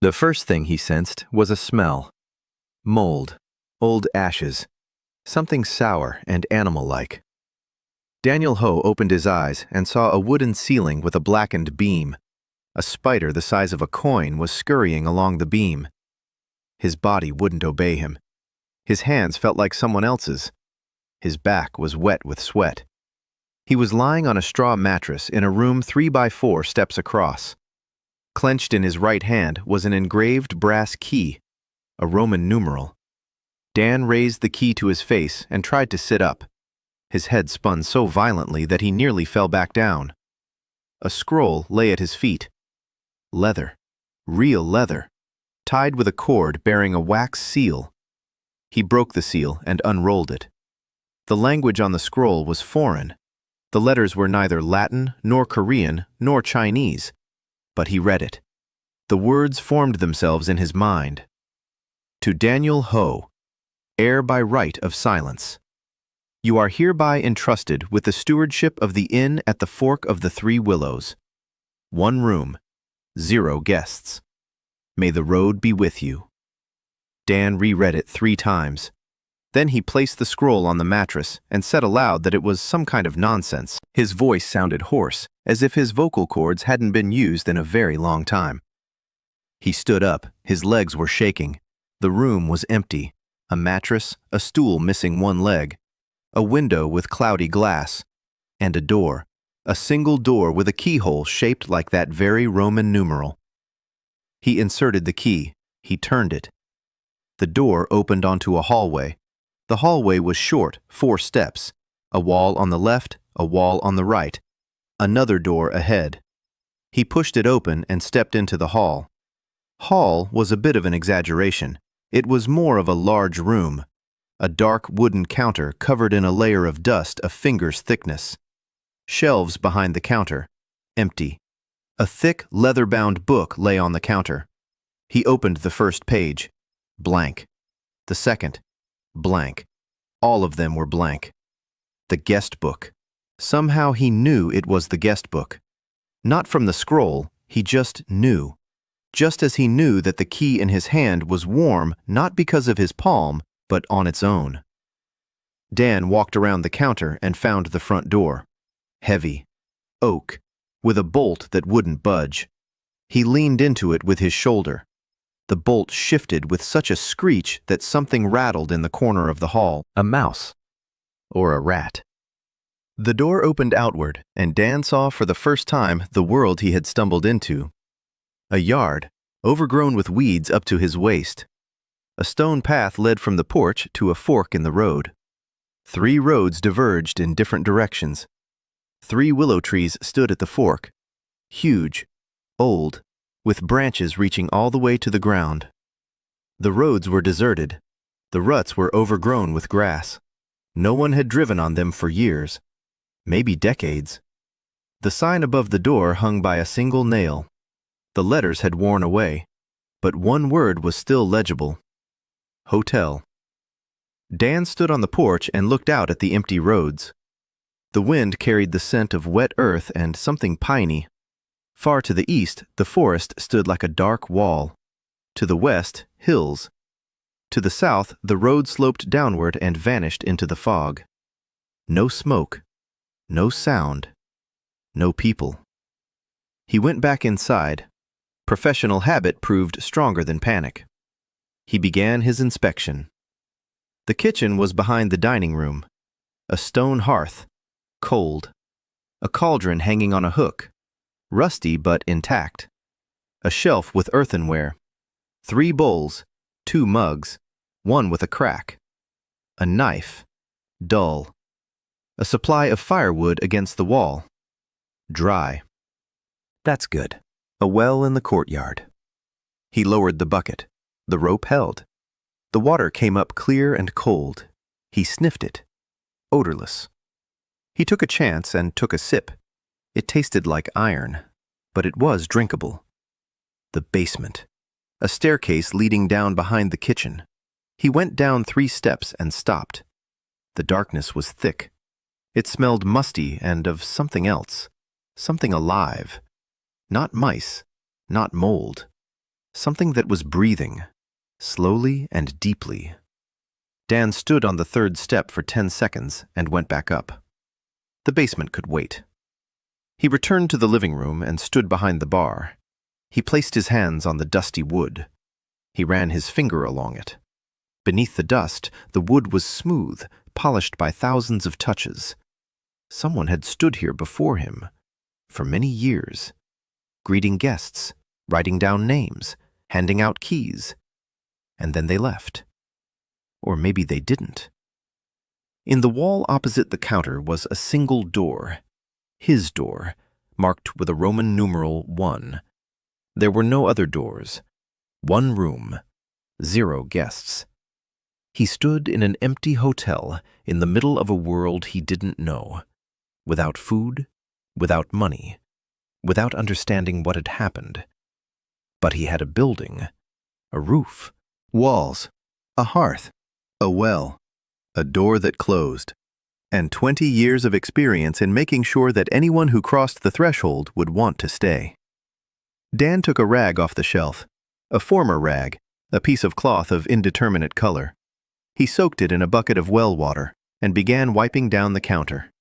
The first thing he sensed was a smell. Mold, old ashes, something sour and animal-like. Daniel Ho opened his eyes and saw a wooden ceiling with a blackened beam. A spider the size of a coin was scurrying along the beam. His body wouldn't obey him. His hands felt like someone else's. His back was wet with sweat. He was lying on a straw mattress in a room 3 by 4 steps across. Clenched in his right hand was an engraved brass key, a Roman numeral. Dan raised the key to his face and tried to sit up. His head spun so violently that he nearly fell back down. A scroll lay at his feet. Leather, real leather, tied with a cord bearing a wax seal. He broke the seal and unrolled it. The language on the scroll was foreign. The letters were neither Latin, nor Korean, nor Chinese, but he read it. The words formed themselves in his mind. To Daniel Ho, heir by right of silence. You are hereby entrusted with the stewardship of the inn at the Fork of the Three Willows. 1 room, 0 guests. May the road be with you. Dan reread it 3 times. Then he placed the scroll on the mattress and said aloud that it was some kind of nonsense. His voice sounded hoarse, as if his vocal cords hadn't been used in a very long time. He stood up, his legs were shaking. The room was empty. A mattress, a stool missing 1 leg, a window with cloudy glass, and a door, a single door with a keyhole shaped like that very Roman numeral. He inserted the key. He turned it. The door opened onto a hallway. The hallway was short, 4 steps, a wall on the left, a wall on the right, another door ahead. He pushed it open and stepped into the hall. Hall was a bit of an exaggeration. It was more of a large room. A dark wooden counter covered in a layer of dust a finger's thickness. Shelves behind the counter, empty. A thick, leather-bound book lay on the counter. He opened the first page. Blank. The second. Blank. All of them were blank. The guest book. Somehow he knew it was the guest book. Not from the scroll, he just knew. Just as he knew that the key in his hand was warm not because of his palm, but on its own. Dan walked around the counter and found the front door. Heavy. Oak. With a bolt that wouldn't budge. He leaned into it with his shoulder. The bolt shifted with such a screech that something rattled in the corner of the hall. A mouse. Or a rat. The door opened outward, and Dan saw for the first time the world he had stumbled into. A yard, overgrown with weeds up to his waist. A stone path led from the porch to a fork in the road. 3 roads diverged in different directions. 3 willow trees stood at the fork. Huge, old, with branches reaching all the way to the ground. The roads were deserted. The ruts were overgrown with grass. No one had driven on them for years, maybe decades. The sign above the door hung by a single nail. The letters had worn away, but 1 word was still legible. Hotel. Dan stood on the porch and looked out at the empty roads. The wind carried the scent of wet earth and something piney. Far to the east, the forest stood like a dark wall. To the west, hills. To the south, the road sloped downward and vanished into the fog. No smoke. No sound. No people. He went back inside. Professional habit proved stronger than panic. He began his inspection. The kitchen was behind the dining room. A stone hearth. Cold. A cauldron hanging on a hook. Rusty but intact. A shelf with earthenware. 3 bowls, 2 mugs, 1 with a crack. A knife. Dull. A supply of firewood against the wall. Dry. That's good. A well in the courtyard. He lowered the bucket. The rope held. The water came up clear and cold. He sniffed it. Odorless. He took a chance and took a sip. It tasted like iron, but it was drinkable. The basement. A staircase leading down behind the kitchen. He went down 3 steps and stopped. The darkness was thick. It smelled musty and of something else. Something alive. Not mice. Not mold. something that was breathing, slowly and deeply. Dan stood on the third step for 10 seconds and went back up. The basement could wait. He returned to the living room and stood behind the bar. He placed his hands on the dusty wood. He ran his finger along it. Beneath the dust, the wood was smooth, polished by thousands of touches. Someone had stood here before him, for many years, greeting guests, writing down names, handing out keys. And then they left. Or maybe they didn't. In the wall opposite the counter was a single door. His door, marked with a Roman numeral 1. There were no other doors. 1 room, 0 guests. He stood in an empty hotel in the middle of a world he didn't know, without food, without money, without understanding what had happened. But he had a building, a roof, walls, a hearth, a well, a door that closed, and 20 years of experience in making sure that anyone who crossed the threshold would want to stay. Dan took a rag off the shelf, a former rag, a piece of cloth of indeterminate color. He soaked it in a bucket of well water and began wiping down the counter.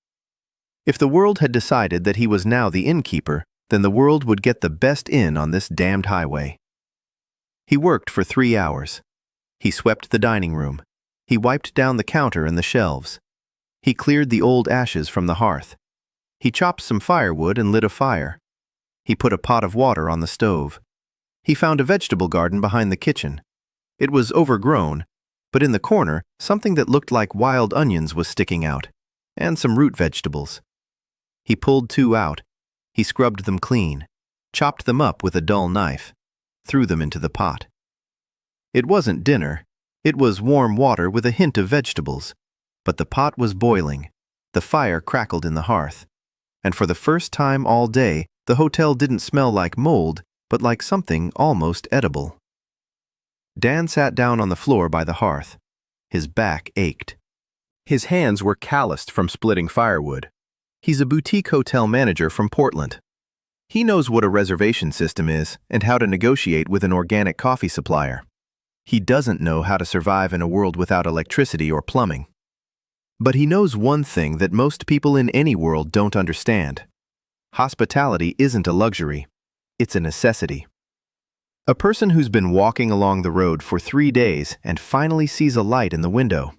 If the world had decided that he was now the innkeeper, then the world would get the best in on this damned highway. He worked for 3 hours. He swept the dining room. He wiped down the counter and the shelves. He cleared the old ashes from the hearth. He chopped some firewood and lit a fire. He put a pot of water on the stove. He found a vegetable garden behind the kitchen. It was overgrown, but in the corner, something that looked like wild onions was sticking out, and some root vegetables. He pulled 2 out. He scrubbed them clean, chopped them up with a dull knife, threw them into the pot. It wasn't dinner. It was warm water with a hint of vegetables, but the pot was boiling. The fire crackled in the hearth, and for the first time all day, the hotel didn't smell like mold, but like something almost edible. Dan sat down on the floor by the hearth. His back ached. His hands were calloused from splitting firewood. He's a boutique hotel manager from Portland. He knows what a reservation system is and how to negotiate with an organic coffee supplier. He doesn't know how to survive in a world without electricity or plumbing. But he knows one thing that most people in any world don't understand. Hospitality isn't a luxury. It's a necessity. A person who's been walking along the road for 3 days and finally sees a light in the window.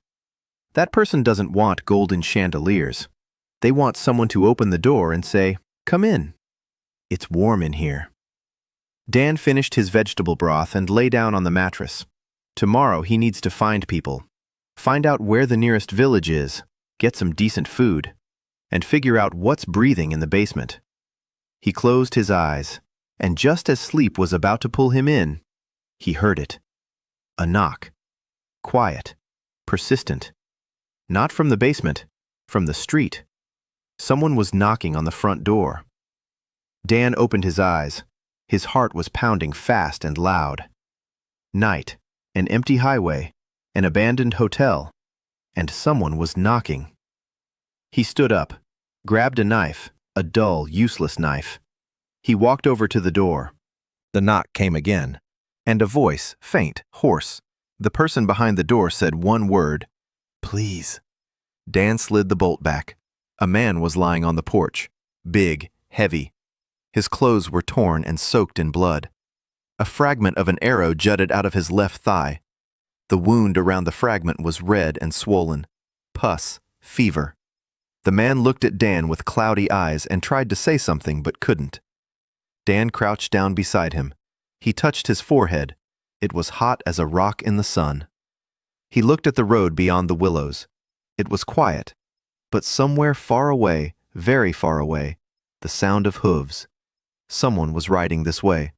That person doesn't want golden chandeliers. They want someone to open the door and say, "Come in. It's warm in here." Dan finished his vegetable broth and lay down on the mattress. Tomorrow he needs to find people. Find out where the nearest village is, get some decent food, and figure out what's breathing in the basement. He closed his eyes, and just as sleep was about to pull him in, he heard it. A knock. Quiet. Persistent. Not from the basement, from the street. Someone was knocking on the front door. Dan opened his eyes. His heart was pounding fast and loud. Night, an empty highway, an abandoned hotel, and someone was knocking. He stood up, grabbed a knife, a dull, useless knife. He walked over to the door. The knock came again, and a voice, faint, hoarse. The person behind the door said one word, "Please." Dan slid the bolt back. A man was lying on the porch, big, heavy. His clothes were torn and soaked in blood. A fragment of an arrow jutted out of his left thigh. The wound around the fragment was red and swollen. Pus, fever. The man looked at Dan with cloudy eyes and tried to say something but couldn't. Dan crouched down beside him. He touched his forehead. It was hot as a rock in the sun. He looked at the road beyond the willows. It was quiet, but somewhere far away, very far away, the sound of hooves. Someone was riding this way.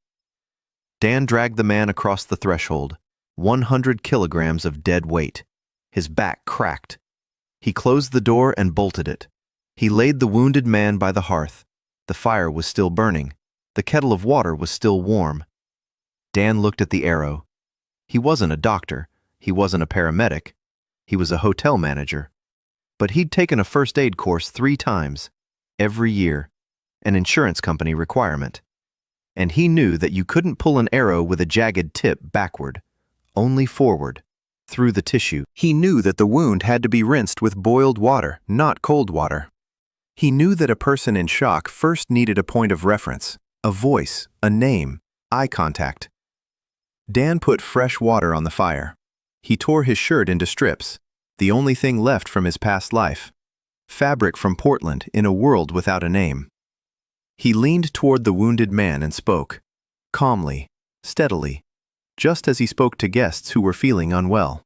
Dan dragged the man across the threshold, 100 kilograms of dead weight. His back cracked. He closed the door and bolted it. He laid the wounded man by the hearth. The fire was still burning. The kettle of water was still warm. Dan looked at the arrow. He wasn't a doctor. He wasn't a paramedic. He was a hotel manager. But he'd taken a first aid course 3 times, every year, an insurance company requirement. and he knew that you couldn't pull an arrow with a jagged tip backward, only forward, through the tissue. He knew that the wound had to be rinsed with boiled water, not cold water. He knew that a person in shock first needed a point of reference, a voice, a name, eye contact. Dan put fresh water on the fire. He tore his shirt into strips, the only thing left from his past life. Fabric from Portland in a world without a name. He leaned toward the wounded man and spoke, calmly, steadily, just as he spoke to guests who were feeling unwell.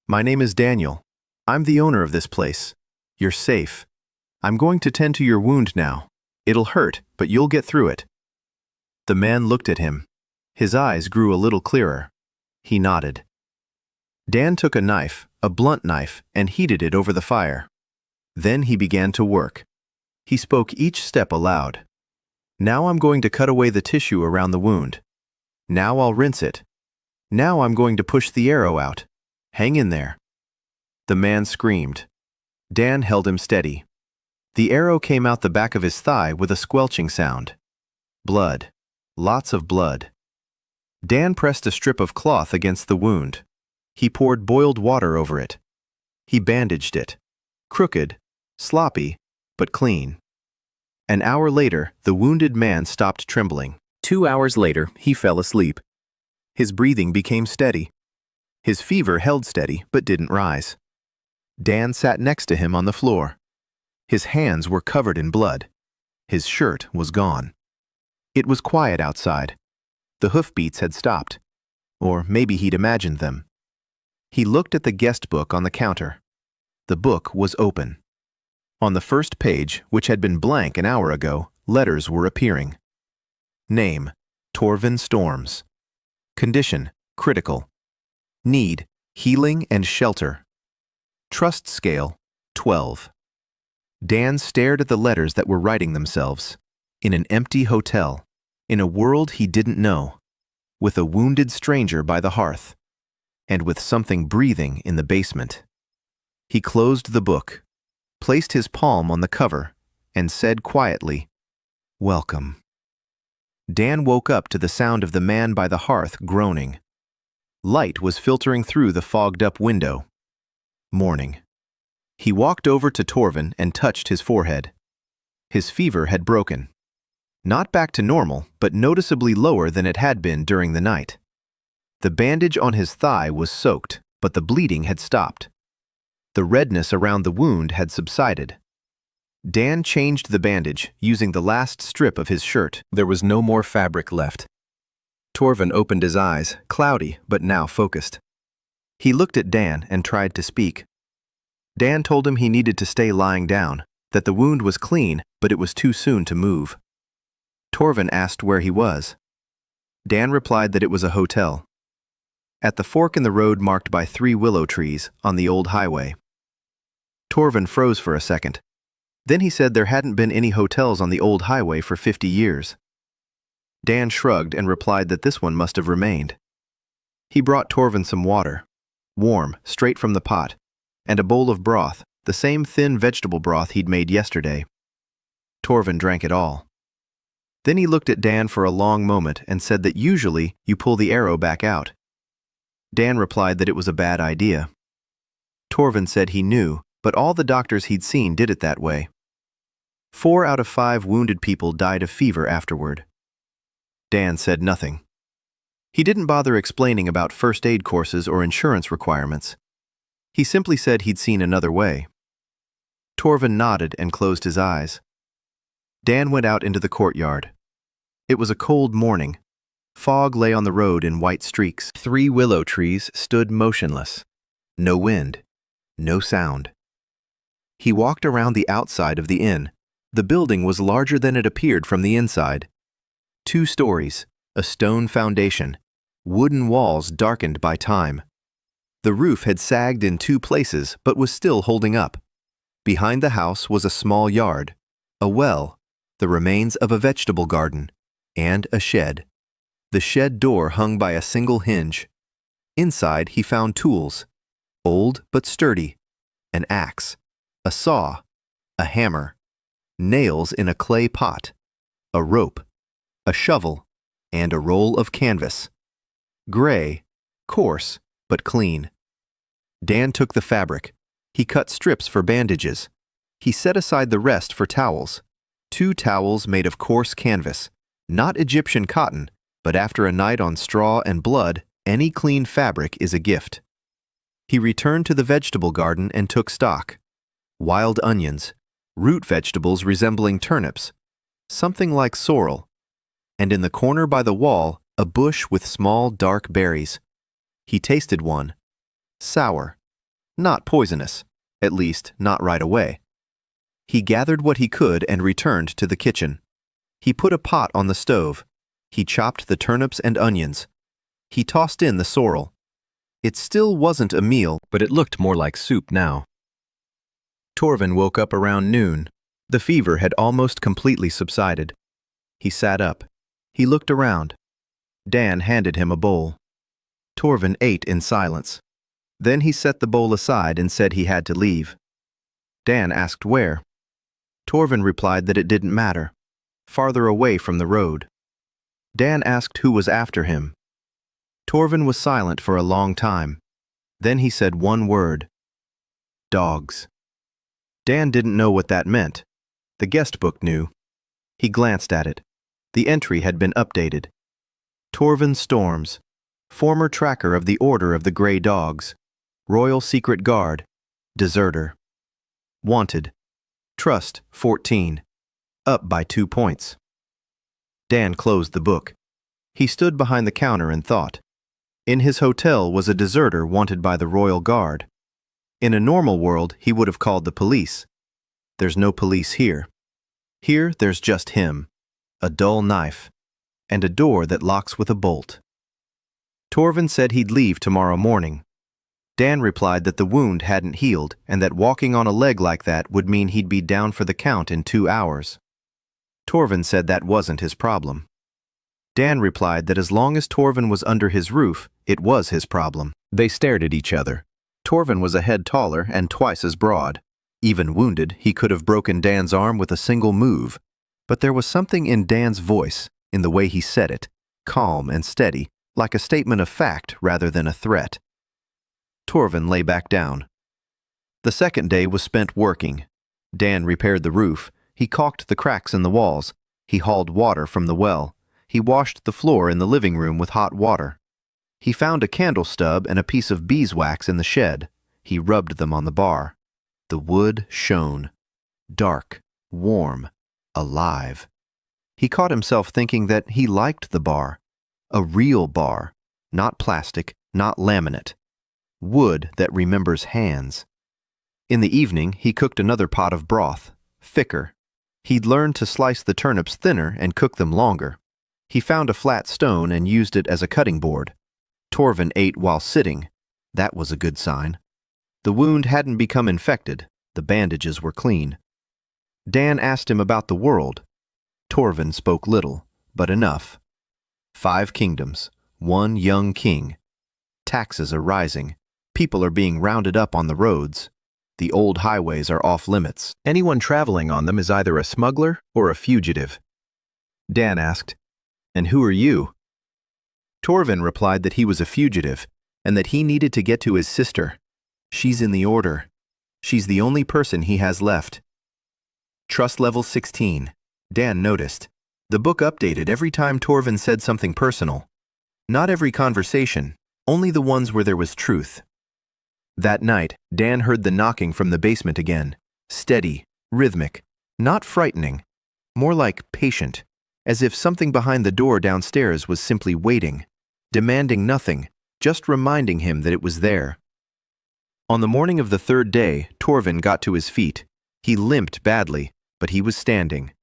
"My name is Daniel. I'm the owner of this place. You're safe. I'm going to tend to your wound now. It'll hurt, but you'll get through it." The man looked at him. His eyes grew a little clearer. He nodded. Dan took a knife, a blunt knife, and heated it over the fire. Then he began to work. He spoke each step aloud. "Now I'm going to cut away the tissue around the wound. Now I'll rinse it. Now I'm going to push the arrow out. Hang in there." The man screamed. Dan held him steady. The arrow came out the back of his thigh with a squelching sound. Blood. Lots of blood. Dan pressed a strip of cloth against the wound. He poured boiled water over it. He bandaged it. Crooked, sloppy, but clean. An hour later, the wounded man stopped trembling. 2 hours later, he fell asleep. His breathing became steady. His fever held steady but didn't rise. Dan sat next to him on the floor. His hands were covered in blood. His shirt was gone. It was quiet outside. The hoofbeats had stopped. Or maybe he'd imagined them. He looked at the guest book on the counter. The book was open. On the first page, which had been blank an hour ago, letters were appearing. Name, Torvin Storms. Condition, critical. Need, healing and shelter. Trust scale, 12. Dan stared at the letters that were writing themselves. In an empty hotel. In a world he didn't know. With a wounded stranger by the hearth. And with something breathing in the basement. He closed the book, placed his palm on the cover, and said quietly, "Welcome." Dan woke up to the sound of the man by the hearth groaning. Light was filtering through the fogged-up window. Morning. He walked over to Torvin and touched his forehead. His fever had broken. Not back to normal, but noticeably lower than it had been during the night. The bandage on his thigh was soaked, but the bleeding had stopped. The redness around the wound had subsided. Dan changed the bandage, using the last strip of his shirt. There was no more fabric left. Torvin opened his eyes, cloudy but now focused. He looked at Dan and tried to speak. Dan told him he needed to stay lying down, that the wound was clean, but it was too soon to move. Torvin asked where he was. Dan replied that it was a hotel. At the fork in the road marked by 3 willow trees on the old highway. Torvin froze for a second. Then he said there hadn't been any hotels on the old highway for 50 years. Dan shrugged and replied that this one must have remained. He brought Torvin some water, warm, straight from the pot, and a bowl of broth, the same thin vegetable broth he'd made yesterday. Torvin drank it all. Then he looked at Dan for a long moment and said that usually you pull the arrow back out. Dan replied that it was a bad idea. Torvin said he knew, but all the doctors he'd seen did it that way. 4 out of 5 wounded people died of fever afterward. Dan said nothing. He didn't bother explaining about first aid courses or insurance requirements. He simply said he'd seen another way. Torvin nodded and closed his eyes. Dan went out into the courtyard. It was a cold morning. Fog lay on the road in white streaks. 3 willow trees stood motionless. No wind. No sound. He walked around the outside of the inn. The building was larger than it appeared from the inside. 2 stories, a stone foundation, wooden walls darkened by time. The roof had sagged in 2 places but was still holding up. Behind the house was a small yard, a well, the remains of a vegetable garden, and a shed. The shed door hung by a single hinge. Inside he found tools, old but sturdy, an axe, a saw, a hammer, nails in a clay pot, a rope, a shovel, and a roll of canvas. Gray, coarse, but clean. Dan took the fabric. He cut strips for bandages. He set aside the rest for towels. 2 towels made of coarse canvas, not Egyptian cotton, but after a night on straw and blood, any clean fabric is a gift. He returned to the vegetable garden and took stock. Wild onions, root vegetables resembling turnips, something like sorrel, and in the corner by the wall, a bush with small dark berries. He tasted one. Sour. Not poisonous, at least not right away. He gathered what he could and returned to the kitchen. He put a pot on the stove. He chopped the turnips and onions. He tossed in the sorrel. It still wasn't a meal, but it looked more like soup now. Torvin woke up around noon. The fever had almost completely subsided. He sat up. He looked around. Dan handed him a bowl. Torvin ate in silence. Then he set the bowl aside and said he had to leave. Dan asked where. Torvin replied that it didn't matter. Farther away from the road. Dan asked who was after him. Torvin was silent for a long time. Then he said one word. Dogs. Dan didn't know what that meant. The guest book knew. He glanced at it. The entry had been updated. Torvin Storms, former tracker of the Order of the Grey Dogs, Royal Secret Guard, deserter. Wanted. Trust, 14. Up by 2 points. Dan closed the book. He stood behind the counter and thought. In his hotel was a deserter wanted by the Royal Guard. In a normal world, he would have called the police. There's no police here. Here, there's just him, a dull knife, and a door that locks with a bolt. Torvin said he'd leave tomorrow morning. Dan replied that the wound hadn't healed and that walking on a leg like that would mean he'd be down for the count in 2 hours. Torvin said that wasn't his problem. Dan replied that as long as Torvin was under his roof, it was his problem. They stared at each other. Torvin was a head taller and twice as broad. Even wounded, he could have broken Dan's arm with a single move. But there was something in Dan's voice, in the way he said it, calm and steady, like a statement of fact rather than a threat. Torvin lay back down. The second day was spent working. Dan repaired the roof. He caulked the cracks in the walls. He hauled water from the well. He washed the floor in the living room with hot water. He found a candle stub and a piece of beeswax in the shed. He rubbed them on the bar. The wood shone. Dark, warm, alive. He caught himself thinking that he liked the bar. A real bar. Not plastic, not laminate. Wood that remembers hands. In the evening, he cooked another pot of broth, thicker. He'd learned to slice the turnips thinner and cook them longer. He found a flat stone and used it as a cutting board. Torvin ate while sitting. That was a good sign. The wound hadn't become infected. The bandages were clean. Dan asked him about the world. Torvin spoke little, but enough. 5 kingdoms, 1 young king. Taxes are rising. People are being rounded up on the roads. The old highways are off limits. Anyone traveling on them is either a smuggler or a fugitive. Dan asked, "And who are you?" Torvin replied that he was a fugitive and that he needed to get to his sister. She's in the Order. She's the only person he has left. Trust level 16. Dan noticed. The book updated every time Torvin said something personal. Not every conversation, only the ones where there was truth. That night, Dan heard the knocking from the basement again. Steady, rhythmic, not frightening. More like patient, as if something behind the door downstairs was simply waiting, demanding nothing, just reminding him that it was there. On the morning of the 3rd day, Torvin got to his feet. He limped badly, but he was standing.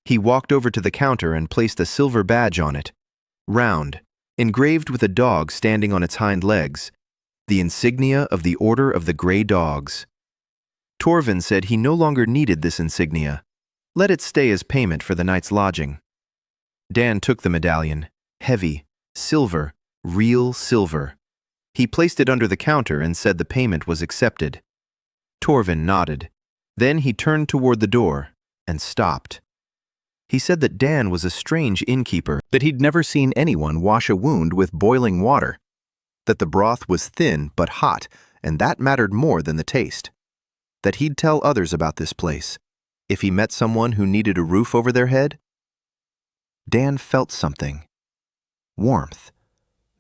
He walked over to the counter and placed a silver badge on it. Round, engraved with a dog standing on its hind legs. The insignia of the Order of the Grey Dogs. Torvin said he no longer needed this insignia. Let it stay as payment for the night's lodging. Dan took the medallion. Heavy, silver, real silver. He placed it under the counter and said the payment was accepted. Torvin nodded. Then he turned toward the door and stopped. He said that Dan was a strange innkeeper, that he'd never seen anyone wash a wound with boiling water, that the broth was thin but hot, and that mattered more than the taste, that he'd tell others about this place if he met someone who needed a roof over their head. Dan felt something. Warmth.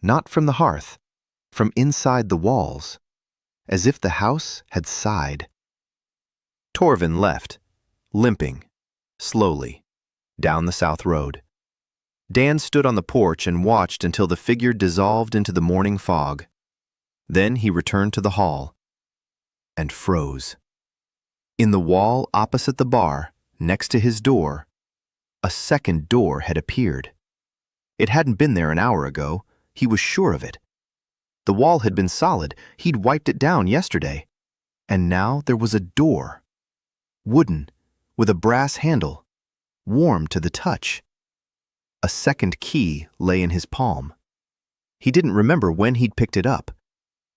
Not from the hearth, from inside the walls, as if the house had sighed. Torvin left, limping, slowly, down the south road. Dan stood on the porch and watched until the figure dissolved into the morning fog. Then he returned to the hall and froze. In the wall opposite the bar, next to his door, a second door had appeared. It hadn't been there an hour ago. He was sure of it. The wall had been solid. He'd wiped it down yesterday. And now there was a door. Wooden, with a brass handle, warm to the touch. A second key lay in his palm. He didn't remember when he'd picked it up.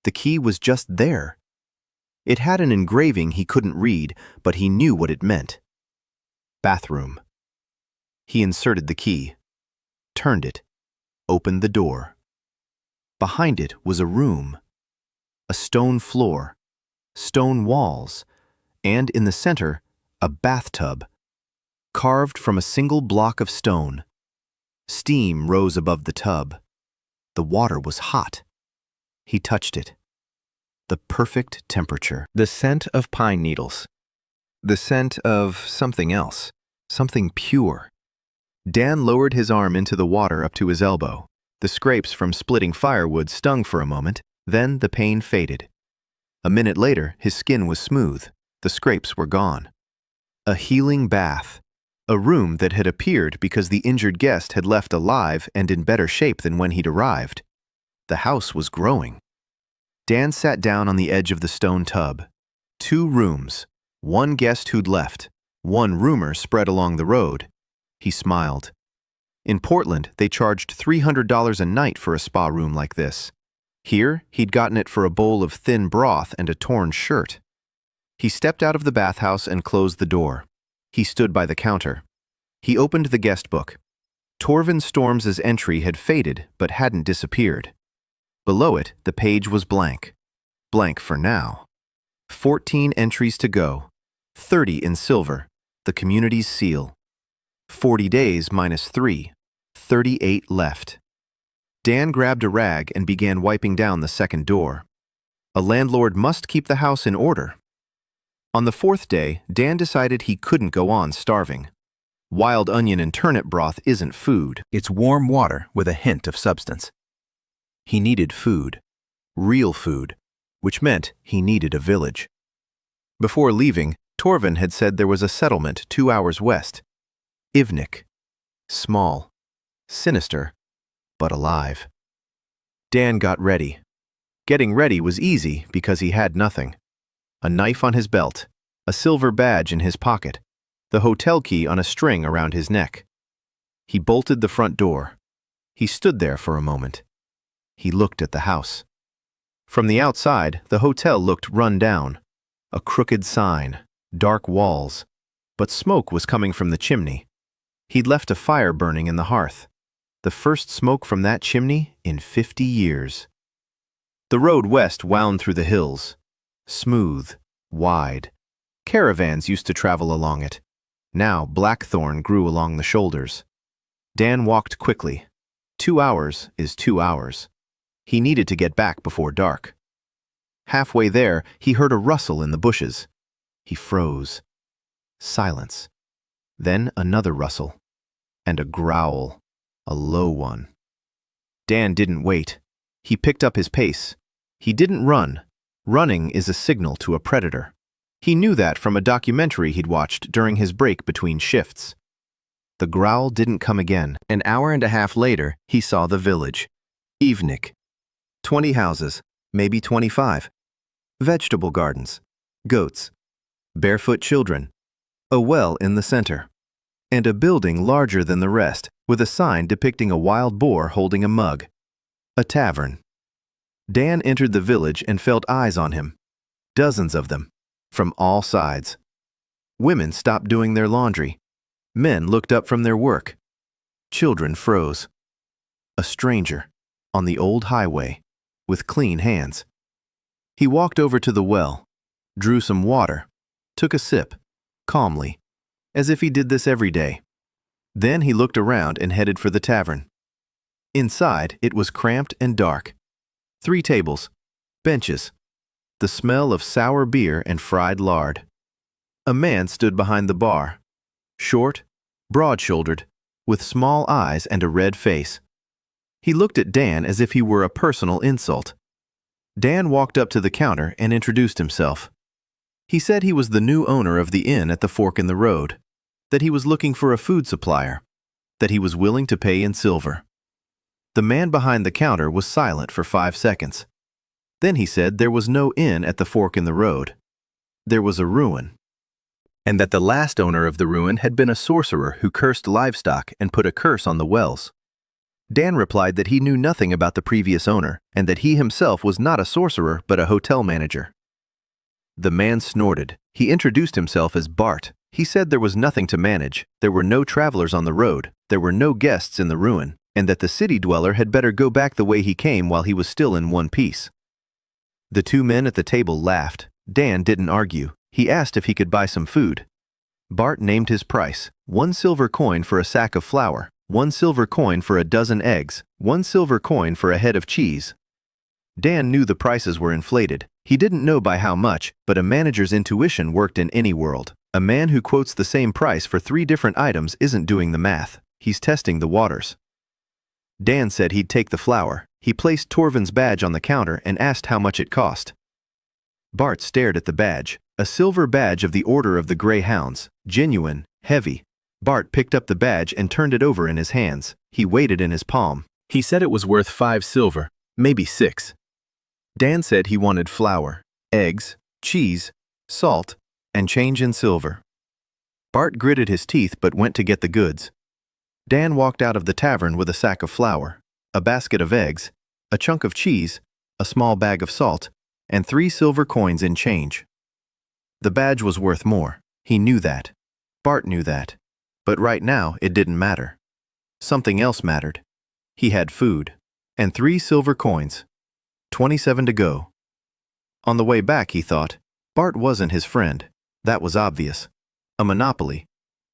The key was just there. It had an engraving he couldn't read, but he knew what it meant. Bathroom. He inserted the key, turned it, opened the door. Behind it was a room, a stone floor, stone walls, and in the center, a bathtub, carved from a single block of stone. Steam rose above the tub. The water was hot. He touched it. The perfect temperature. The scent of pine needles. The scent of something else, something pure. Dan lowered his arm into the water up to his elbow. The scrapes from splitting firewood stung for a moment, then the pain faded. A minute later, his skin was smooth. The scrapes were gone. A healing bath. A room that had appeared because the injured guest had left alive and in better shape than when he'd arrived. The house was growing. Dan sat down on the edge of the stone tub. 2 rooms, 1 guest who'd left, 1 roomer spread along the road. He smiled. In Portland, they charged $300 a night for a spa room like this. Here, he'd gotten it for a bowl of thin broth and a torn shirt. He stepped out of the bathhouse and closed the door. He stood by the counter. He opened the guest book. Torvin Storms's entry had faded but hadn't disappeared. Below it, the page was blank. Blank for now. 14 entries to go. 30 in silver, the community's seal. 40 days minus 3. 38 left. Dan grabbed a rag and began wiping down the second door. A landlord must keep the house in order. On the 4th day, Dan decided he couldn't go on starving. Wild onion and turnip broth isn't food. It's warm water with a hint of substance. He needed food. Real food. Which meant he needed a village. Before leaving, Torvin had said there was a settlement 2 hours west. Ivnik. Small. Sinister. But alive. Dan got ready. Getting ready was easy because he had nothing. A knife on his belt, a silver badge in his pocket, the hotel key on a string around his neck. He bolted the front door. He stood there for a moment. He looked at the house. From the outside, the hotel looked run down. A crooked sign, dark walls, but smoke was coming from the chimney. He'd left a fire burning in the hearth. The first smoke from that chimney in 50 years. The road west wound through the hills. Smooth, wide. Caravans used to travel along it. Now blackthorn grew along the shoulders. Dan walked quickly. 2 hours is 2 hours. He needed to get back before dark. Halfway there, he heard a rustle in the bushes. He froze. Silence. Then another rustle. And a growl. A low one. Dan didn't wait. He picked up his pace. He didn't run. Running is a signal to a predator. He knew that from a documentary he'd watched during his break between shifts. The growl didn't come again. An hour and a half later, he saw the village. Ivnik. 20 houses, maybe 25. Vegetable gardens. Goats. Barefoot children. A well in the center. And a building larger than the rest, with a sign depicting a wild boar holding a mug. A tavern. Dan entered the village and felt eyes on him. Dozens of them, from all sides. Women stopped doing their laundry. Men looked up from their work. Children froze. A stranger, on the old highway, with clean hands. He walked over to the well, drew some water, took a sip, calmly, as if he did this every day. Then he looked around and headed for the tavern. Inside, it was cramped and dark. 3 tables, benches, the smell of sour beer and fried lard. A man stood behind the bar, short, broad-shouldered, with small eyes and a red face. He looked at Dan as if he were a personal insult. Dan walked up to the counter and introduced himself. He said he was the new owner of the inn at the fork in the road, that he was looking for a food supplier, that he was willing to pay in silver. The man behind the counter was silent for 5 seconds. Then he said there was no inn at the fork in the road. There was a ruin, and that the last owner of the ruin had been a sorcerer who cursed livestock and put a curse on the wells. Dan replied that he knew nothing about the previous owner and that he himself was not a sorcerer but a hotel manager. The man snorted. He introduced himself as Bart. He said there was nothing to manage, there were no travelers on the road, there were no guests in the ruin, and that the city dweller had better go back the way he came while he was still in one piece. The 2 men at the table laughed. Dan didn't argue. He asked if he could buy some food. Bart named his price: 1 silver coin for a sack of flour, 1 silver coin for a dozen eggs, 1 silver coin for a head of cheese. Dan knew the prices were inflated. He didn't know by how much, but a manager's intuition worked in any world. A man who quotes the same price for 3 different items isn't doing the math. He's testing the waters. Dan said he'd take the flour. He placed Torvin's badge on the counter and asked how much it cost. Bart stared at the badge, a silver badge of the Order of the Grey Hounds, genuine, heavy. Bart picked up the badge and turned it over in his hands. He weighed it in his palm. He said it was worth 5 silver, maybe 6. Dan said he wanted flour, eggs, cheese, salt, and change in silver. Bart gritted his teeth but went to get the goods. Dan walked out of the tavern with a sack of flour, a basket of eggs, a chunk of cheese, a small bag of salt, and 3 silver coins in change. The badge was worth more. He knew that. Bart knew that. But right now it didn't matter. Something else mattered. He had food, and 3 silver coins. 27 to go. On the way back, he thought, Bart wasn't his friend. That was obvious. A monopoly.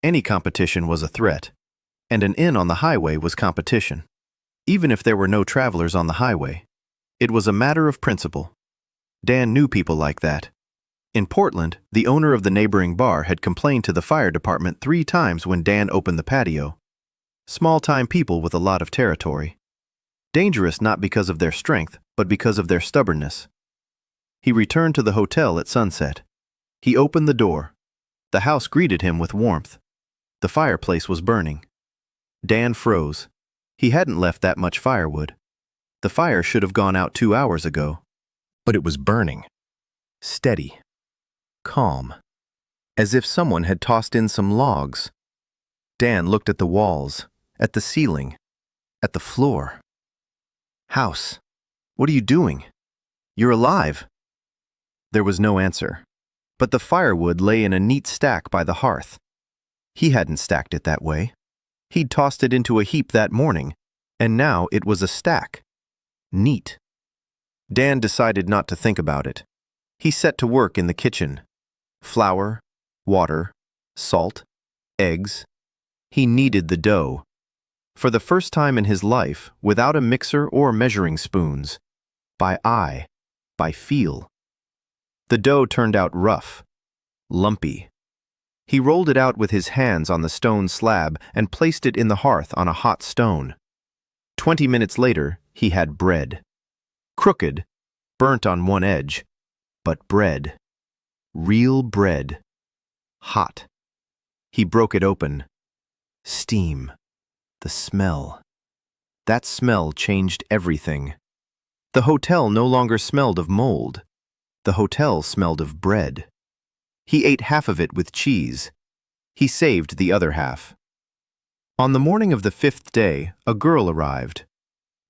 Any competition was a threat. And an inn on the highway was competition. Even if there were no travelers on the highway. It was a matter of principle. Dan knew people like that. In Portland, the owner of the neighboring bar had complained to the fire department 3 times when Dan opened the patio. Small-time people with a lot of territory. Dangerous not because of their strength, but because of their stubbornness. He returned to the hotel at sunset. He opened the door. The house greeted him with warmth. The fireplace was burning. Dan froze. He hadn't left that much firewood. The fire should have gone out 2 hours ago. But it was burning. Steady. Calm. As if someone had tossed in some logs. Dan looked at the walls, at the ceiling, at the floor. House, what are you doing? You're alive. There was no answer, but the firewood lay in a neat stack by the hearth. He hadn't stacked it that way. He'd tossed it into a heap that morning, and now it was a stack. Neat. Dan decided not to think about it. He set to work in the kitchen. Flour, water, salt, eggs. He kneaded the dough. For the first time in his life, without a mixer or measuring spoons. By eye, by feel. The dough turned out rough, lumpy. He rolled it out with his hands on the stone slab and placed it in the hearth on a hot stone. 20 minutes later, he had bread. Crooked, burnt on one edge, but bread. Real bread. Hot. He broke it open. Steam. The smell. That smell changed everything. The hotel no longer smelled of mold. The hotel smelled of bread. He ate half of it with cheese. He saved the other half. On the morning of the 5th day, a girl arrived.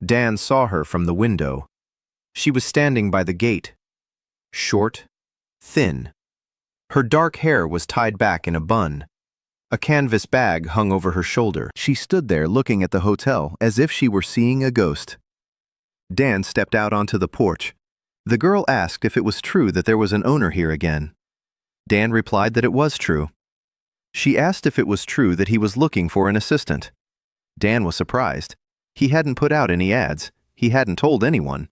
Dan saw her from the window. She was standing by the gate. Short, thin. Her dark hair was tied back in a bun. A canvas bag hung over her shoulder. She stood there looking at the hotel as if she were seeing a ghost. Dan stepped out onto the porch. The girl asked if it was true that there was an owner here again. Dan replied that it was true. She asked if it was true that he was looking for an assistant. Dan was surprised. He hadn't put out any ads. He hadn't told anyone.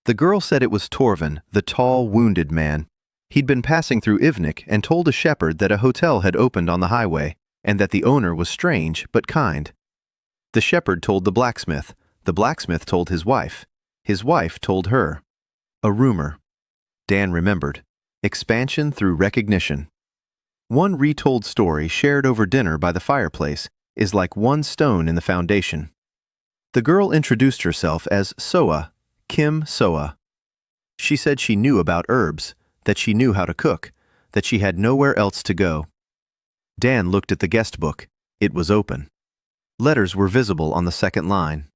The girl said it was Torvin, the tall, wounded man. He'd been passing through Ivnik and told a shepherd that a hotel had opened on the highway and that the owner was strange but kind. The shepherd told the blacksmith told his wife told her. A rumor. Dan remembered. Expansion through recognition. One retold story shared over dinner by the fireplace is like one stone in the foundation. The girl introduced herself as Soa, Kim Soa. She said she knew about herbs, that she knew how to cook, that she had nowhere else to go. Dan looked at the guest book. It was open. Letters were visible on the second line.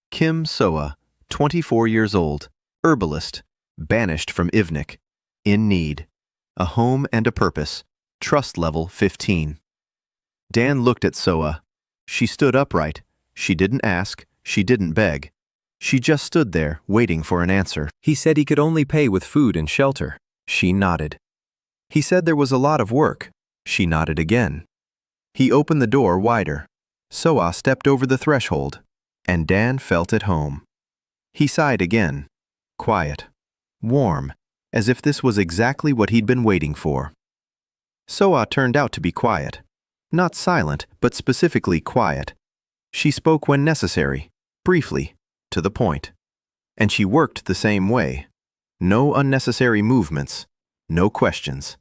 Kim Soa, 24 years old, herbalist, banished from Ivnik, in need, a home and a purpose, trust level 15. Dan looked at Soa. She stood upright. She didn't ask. She didn't beg. She just stood there, waiting for an answer. He said he could only pay with food and shelter. She nodded. He said there was a lot of work. She nodded again. He opened the door wider. Soa stepped over the threshold, and Dan felt at home. He sighed again. Quiet. Warm, as if this was exactly what he'd been waiting for. Soa turned out to be quiet. Not silent, but specifically quiet. She spoke when necessary, briefly, to the point. And she worked the same way. No unnecessary movements, no questions.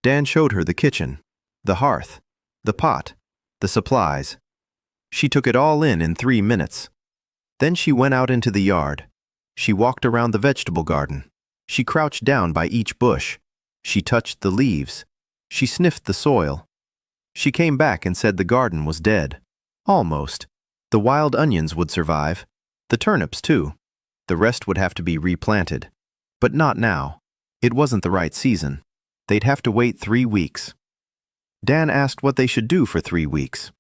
Dan showed her the kitchen, the hearth, the pot, the supplies. She took it all in 3 minutes. Then she went out into the yard. She walked around the vegetable garden. She crouched down by each bush. She touched the leaves. She sniffed the soil. She came back and said the garden was dead. Almost. The wild onions would survive. The turnips, too. The rest would have to be replanted. But not now. It wasn't the right season. They'd have to wait 3 weeks. Dan asked what they should do for 3 weeks.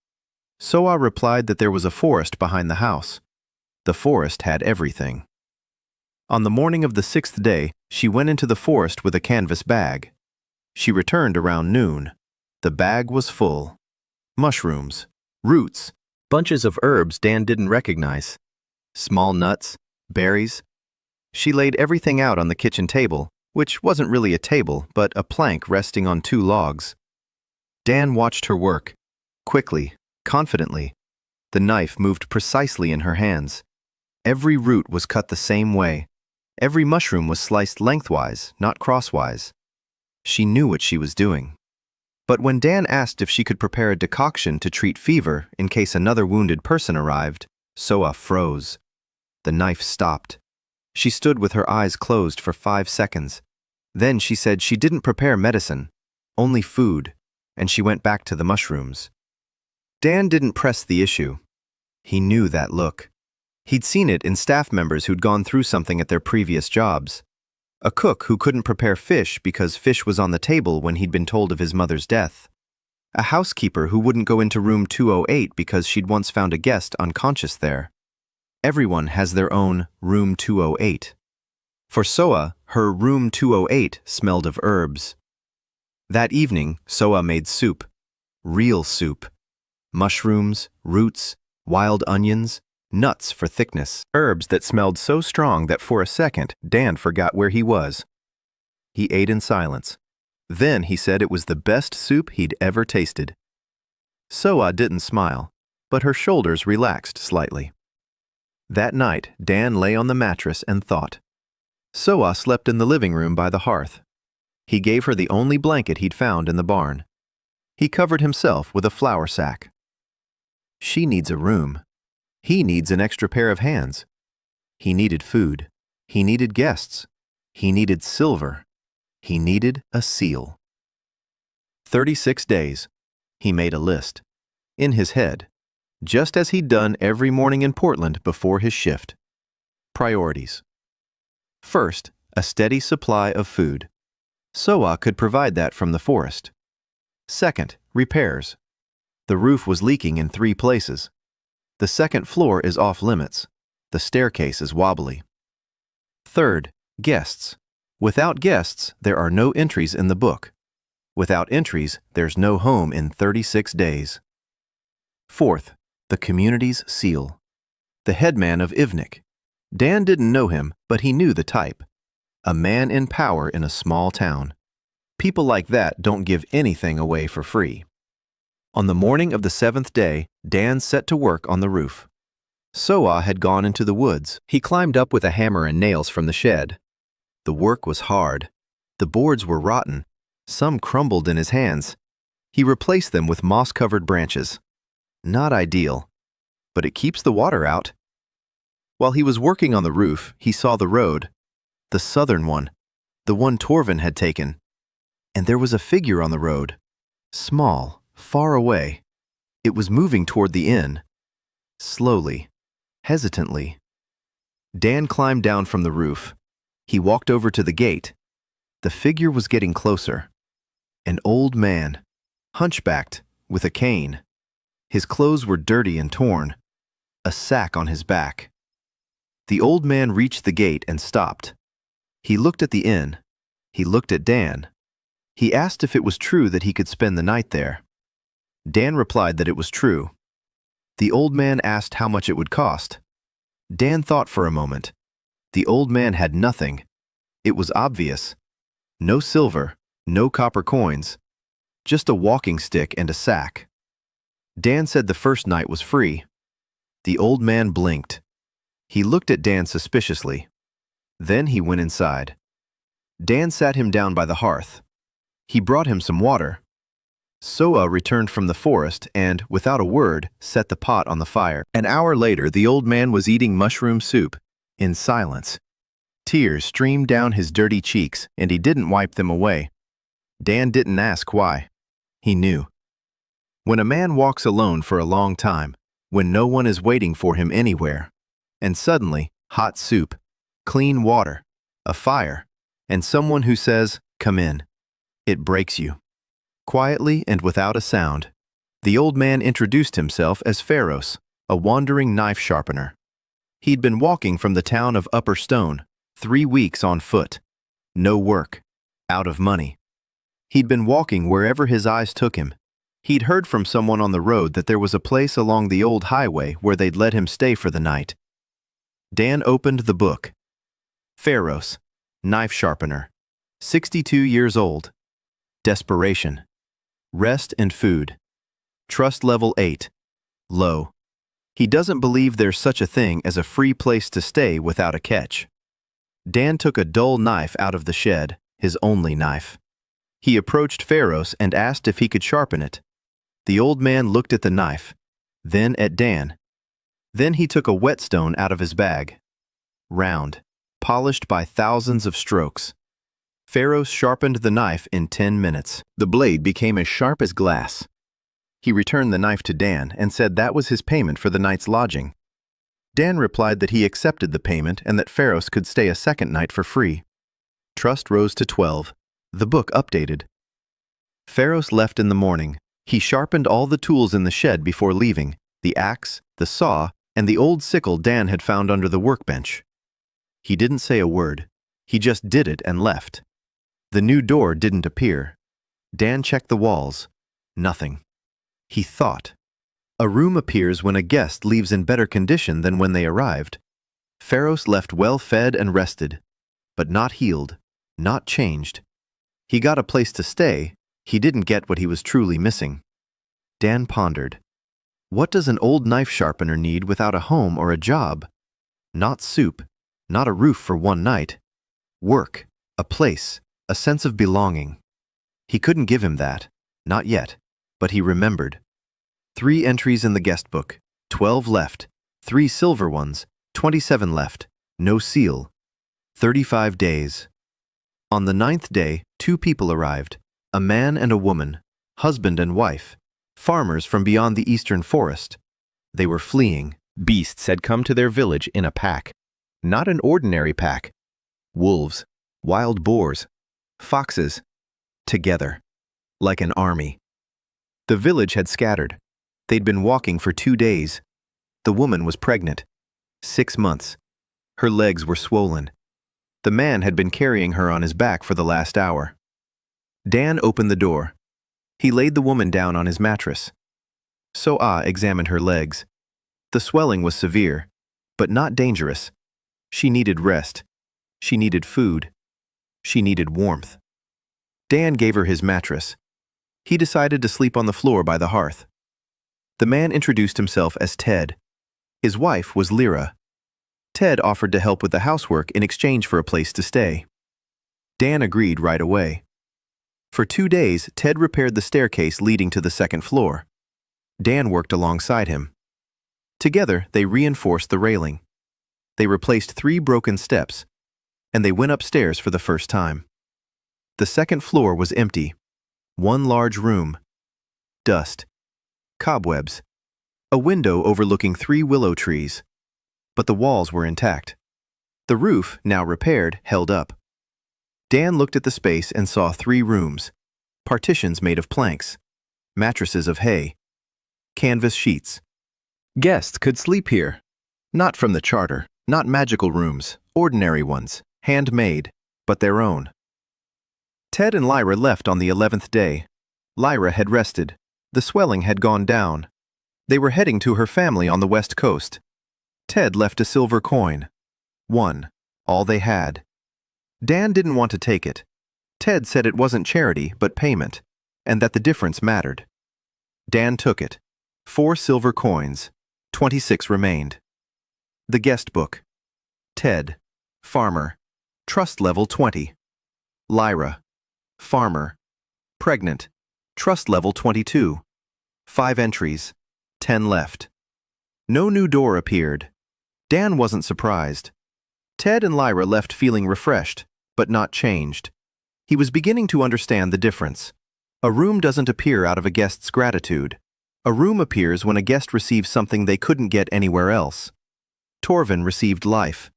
Soa replied that there was a forest behind the house. The forest had everything. On the morning of the 6th day, she went into the forest with a canvas bag. She returned around noon. The bag was full. Mushrooms, roots, bunches of herbs Dan didn't recognize. Small nuts, berries. She laid everything out on the kitchen table, which wasn't really a table, but a plank resting on 2 logs. Dan watched her work. Quickly, confidently. The knife moved precisely in her hands. Every root was cut the same way. Every mushroom was sliced lengthwise, not crosswise. She knew what she was doing. But when Dan asked if she could prepare a decoction to treat fever in case another wounded person arrived, Soa froze. The knife stopped. She stood with her eyes closed for 5 seconds. Then she said she didn't prepare medicine, only food, and she went back to the mushrooms. Dan didn't press the issue. He knew that look. He'd seen it in staff members who'd gone through something at their previous jobs. A cook who couldn't prepare fish because fish was on the table when he'd been told of his mother's death. A housekeeper who wouldn't go into room 208 because she'd once found a guest unconscious there. Everyone has their own room 208. For Soa, her room 208 smelled of herbs. That evening, Soa made soup. Real soup. Mushrooms, roots, wild onions, nuts for thickness. Herbs that smelled so strong that for a second, Dan forgot where he was. He ate in silence. Then he said it was the best soup he'd ever tasted. Soa didn't smile, but her shoulders relaxed slightly. That night, Dan lay on the mattress and thought. Soa slept in the living room by the hearth. He gave her the only blanket he'd found in the barn. He covered himself with a flour sack. She needs a room. He needs an extra pair of hands. He needed food. He needed guests. He needed silver. He needed a seal. 36 days. He made a list. In his head. Just as he'd done every morning in Portland before his shift. Priorities. First, a steady supply of food. Soa could provide that from the forest. Second, repairs. The roof was leaking in 3 places. The second floor is off limits. The staircase is wobbly. Third, guests. Without guests, there are no entries in the book. Without entries, there's no home in 36 days. Fourth, the community's seal. The headman of Ivnik. Dan didn't know him, but he knew the type. A man in power in a small town. People like that don't give anything away for free. On the morning of the 7th day, Dan set to work on the roof. Soa had gone into the woods. He climbed up with a hammer and nails from the shed. The work was hard. The boards were rotten. Some crumbled in his hands. He replaced them with moss-covered branches. Not ideal, but it keeps the water out. While he was working on the roof, he saw the road, the southern one, the one Torvin had taken. And there was a figure on the road, small, far away. It was moving toward the inn, slowly, hesitantly. Dan climbed down from the roof. He walked over to the gate. The figure was getting closer. An old man, hunchbacked, with a cane. His clothes were dirty and torn, a sack on his back. The old man reached the gate and stopped. He looked at the inn. He looked at Dan. He asked if it was true that he could spend the night there. Dan replied that it was true. The old man asked how much it would cost. Dan thought for a moment. The old man had nothing. It was obvious. No silver, no copper coins, just a walking stick and a sack. Dan said the first night was free. The old man blinked. He looked at Dan suspiciously. Then he went inside. Dan sat him down by the hearth. He brought him some water. Soa returned from the forest and, without a word, set the pot on the fire. An hour later, the old man was eating mushroom soup, in silence. Tears streamed down his dirty cheeks, and he didn't wipe them away. Dan didn't ask why. He knew. When a man walks alone for a long time, when no one is waiting for him anywhere, and suddenly, hot soup, clean water, a fire, and someone who says, "Come in," it breaks you. Quietly and without a sound, the old man introduced himself as Pharos, a wandering knife sharpener. He'd been walking from the town of Upper Stone, 3 weeks on foot. No work, out of money. He'd been walking wherever his eyes took him. He'd heard from someone on the road that there was a place along the old highway where they'd let him stay for the night. Dan opened the book. Pharos, knife sharpener, 62 years old. Desperation. Rest and food. Trust level 8. Low. He doesn't believe there's such a thing as a free place to stay without a catch. Dan took a dull knife out of the shed, his only knife. He approached Pharos and asked if he could sharpen it. The old man looked at the knife, then at Dan. Then he took a whetstone out of his bag. Round, polished by thousands of strokes. Pharos sharpened the knife in 10 minutes. The blade became as sharp as glass. He returned the knife to Dan and said that was his payment for the night's lodging. Dan replied that he accepted the payment and that Pharos could stay a second night for free. Trust rose to 12. The book updated. Pharos left in the morning. He sharpened all the tools in the shed before leaving, the axe, the saw, and the old sickle Dan had found under the workbench. He didn't say a word. He just did it and left. The new door didn't appear. Dan checked the walls. Nothing. He thought. A room appears when a guest leaves in better condition than when they arrived. Pharos left well-fed and rested, but not healed, not changed. He got a place to stay. He didn't get what he was truly missing. Dan pondered. What does an old knife sharpener need without a home or a job? Not soup, not a roof for one night. Work, a place, a sense of belonging. He couldn't give him that, not yet, but he remembered. 3 entries in the guest book, 12 left, 3 silver ones, 27 left, no seal. 35 days. On the 9th day, 2 people arrived, a man and a woman, husband and wife, farmers from beyond the eastern forest. They were fleeing. Beasts had come to their village in a pack. Not an ordinary pack. Wolves, wild boars, foxes, together, like an army. The village had scattered. They'd been walking for 2 days. The woman was pregnant. 6 months. Her legs were swollen. The man had been carrying her on his back for the last hour. Dan opened the door. He laid the woman down on his mattress. So-Ah examined her legs. The swelling was severe, but not dangerous. She needed rest. She needed food. She needed warmth. Dan gave her his mattress. He decided to sleep on the floor by the hearth. The man introduced himself as Ted. His wife was Lyra. Ted offered to help with the housework in exchange for a place to stay. Dan agreed right away. For 2 days, Ted repaired the staircase leading to the second floor. Dan worked alongside him. Together, they reinforced the railing. They replaced 3 broken steps, and they went upstairs for the first time. The second floor was empty. 1 large room. Dust. Cobwebs. A window overlooking 3 willow trees. But the walls were intact. The roof, now repaired, held up. Dan looked at the space and saw 3 rooms. Partitions made of planks. Mattresses of hay. Canvas sheets. Guests could sleep here. Not from the charter, not magical rooms, ordinary ones, handmade, but their own. Ted and Lyra left on the 11th day. Lyra had rested. The swelling had gone down. They were heading to her family on the west coast. Ted left a silver coin. 1. All they had. Dan didn't want to take it. Ted said it wasn't charity, but payment, and that the difference mattered. Dan took it. 4 silver coins. 26 remained. The guest book. Ted, farmer, trust level 20. Lyra, farmer, pregnant, trust level 22. 5 entries, 10 left. No new door appeared. Dan wasn't surprised. Ted and Lyra left feeling refreshed, but not changed. He was beginning to understand the difference. A room doesn't appear out of a guest's gratitude. A room appears when a guest receives something they couldn't get anywhere else. Torvin received life.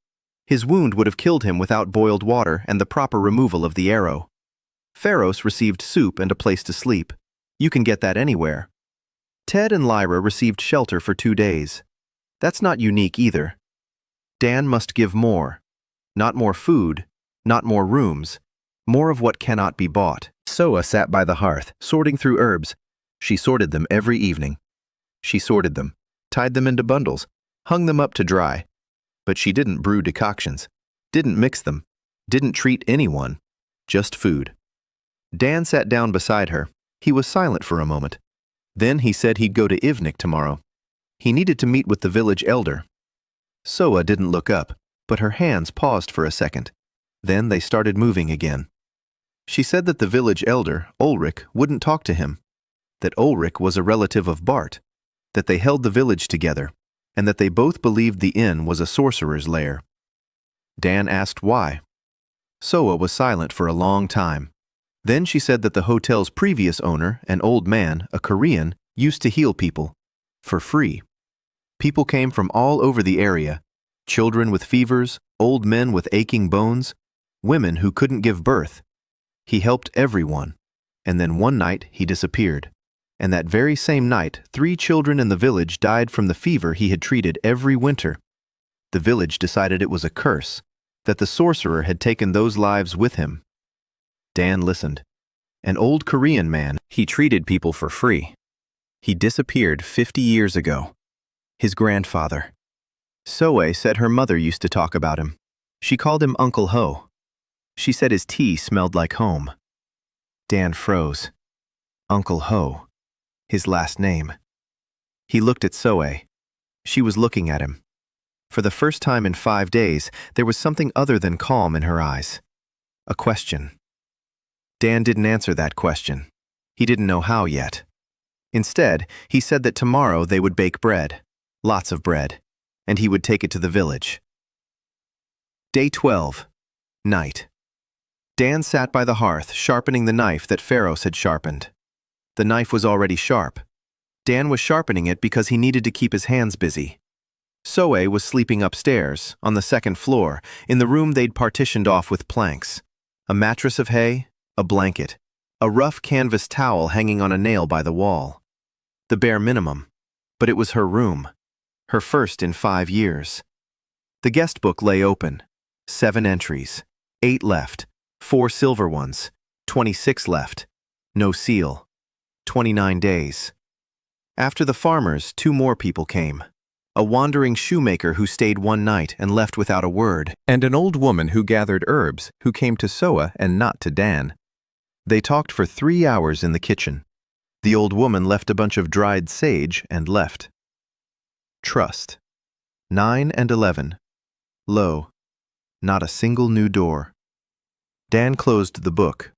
His wound would have killed him without boiled water and the proper removal of the arrow. Pharos received soup and a place to sleep. You can get that anywhere. Ted and Lyra received shelter for 2 days. That's not unique either. Dan must give more. Not more food, not more rooms, more of what cannot be bought. Soa sat by the hearth, sorting through herbs. She sorted them every evening. She sorted them, tied them into bundles, hung them up to dry. But she didn't brew decoctions, didn't mix them, didn't treat anyone, just food. Dan sat down beside her. He was silent for a moment. Then he said he'd go to Ivnik tomorrow. He needed to meet with the village elder. Soa didn't look up, but her hands paused for a second. Then they started moving again. She said that the village elder, Ulrich, wouldn't talk to him, that Ulrich was a relative of Bart, that they held the village together, and that they both believed the inn was a sorcerer's lair. Dan asked why. Soa was silent for a long time. Then she said that the hotel's previous owner, an old man, a Korean, used to heal people, for free. People came from all over the area, children with fevers, old men with aching bones, women who couldn't give birth. He helped everyone, and then one night he disappeared. And that very same night, 3 children in the village died from the fever he had treated every winter. The village decided it was a curse, that the sorcerer had taken those lives with him. Dan listened. An old Korean man, he treated people for free. He disappeared 50 years ago. His grandfather. Soe said her mother used to talk about him. She called him Uncle Ho. She said his tea smelled like home. Dan froze. Uncle Ho. His last name. He looked at Soe. She was looking at him. For the first time in 5 days, there was something other than calm in her eyes. A question. Dan didn't answer that question. He didn't know how yet. Instead, he said that tomorrow they would bake bread, lots of bread, and he would take it to the village. Day 12. Night. Dan sat by the hearth, sharpening the knife that Pharos had sharpened. The knife was already sharp. Dan was sharpening it because he needed to keep his hands busy. Soe was sleeping upstairs, on the second floor, in the room they'd partitioned off with planks. A mattress of hay, a blanket, a rough canvas towel hanging on a nail by the wall. The bare minimum. But it was her room. Her first in 5 years. The guest book lay open. 7 entries. 8 left. 4 silver ones. 26 left. No seal. 29 days. After the farmers, 2 more people came. A wandering shoemaker who stayed one night and left without a word, and an old woman who gathered herbs, who came to Soa and not to Dan. They talked for 3 hours in the kitchen. The old woman left a bunch of dried sage and left. Trust. 9 and 11. Low. Not a single new door. Dan closed the book.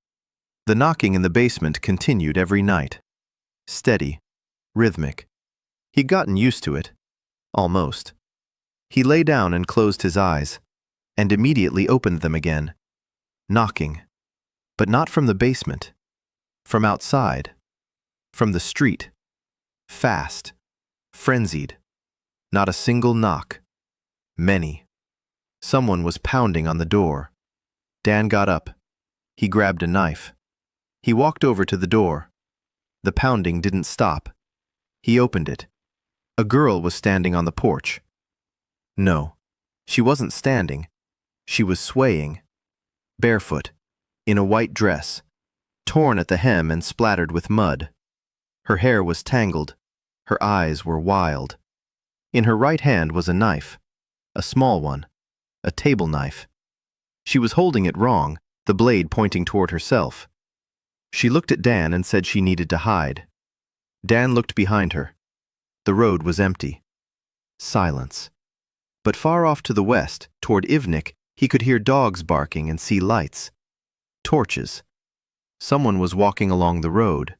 The knocking in the basement continued every night. Steady. Rhythmic. He'd gotten used to it. Almost. He lay down and closed his eyes, and immediately opened them again. Knocking. But not from the basement. From outside. From the street. Fast. Frenzied. Not a single knock. Many. Someone was pounding on the door. Dan got up. He grabbed a knife. He walked over to the door. The pounding didn't stop. He opened it. A girl was standing on the porch. No, she wasn't standing. She was swaying. Barefoot. In a white dress. Torn at the hem and splattered with mud. Her hair was tangled. Her eyes were wild. In her right hand was a knife. A small one. A table knife. She was holding it wrong, the blade pointing toward herself. She looked at Dan and said she needed to hide. Dan looked behind her. The road was empty. Silence. But far off to the west, toward Ivnik, he could hear dogs barking and see lights. Torches. Someone was walking along the road.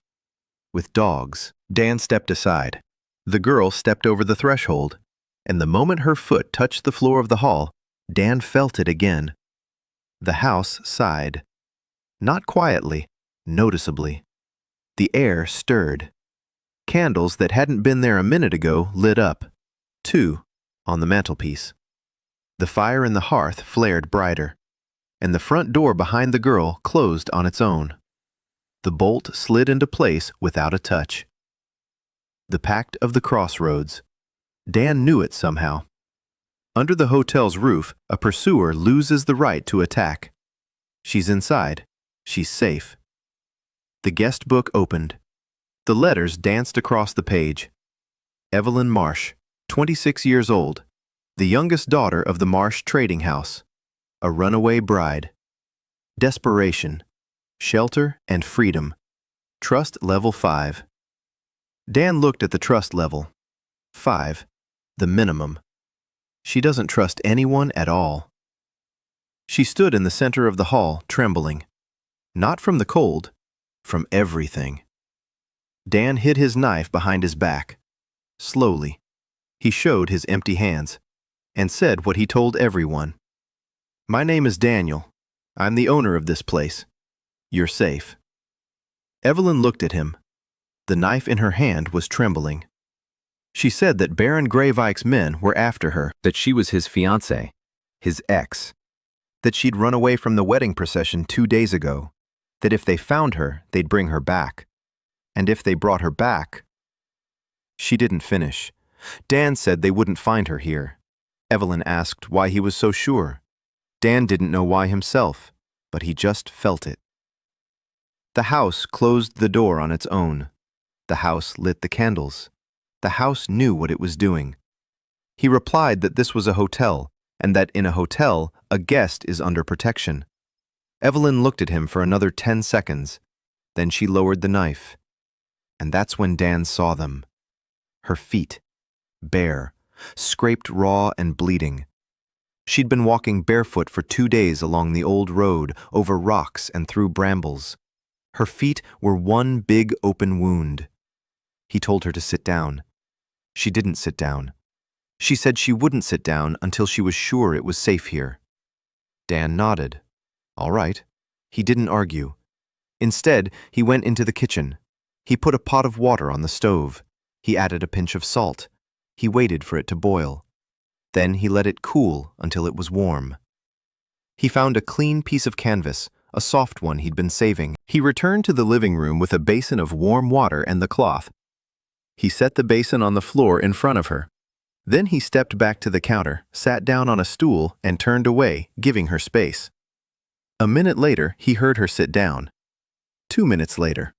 With dogs. Dan stepped aside. The girl stepped over the threshold, and the moment her foot touched the floor of the hall, Dan felt it again. The house sighed. Not quietly, noticeably. The air stirred. Candles that hadn't been there a minute ago lit up. 2, on the mantelpiece. The fire in the hearth flared brighter, and the front door behind the girl closed on its own. The bolt slid into place without a touch. The pact of the crossroads. Dan knew it somehow. Under the hotel's roof, a pursuer loses the right to attack. She's inside. She's safe. The guest book opened. The letters danced across the page. Evelyn Marsh, 26 years old, the youngest daughter of the Marsh trading house, a runaway bride. Desperation, shelter and freedom. Trust level 5. Dan looked at the trust level. 5, the minimum. She doesn't trust anyone at all. She stood in the center of the hall, trembling. Not from the cold, from everything. Dan hid his knife behind his back. Slowly, he showed his empty hands, and said what he told everyone. My name is Daniel. I'm the owner of this place. You're safe. Evelyn looked at him. The knife in her hand was trembling. She said that Baron Greyvike's men were after her, that she was his fiancé, his ex, that she'd run away from the wedding procession 2 days ago, that if they found her, they'd bring her back. And if they brought her back... She didn't finish. Dan said they wouldn't find her here. Evelyn asked why he was so sure. Dan didn't know why himself, but he just felt it. The house closed the door on its own. The house lit the candles. The house knew what it was doing. He replied that this was a hotel, and that in a hotel, a guest is under protection. Evelyn looked at him for another 10 seconds. Then she lowered the knife. And that's when Dan saw them. Her feet, bare, scraped raw and bleeding. She'd been walking barefoot for 2 days along the old road, over rocks and through brambles. Her feet were one big open wound. He told her to sit down. She didn't sit down. She said she wouldn't sit down until she was sure it was safe here. Dan nodded. All right. He didn't argue. Instead, he went into the kitchen. He put a pot of water on the stove. He added a pinch of salt. He waited for it to boil. Then he let it cool until it was warm. He found a clean piece of canvas, a soft one he'd been saving. He returned to the living room with a basin of warm water and the cloth. He set the basin on the floor in front of her. Then he stepped back to the counter, sat down on a stool, and turned away, giving her space. A minute later, he heard her sit down. 2 minutes later.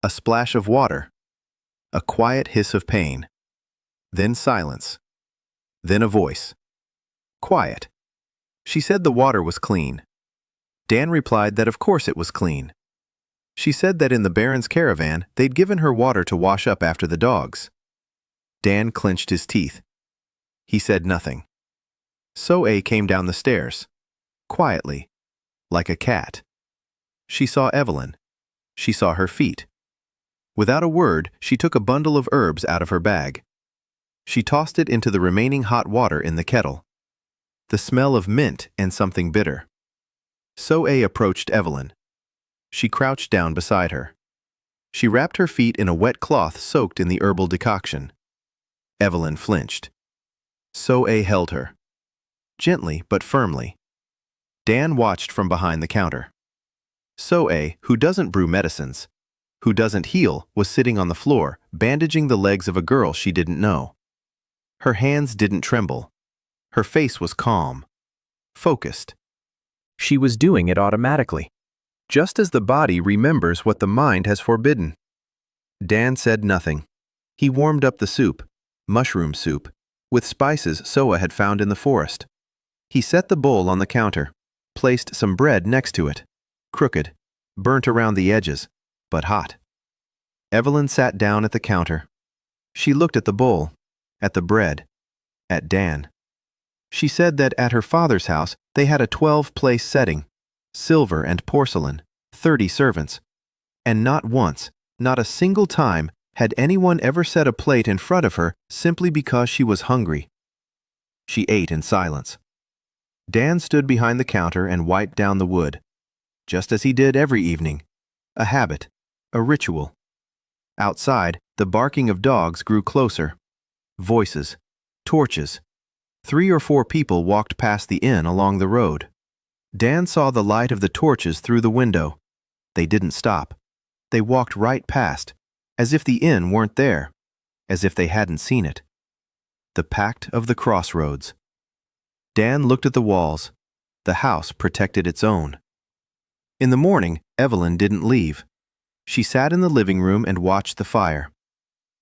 A splash of water. A quiet hiss of pain. Then silence. Then a voice. Quiet. She said the water was clean. Dan replied that of course it was clean. She said that in the Baron's caravan, they'd given her water to wash up after the dogs. Dan clenched his teeth. He said nothing. So-A came down the stairs. Quietly. Like a cat. She saw Evelyn. She saw her feet. Without a word, she took a bundle of herbs out of her bag. She tossed it into the remaining hot water in the kettle. The smell of mint and something bitter. So-A approached Evelyn. She crouched down beside her. She wrapped her feet in a wet cloth soaked in the herbal decoction. Evelyn flinched. So-A held her. Gently but firmly. Dan watched from behind the counter. So-A, who doesn't brew medicines, who doesn't heal, was sitting on the floor, bandaging the legs of a girl she didn't know. Her hands didn't tremble. Her face was calm. Focused. She was doing it automatically, just as the body remembers what the mind has forbidden. Dan said nothing. He warmed up the soup, mushroom soup, with spices So-A had found in the forest. He set the bowl on the counter, placed some bread next to it, crooked, burnt around the edges, but hot. Evelyn sat down at the counter. She looked at the bowl, at the bread, at Dan. She said that at her father's house they had a 12-place setting, silver and porcelain, 30 servants, and not once, not a single time, had anyone ever set a plate in front of her simply because she was hungry. She ate in silence. Dan stood behind the counter and wiped down the wood, just as he did every evening. A habit, a ritual. Outside, the barking of dogs grew closer. Voices, torches. 3 or 4 people walked past the inn along the road. Dan saw the light of the torches through the window. They didn't stop. They walked right past, as if the inn weren't there, as if they hadn't seen it. The pact of the crossroads. Dan looked at the walls. The house protected its own. In the morning, Evelyn didn't leave. She sat in the living room and watched the fire.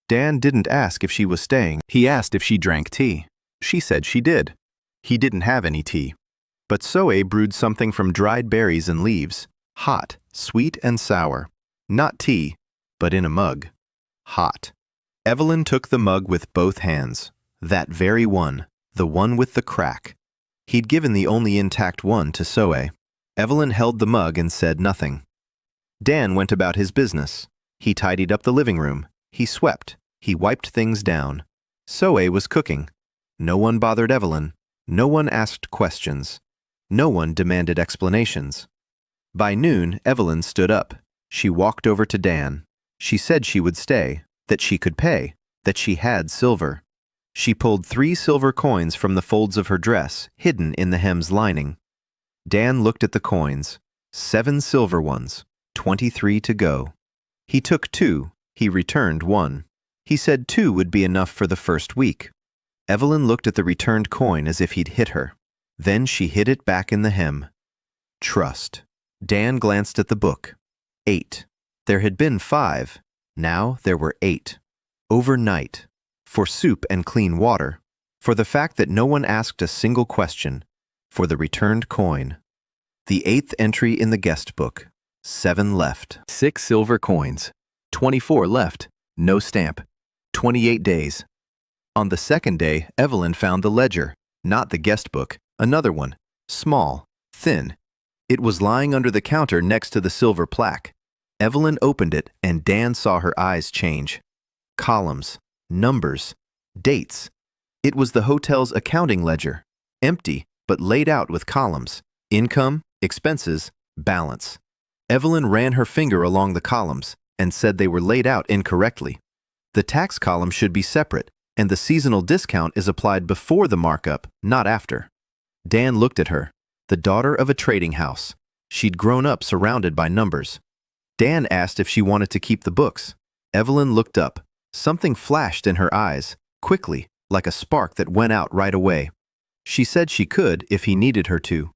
Dan didn't ask if she was staying. He asked if she drank tea. She said she did. He didn't have any tea. But So-A brewed something from dried berries and leaves, hot, sweet and sour. Not tea, but in a mug. Hot. Evelyn took the mug with both hands. That very one, the one with the crack. He'd given the only intact one to So-A. Evelyn held the mug and said nothing. Dan went about his business. He tidied up the living room. He swept. He wiped things down. So-A was cooking. No one bothered Evelyn. No one asked questions. No one demanded explanations. By noon, Evelyn stood up. She walked over to Dan. She said she would stay, that she could pay, that she had silver. She pulled 3 silver coins from the folds of her dress, hidden in the hem's lining. Dan looked at the coins. 7 silver ones, 23 to go. He took 2. He returned 1. He said 2 would be enough for the first week. Evelyn looked at the returned coin as if he'd hit her. Then she hid it back in the hem. Trust. Dan glanced at the book. 8. There had been 5. Now there were 8. Overnight. For soup and clean water. For the fact that no one asked a single question. For the returned coin. The 8th entry in the guest book. 7 left. 6 silver coins. 24 left. No stamp. 28 days. On the 2nd day, Evelyn found the ledger. Not the guest book. Another one. Small. Thin. It was lying under the counter next to the silver plaque. Evelyn opened it, and Dan saw her eyes change. Columns. Numbers. Dates. It was the hotel's accounting ledger. Empty, but laid out with columns. Income, expenses, balance. Evelyn ran her finger along the columns and said they were laid out incorrectly. The tax column should be separate, and the seasonal discount is applied before the markup, not after. Dan looked at her, the daughter of a trading house. She'd grown up surrounded by numbers. Dan asked if she wanted to keep the books. Evelyn looked up. Something flashed in her eyes, quickly, like a spark that went out right away. She said she could if he needed her to.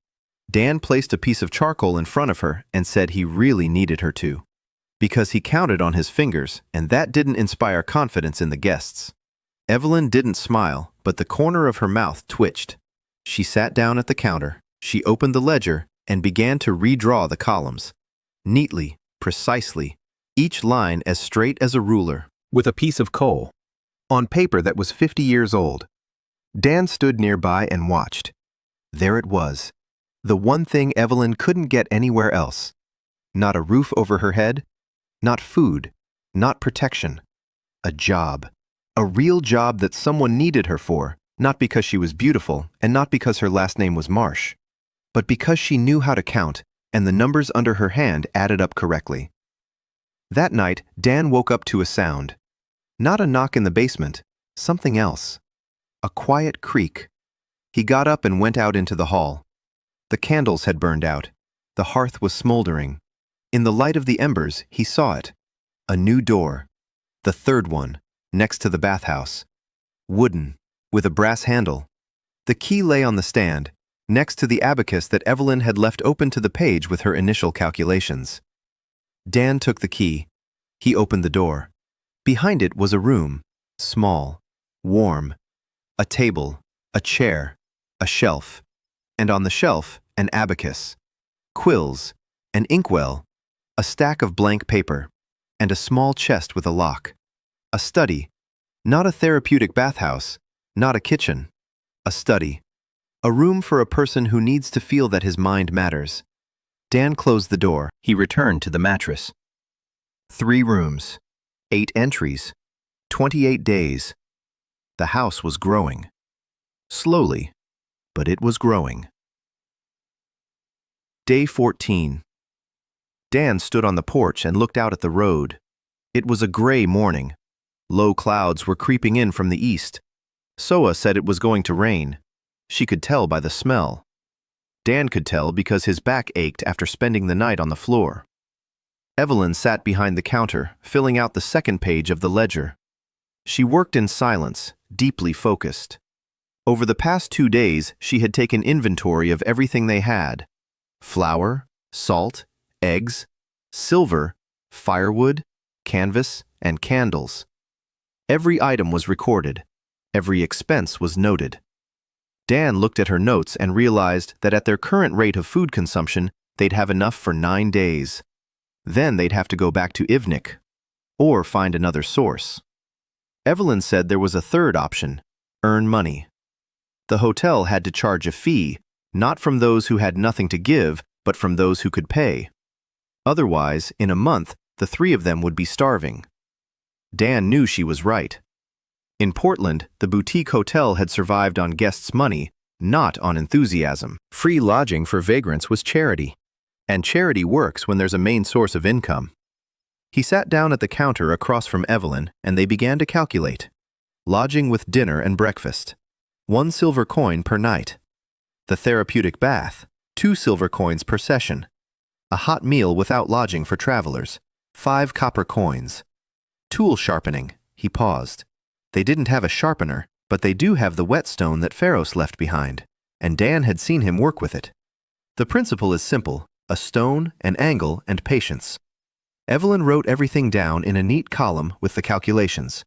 Dan placed a piece of charcoal in front of her and said he really needed her to. Because he counted on his fingers, and that didn't inspire confidence in the guests. Evelyn didn't smile, but the corner of her mouth twitched. She sat down at the counter, she opened the ledger, and began to redraw the columns. Neatly, precisely, each line as straight as a ruler, with a piece of coal, on paper that was 50 years old. Dan stood nearby and watched. There it was, the one thing Evelyn couldn't get anywhere else. Not a roof over her head, not food, not protection. A job. A real job that someone needed her for, not because she was beautiful and not because her last name was Marsh, but because she knew how to count and the numbers under her hand added up correctly. That night, Dan woke up to a sound. Not a knock in the basement, something else. A quiet creak. He got up and went out into the hall. The candles had burned out. The hearth was smoldering. In the light of the embers, he saw it. A new door. The third one, next to the bathhouse. Wooden, with a brass handle. The key lay on the stand, next to the abacus that Evelyn had left open to the page with her initial calculations. Dan took the key. He opened the door. Behind it was a room, small, warm. A table, a chair, a shelf. And on the shelf, an abacus. Quills, an inkwell, a stack of blank paper, and a small chest with a lock. A study, not a therapeutic bathhouse, not a kitchen. A study. A room for a person who needs to feel that his mind matters. Dan closed the door. He returned to the mattress. 3 rooms, 8 entries, 28 days. The house was growing. Slowly, but it was growing. Day 14. Dan stood on the porch and looked out at the road. It was a gray morning. Low clouds were creeping in from the east. Soa said it was going to rain. She could tell by the smell. Dan could tell because his back ached after spending the night on the floor. Evelyn sat behind the counter, filling out the second page of the ledger. She worked in silence, deeply focused. Over the past 2 days, she had taken inventory of everything they had. Flour, salt, eggs, silver, firewood, canvas, and candles. Every item was recorded. Every expense was noted. Dan looked at her notes and realized that at their current rate of food consumption, they'd have enough for 9 days. Then they'd have to go back to Ivnik, or find another source. Evelyn said there was a third option: earn money. The hotel had to charge a fee, not from those who had nothing to give, but from those who could pay. Otherwise, in a month, the 3 of them would be starving. Dan knew she was right. In Portland, the boutique hotel had survived on guests' money, not on enthusiasm. Free lodging for vagrants was charity, and charity works when there's a main source of income. He sat down at the counter across from Evelyn, and they began to calculate. Lodging with dinner and breakfast. 1 silver coin per night. The therapeutic bath, 2 silver coins per session. A hot meal without lodging for travelers, 5 copper coins. Tool sharpening, he paused. They didn't have a sharpener, but they do have the whetstone that Pharos left behind, and Dan had seen him work with it. The principle is simple: a stone, an angle, and patience. Evelyn wrote everything down in a neat column with the calculations.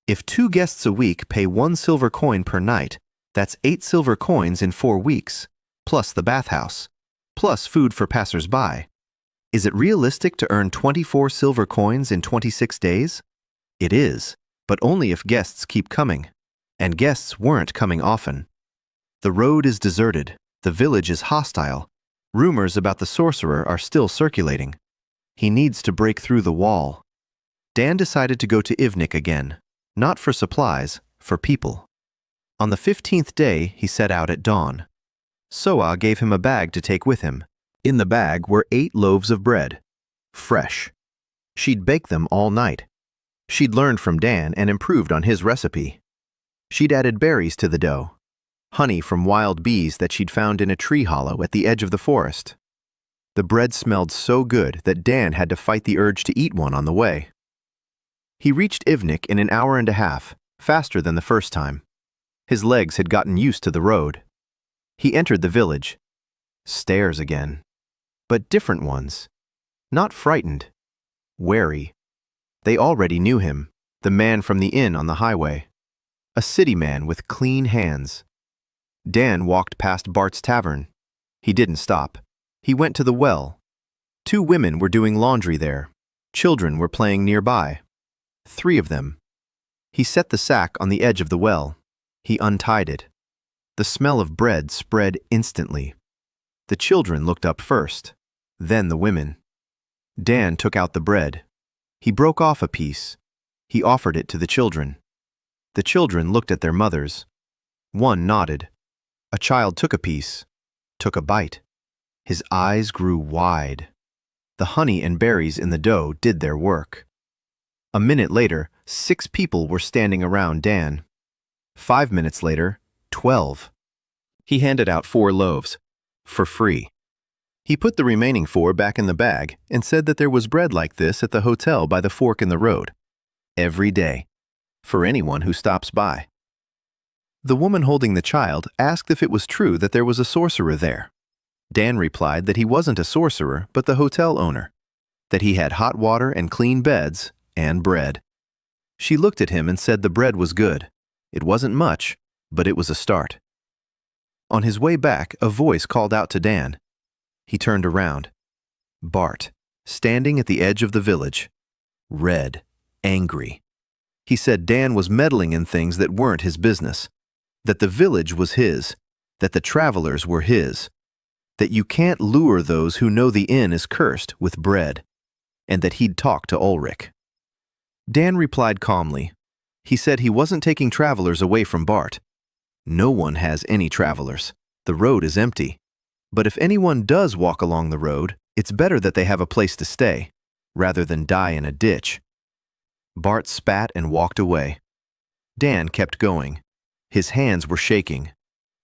If 2 guests a week pay 1 silver coin per night, that's 8 silver coins in 4 weeks, plus the bathhouse, plus food for passers-by. Is it realistic to earn 24 silver coins in 26 days? It is, but only if guests keep coming. And guests weren't coming often. The road is deserted. The village is hostile. Rumors about the sorcerer are still circulating. He needs to break through the wall. Dan decided to go to Ivnik again, not for supplies, for people. On the 15th day, he set out at dawn. Soa gave him a bag to take with him. In the bag were 8 loaves of bread. Fresh. She'd bake them all night. She'd learned from Dan and improved on his recipe. She'd added berries to the dough, honey from wild bees that she'd found in a tree hollow at the edge of the forest. The bread smelled so good that Dan had to fight the urge to eat one on the way. He reached Ivnik in an hour and a half, faster than the first time. His legs had gotten used to the road. He entered the village. Stairs again. But different ones. Not frightened. Wary. They already knew him, the man from the inn on the highway. A city man with clean hands. Dan walked past Bart's tavern. He didn't stop. He went to the well. 2 women were doing laundry there. Children were playing nearby. 3 of them. He set the sack on the edge of the well. He untied it. The smell of bread spread instantly. The children looked up first, then the women. Dan took out the bread. He broke off a piece. He offered it to the children. The children looked at their mothers. One nodded. A child took a piece, took a bite. His eyes grew wide. The honey and berries in the dough did their work. A minute later, 6 people were standing around Dan. 5 minutes later, 12. He handed out 4 loaves, for free. He put the remaining 4 back in the bag and said that there was bread like this at the hotel by the fork in the road. Every day. For anyone who stops by. The woman holding the child asked if it was true that there was a sorcerer there. Dan replied that he wasn't a sorcerer but the hotel owner, that he had hot water and clean beds and bread. She looked at him and said the bread was good. It wasn't much, but it was a start. On his way back, a voice called out to Dan. He turned around. Bart, standing at the edge of the village. Red, angry. He said Dan was meddling in things that weren't his business, that the village was his, that the travelers were his, that you can't lure those who know the inn is cursed with bread, and that he'd talk to Ulrich. Dan replied calmly. He said he wasn't taking travelers away from Bart. No one has any travelers. The road is empty. But if anyone does walk along the road, it's better that they have a place to stay, rather than die in a ditch. Bart spat and walked away. Dan kept going. His hands were shaking.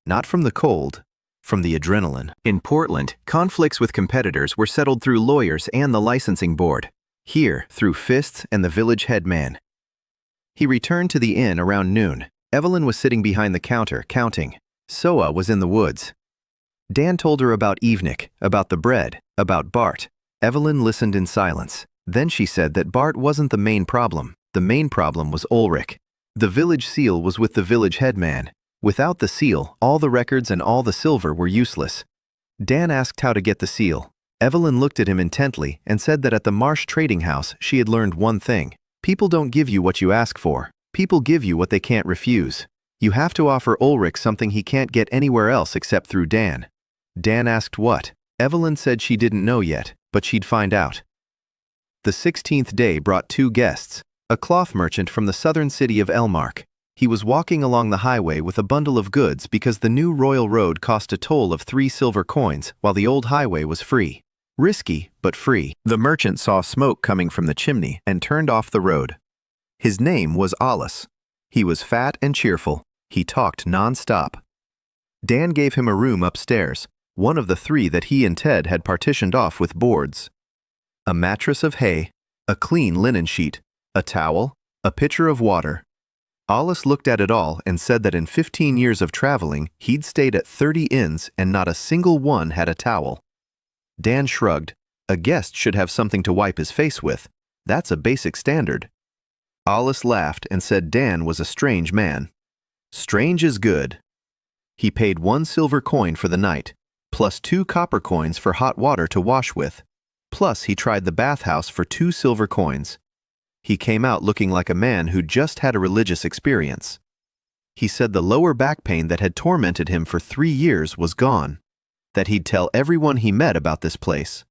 Not from the cold, from the adrenaline. In Portland, conflicts with competitors were settled through lawyers and the licensing board. Here, through fists and the village headman. He returned to the inn around noon. Evelyn was sitting behind the counter, counting. Soa was in the woods. Dan told her about Ivnik, about the bread, about Bart. Evelyn listened in silence. Then she said that Bart wasn't the main problem. The main problem was Ulrich. The village seal was with the village headman. Without the seal, all the records and all the silver were useless. Dan asked how to get the seal. Evelyn looked at him intently and said that at the Marsh Trading House she had learned one thing. People don't give you what you ask for. People give you what they can't refuse. You have to offer Ulrich something he can't get anywhere else except through Dan. Dan asked what. Evelyn said she didn't know yet, but she'd find out. The 16th day brought 2 guests, a cloth merchant from the southern city of Elmark. He was walking along the highway with a bundle of goods because the new Royal Road cost a toll of 3 silver coins while the old highway was free. Risky, but free. The merchant saw smoke coming from the chimney and turned off the road. His name was Alice. He was fat and cheerful. He talked non-stop. Dan gave him a room upstairs, one of the 3 that he and Ted had partitioned off with boards. A mattress of hay, a clean linen sheet, a towel, a pitcher of water. Alice looked at it all and said that in 15 years of traveling, he'd stayed at 30 inns and not a single one had a towel. Dan shrugged. A guest should have something to wipe his face with. That's a basic standard. Alice laughed and said Dan was a strange man. Strange is good. He paid 1 silver coin for the night, plus 2 copper coins for hot water to wash with. Plus he tried the bathhouse for 2 silver coins. He came out looking like a man who'd just had a religious experience. He said the lower back pain that had tormented him for 3 years was gone, that he'd tell everyone he met about this place.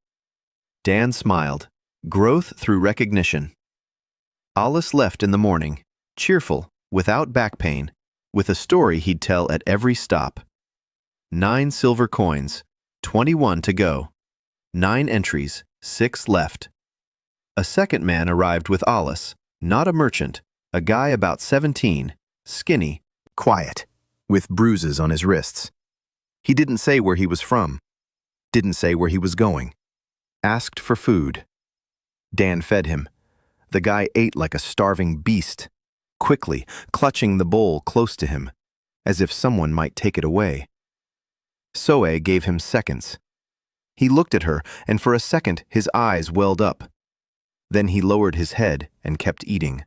Dan smiled. Growth through recognition. Alice left in the morning, cheerful, without back pain, with a story he'd tell at every stop. 9 silver coins, 21 to go. 9 entries, 6 left. A second man arrived with Alice, not a merchant, a guy about 17, skinny, quiet, with bruises on his wrists. He didn't say where he was from, didn't say where he was going. Asked for food. Dan fed him. The guy ate like a starving beast, quickly clutching the bowl close to him, as if someone might take it away. Soe gave him seconds. He looked at her, and for a second his eyes welled up. Then he lowered his head and kept eating.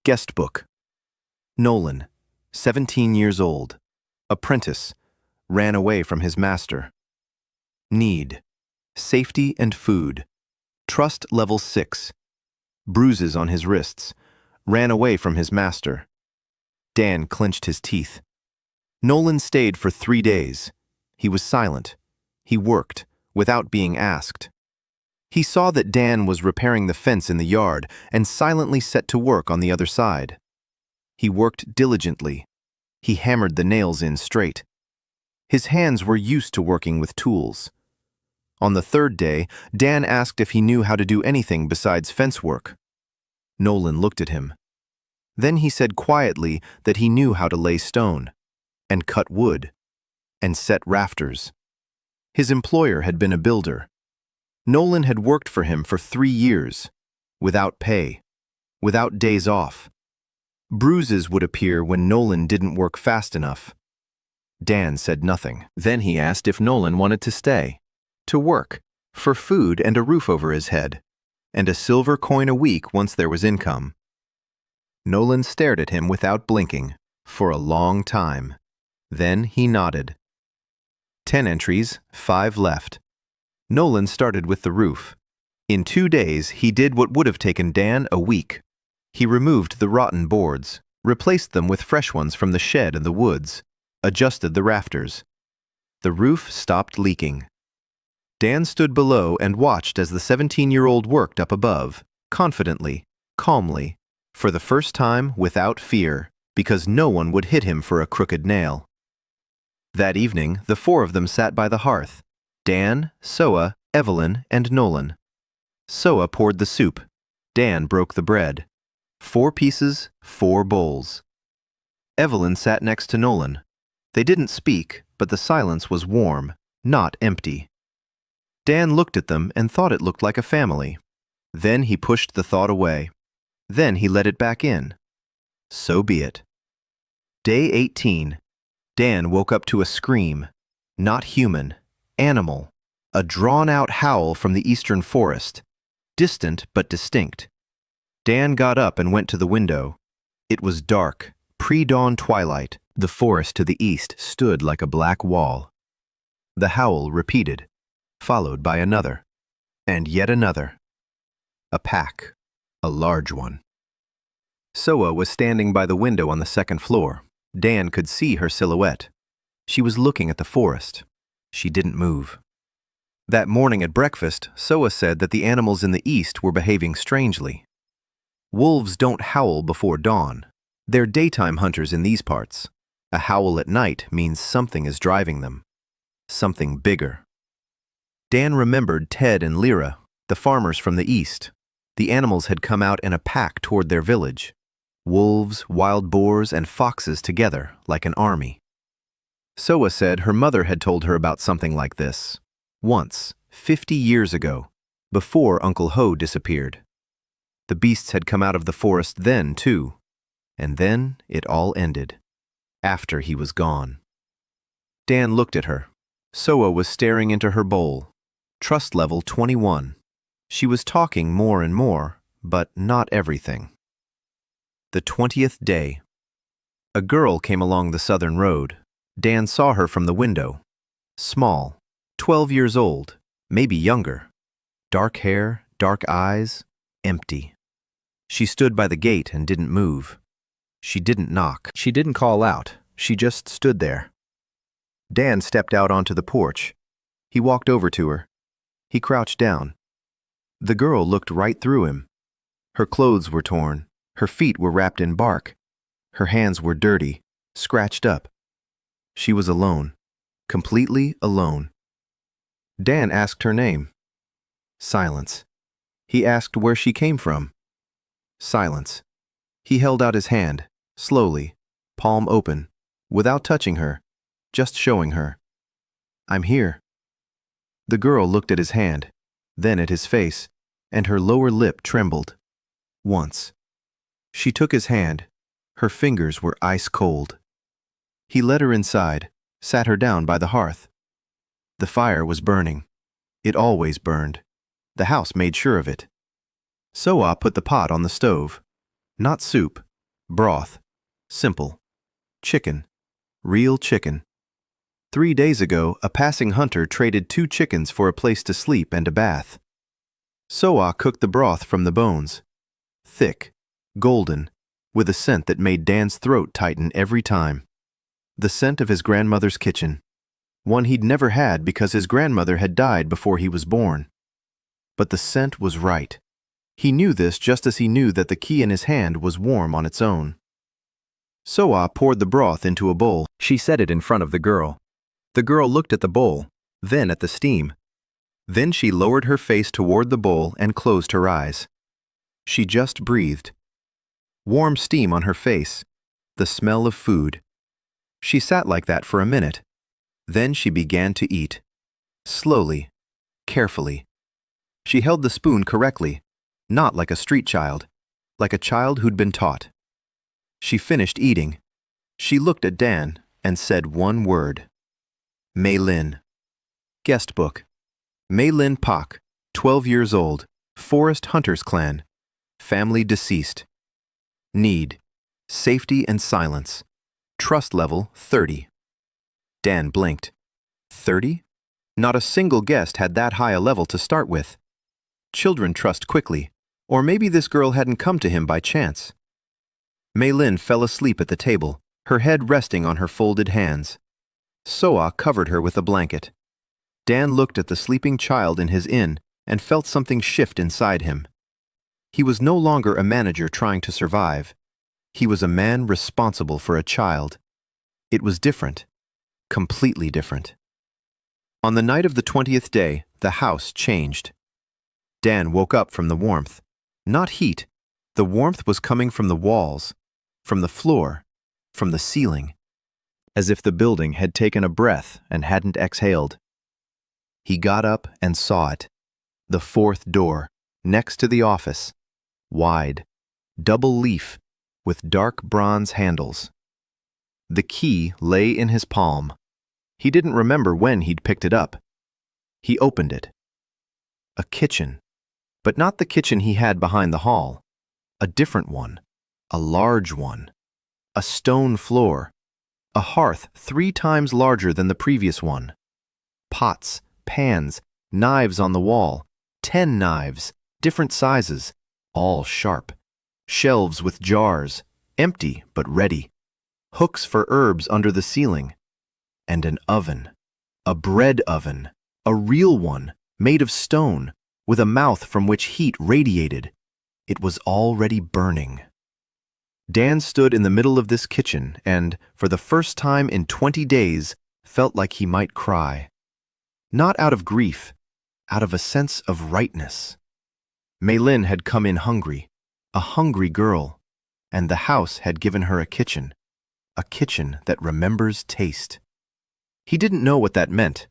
Guest book. Nolan, 17 years old, apprentice, ran away from his master. Need, safety and food. Trust level 6. Bruises on his wrists. Ran away from his master. Dan clenched his teeth. Nolan stayed for 3 days. He was silent. He worked, without being asked. He saw that Dan was repairing the fence in the yard and silently set to work on the other side. He worked diligently. He hammered the nails in straight. His hands were used to working with tools. On the 3rd day, Dan asked if he knew how to do anything besides fence work. Nolan looked at him. Then he said quietly that he knew how to lay stone, and cut wood, and set rafters. His employer had been a builder. Nolan had worked for him for 3 years, without pay, without days off. Bruises would appear when Nolan didn't work fast enough. Dan said nothing. Then he asked if Nolan wanted to stay, to work, for food and a roof over his head, and a silver coin a week once there was income. Nolan stared at him without blinking, for a long time. Then he nodded. 10 entries, 5 left. Nolan started with the roof. In 2 days, he did what would have taken Dan a week. He removed the rotten boards, replaced them with fresh ones from the shed in the woods, adjusted the rafters. The roof stopped leaking. Dan stood below and watched as the 17-year-old worked up above, confidently, calmly, for the first time without fear, because no one would hit him for a crooked nail. That evening, the 4 of them sat by the hearth. Dan, Soa, Evelyn, and Nolan. Soa poured the soup. Dan broke the bread. 4 pieces, 4 bowls. Evelyn sat next to Nolan. They didn't speak, but the silence was warm, not empty. Dan looked at them and thought it looked like a family. Then he pushed the thought away. Then he let it back in. So be it. Day 18. Dan woke up to a scream. Not human. Animal. A drawn-out howl from the eastern forest. Distant but distinct. Dan got up and went to the window. It was dark, pre-dawn twilight. The forest to the east stood like a black wall. The howl repeated, followed by another, and yet another. A pack, a large one. Soa was standing by the window on the 2nd floor. Dan could see her silhouette. She was looking at the forest. She didn't move. That morning at breakfast, Soa said that the animals in the east were behaving strangely. Wolves don't howl before dawn. They're daytime hunters in these parts. A howl at night means something is driving them. Something bigger. Dan remembered Ted and Lyra, the farmers from the east. The animals had come out in a pack toward their village. Wolves, wild boars, and foxes together, like an army. Soa said her mother had told her about something like this. Once, 50 years ago, before Uncle Ho disappeared. The beasts had come out of the forest then, too. And then it all ended. After he was gone. Dan looked at her. Soa was staring into her bowl. Trust level 21. She was talking more and more, but not everything. The 20th day. A girl came along the southern road. Dan saw her from the window. Small, 12 years old, maybe younger. Dark hair, dark eyes, empty. She stood by the gate and didn't move. She didn't knock. She didn't call out. She just stood there. Dan stepped out onto the porch. He walked over to her. He crouched down. The girl looked right through him. Her clothes were torn. Her feet were wrapped in bark. Her hands were dirty, scratched up. She was alone, completely alone. Dan asked her name. Silence. He asked where she came from. Silence. He held out his hand, slowly, palm open, without touching her, just showing her. I'm here. The girl looked at his hand, then at his face, and her lower lip trembled. Once. She took his hand. Her fingers were ice cold. He led her inside, sat her down by the hearth. The fire was burning. It always burned. The house made sure of it. Soa put the pot on the stove. Not soup, broth. Simple. Chicken. Real chicken. 3 days ago, a passing hunter traded 2 chickens for a place to sleep and a bath. Soa cooked the broth from the bones. Thick, golden, with a scent that made Dan's throat tighten every time. The scent of his grandmother's kitchen. One he'd never had because his grandmother had died before he was born. But the scent was right. He knew this just as he knew that the key in his hand was warm on its own. Soa poured the broth into a bowl. She set it in front of the girl. The girl looked at the bowl, then at the steam. Then she lowered her face toward the bowl and closed her eyes. She just breathed. Warm steam on her face, the smell of food. She sat like that for a minute. Then she began to eat. Slowly, carefully. She held the spoon correctly, not like a street child, like a child who'd been taught. She finished eating. She looked at Dan and said one word. Mei Lin. Guest book. Mei Lin Pak, 12 years old, Forest Hunters Clan. Family deceased. Need. Safety and silence. Trust level 30. Dan blinked. 30? Not a single guest had that high a level to start with. Children trust quickly, or maybe this girl hadn't come to him by chance. Mei Lin fell asleep at the table, her head resting on her folded hands. Soa covered her with a blanket. Dan looked at the sleeping child in his inn and felt something shift inside him. He was no longer a manager trying to survive. He was a man responsible for a child. It was different. Completely different. On the night of the 20th day, the house changed. Dan woke up from the warmth. Not heat. The warmth was coming from the walls, from the floor, from the ceiling, as if the building had taken a breath and hadn't exhaled. He got up and saw it. The 4th door, next to the office. Wide. Double leaf, with dark bronze handles. The key lay in his palm. He didn't remember when he'd picked it up. He opened it. A kitchen. But not the kitchen he had behind the hall. A different one. A large one. A stone floor. A hearth 3 times larger than the previous one. Pots, pans, knives on the wall. 10 knives, different sizes, all sharp. Shelves with jars, empty but ready. Hooks for herbs under the ceiling. And an oven. A bread oven. A real one, made of stone, with a mouth from which heat radiated. It was already burning. Dan stood in the middle of this kitchen and, for the first time in 20 days, felt like he might cry. Not out of grief, out of a sense of rightness. Mei Lin had come in hungry, a hungry girl, and the house had given her a kitchen that remembers taste. He didn't know what that meant,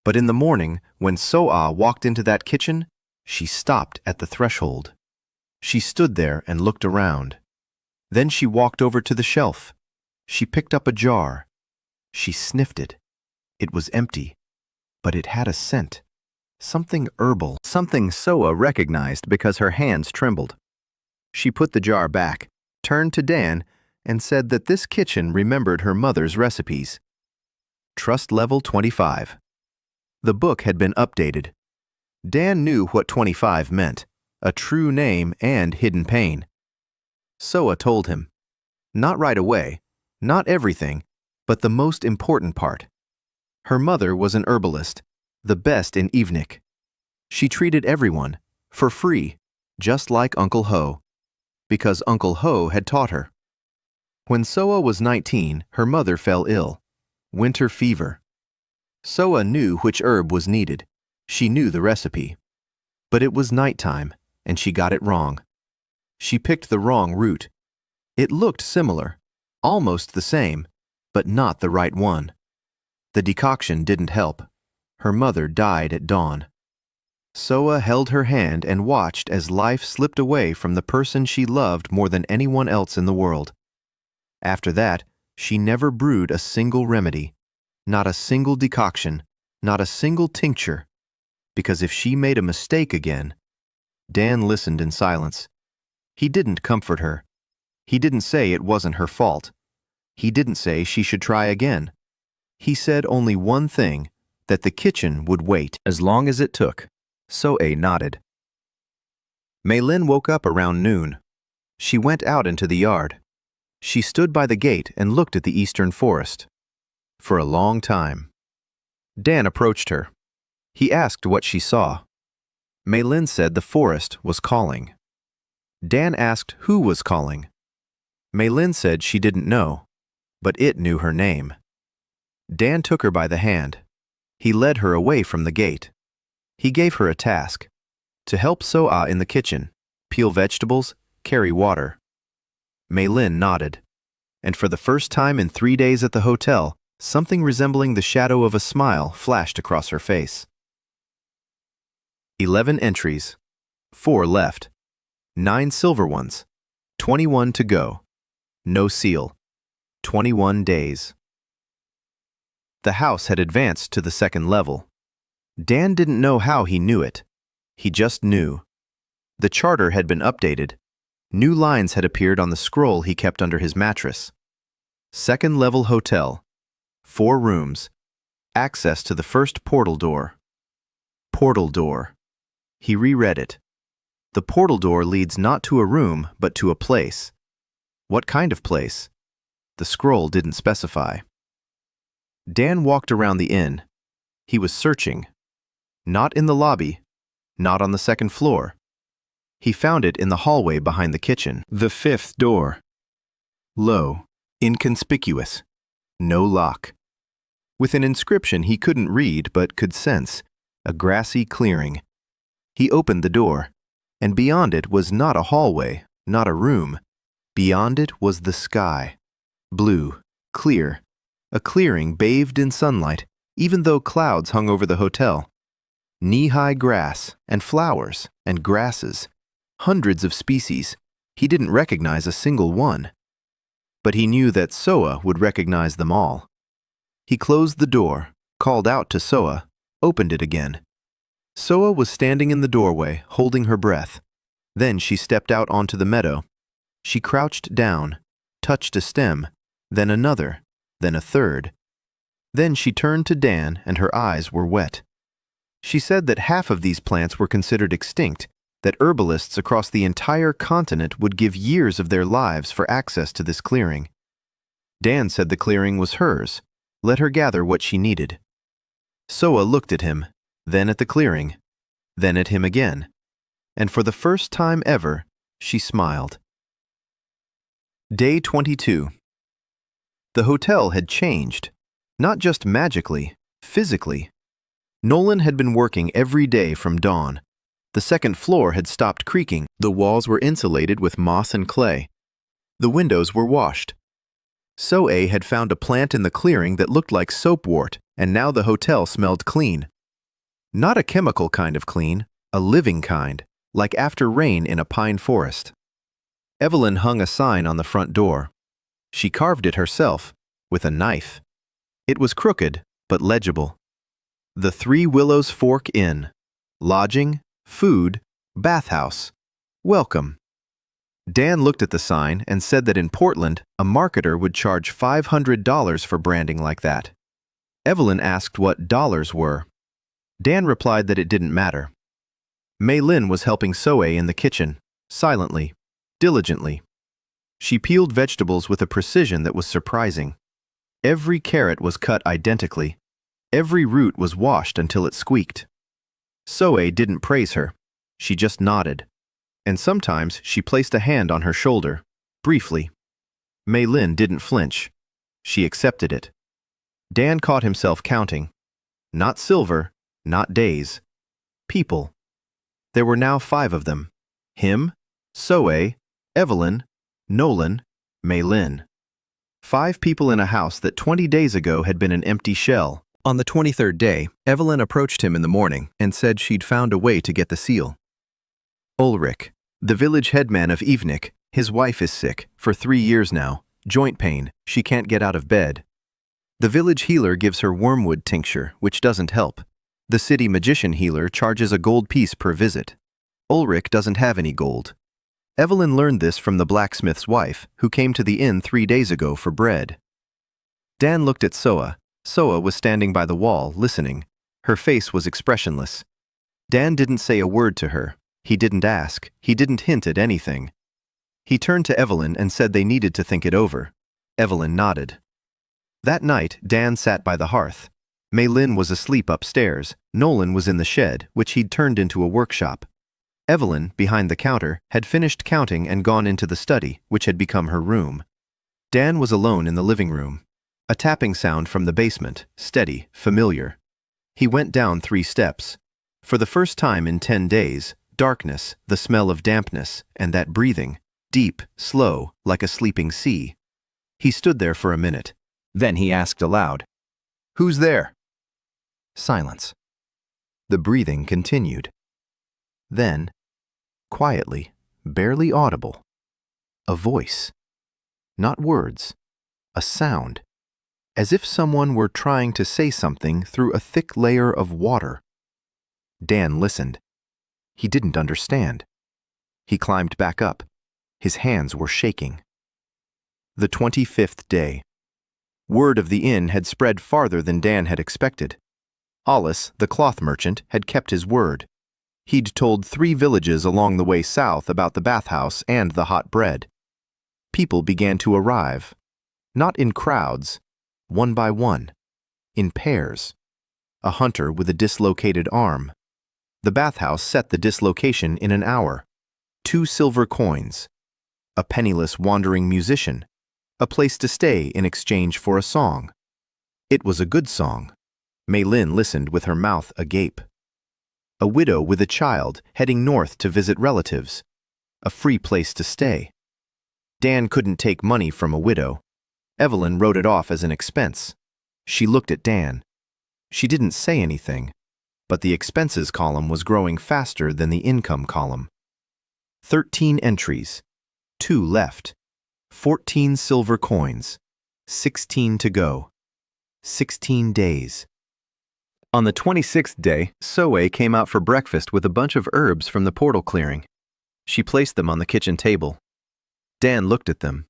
but in the morning, when Soa walked into that kitchen, she stopped at the threshold. She stood there and looked around. Then she walked over to the shelf. She picked up a jar. She sniffed it. It was empty, but it had a scent. Something herbal, something Soa recognized because her hands trembled. She put the jar back, turned to Dan, and said that this kitchen remembered her mother's recipes. Trust level 25. The book had been updated. Dan knew what 25 meant, a true name and hidden pain. Soa told him. Not right away, not everything, but the most important part. Her mother was an herbalist, the best in Evnik. She treated everyone, for free, just like Uncle Ho, because Uncle Ho had taught her. When Soa was 19, her mother fell ill. Winter fever. Soa knew which herb was needed. She knew the recipe. But it was nighttime, and she got it wrong. She picked the wrong root. It looked similar, almost the same, but not the right one. The decoction didn't help. Her mother died at dawn. Soa held her hand and watched as life slipped away from the person she loved more than anyone else in the world. After that, she never brewed a single remedy, not a single decoction, not a single tincture, because if she made a mistake again— Dan listened in silence. He didn't comfort her. He didn't say it wasn't her fault. He didn't say she should try again. He said only one thing, that the kitchen would wait as long as it took. Soa nodded. Mei-Lin woke up around noon. She went out into the yard. She stood by the gate and looked at the eastern forest. For a long time. Dan approached her. He asked what she saw. Mei-Lin said the forest was calling. Dan asked who was calling. Mei-Lin said she didn't know, but it knew her name. Dan took her by the hand. He led her away from the gate. He gave her a task, to help Soa in the kitchen, peel vegetables, carry water. Mei-Lin nodded, and for the first time in 3 days at the hotel, something resembling the shadow of a smile flashed across her face. 11 entries, 4 left, 9 silver ones, 21 to go, no seal, 21 days. The house had advanced to the second level. Dan didn't know how he knew it. He just knew. The charter had been updated. New lines had appeared on the scroll he kept under his mattress. Second level hotel. 4 rooms. Access to the first portal door. Portal door. He reread it. The portal door leads not to a room, but to a place. What kind of place? The scroll didn't specify. Dan walked around the inn. He was searching. Not in the lobby, not on the second floor. He found it in the hallway behind the kitchen. The 5th door. Low, inconspicuous, no lock. With an inscription he couldn't read but could sense, a grassy clearing. He opened the door, and beyond it was not a hallway, not a room. Beyond it was the sky. Blue, clear, a clearing bathed in sunlight, even though clouds hung over the hotel. Knee-high grass and flowers and grasses, hundreds of species. He didn't recognize a single one. But he knew that Soa would recognize them all. He closed the door, called out to Soa, opened it again. Soa was standing in the doorway, holding her breath. Then she stepped out onto the meadow. She crouched down, touched a stem, then another, then a third. Then she turned to Dan and her eyes were wet. She said that half of these plants were considered extinct, that herbalists across the entire continent would give years of their lives for access to this clearing. Dan said the clearing was hers. Let her gather what she needed. Soa looked at him, then at the clearing, then at him again, and for the first time ever, she smiled. Day 22. The hotel had changed, not just magically, physically. Nolan had been working every day from dawn. The second floor had stopped creaking. The walls were insulated with moss and clay. The windows were washed. Soa had found a plant in the clearing that looked like soapwort, and now the hotel smelled clean. Not a chemical kind of clean, a living kind, like after rain in a pine forest. Evelyn hung a sign on the front door. She carved it herself, with a knife. It was crooked, but legible. The 3 Willows Fork Inn. Lodging, food, bathhouse. Welcome. Dan looked at the sign and said that in Portland, a marketer would charge $500 for branding like that. Evelyn asked what dollars were. Dan replied that it didn't matter. Mei-Lin was helping Soa in the kitchen, silently, diligently. She peeled vegetables with a precision that was surprising. Every carrot was cut identically. Every root was washed until it squeaked. Soa didn't praise her. She just nodded. And sometimes she placed a hand on her shoulder, briefly. Mei-Lin didn't flinch. She accepted it. Dan caught himself counting. Not silver, not days. People. There were now 5 of them. Him, Soa, Evelyn, Nolan, Mei-Lin. 5 people in a house that 20 days ago had been an empty shell, On the 23rd day, Evelyn approached him in the morning and said she'd found a way to get the seal. Ulrich, the village headman of Ivnik, his wife is sick, for 3 years now, joint pain, she can't get out of bed. The village healer gives her wormwood tincture, which doesn't help. The city magician healer charges a gold piece per visit. Ulrich doesn't have any gold. Evelyn learned this from the blacksmith's wife, who came to the inn 3 days ago for bread. Dan looked at Soa. Soa was standing by the wall, listening. Her face was expressionless. Dan didn't say a word to her. He didn't ask. He didn't hint at anything. He turned to Evelyn and said they needed to think it over. Evelyn nodded. That night, Dan sat by the hearth. Mei Lin was asleep upstairs. Nolan was in the shed, which he'd turned into a workshop. Evelyn, behind the counter, had finished counting and gone into the study, which had become her room. Dan was alone in the living room. A tapping sound from the basement, steady, familiar. He went down 3 steps. For the first time in 10 days, darkness, the smell of dampness, and that breathing, deep, slow, like a sleeping sea. He stood there for a minute. Then he asked aloud, "Who's there?" Silence. The breathing continued. Then, quietly, barely audible, a voice. Not words, a sound, as if someone were trying to say something through a thick layer of water. Dan listened. He didn't understand. He climbed back up. His hands were shaking. The 25th day. Word of the inn had spread farther than Dan had expected. Alice, the cloth merchant, had kept his word. He'd told 3 villages along the way south about the bathhouse and the hot bread. People began to arrive. Not in crowds, one by one. In pairs. A hunter with a dislocated arm. The bathhouse set the dislocation in an hour. 2 silver coins. A penniless wandering musician. A place to stay in exchange for a song. It was a good song. Mei Lin listened with her mouth agape. A widow with a child heading north to visit relatives. A free place to stay. Dan couldn't take money from a widow. Evelyn wrote it off as an expense. She looked at Dan. She didn't say anything, but the expenses column was growing faster than the income column. 13 entries. 2 left. 14 silver coins. 16 to go. 16 days. On the 26th day, Soe came out for breakfast with a bunch of herbs from the portal clearing. She placed them on the kitchen table. Dan looked at them.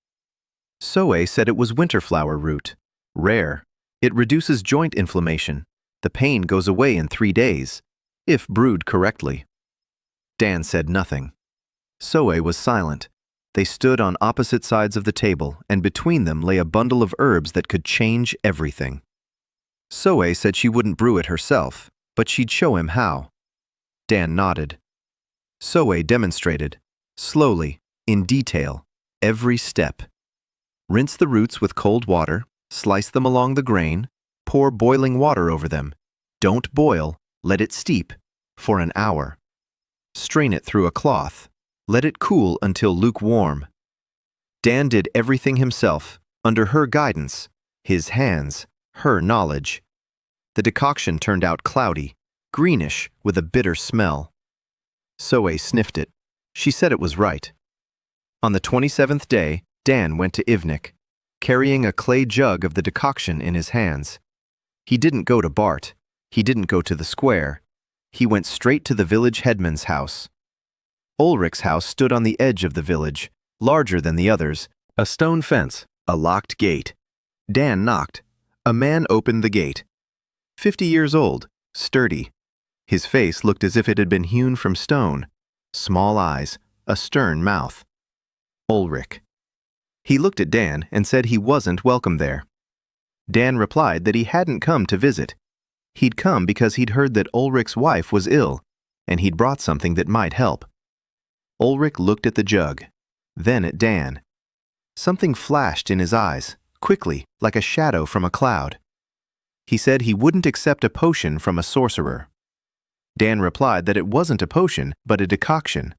Soe said it was winterflower root. Rare. It reduces joint inflammation. The pain goes away in 3 days, if brewed correctly. Dan said nothing. Soe was silent. They stood on opposite sides of the table, and between them lay a bundle of herbs that could change everything. Soe said she wouldn't brew it herself, but she'd show him how. Dan nodded. Soe demonstrated, slowly, in detail, every step. Rinse the roots with cold water, slice them along the grain, pour boiling water over them. Don't boil, let it steep, for an hour. Strain it through a cloth. Let it cool until lukewarm. Dan did everything himself, under her guidance, his hands, her knowledge. The decoction turned out cloudy, greenish, with a bitter smell. Soe sniffed it. She said it was right. On the 27th day, Dan went to Ivnik, carrying a clay jug of the decoction in his hands. He didn't go to Bart. He didn't go to the square. He went straight to the village headman's house. Ulrich's house stood on the edge of the village, larger than the others, a stone fence, a locked gate. Dan knocked. A man opened the gate. 50 years old, sturdy. His face looked as if it had been hewn from stone. Small eyes, a stern mouth. Ulrich. He looked at Dan and said he wasn't welcome there. Dan replied that he hadn't come to visit. He'd come because he'd heard that Ulrich's wife was ill, and he'd brought something that might help. Ulrich looked at the jug, then at Dan. Something flashed in his eyes, quickly, like a shadow from a cloud. He said he wouldn't accept a potion from a sorcerer. Dan replied that it wasn't a potion, but a decoction.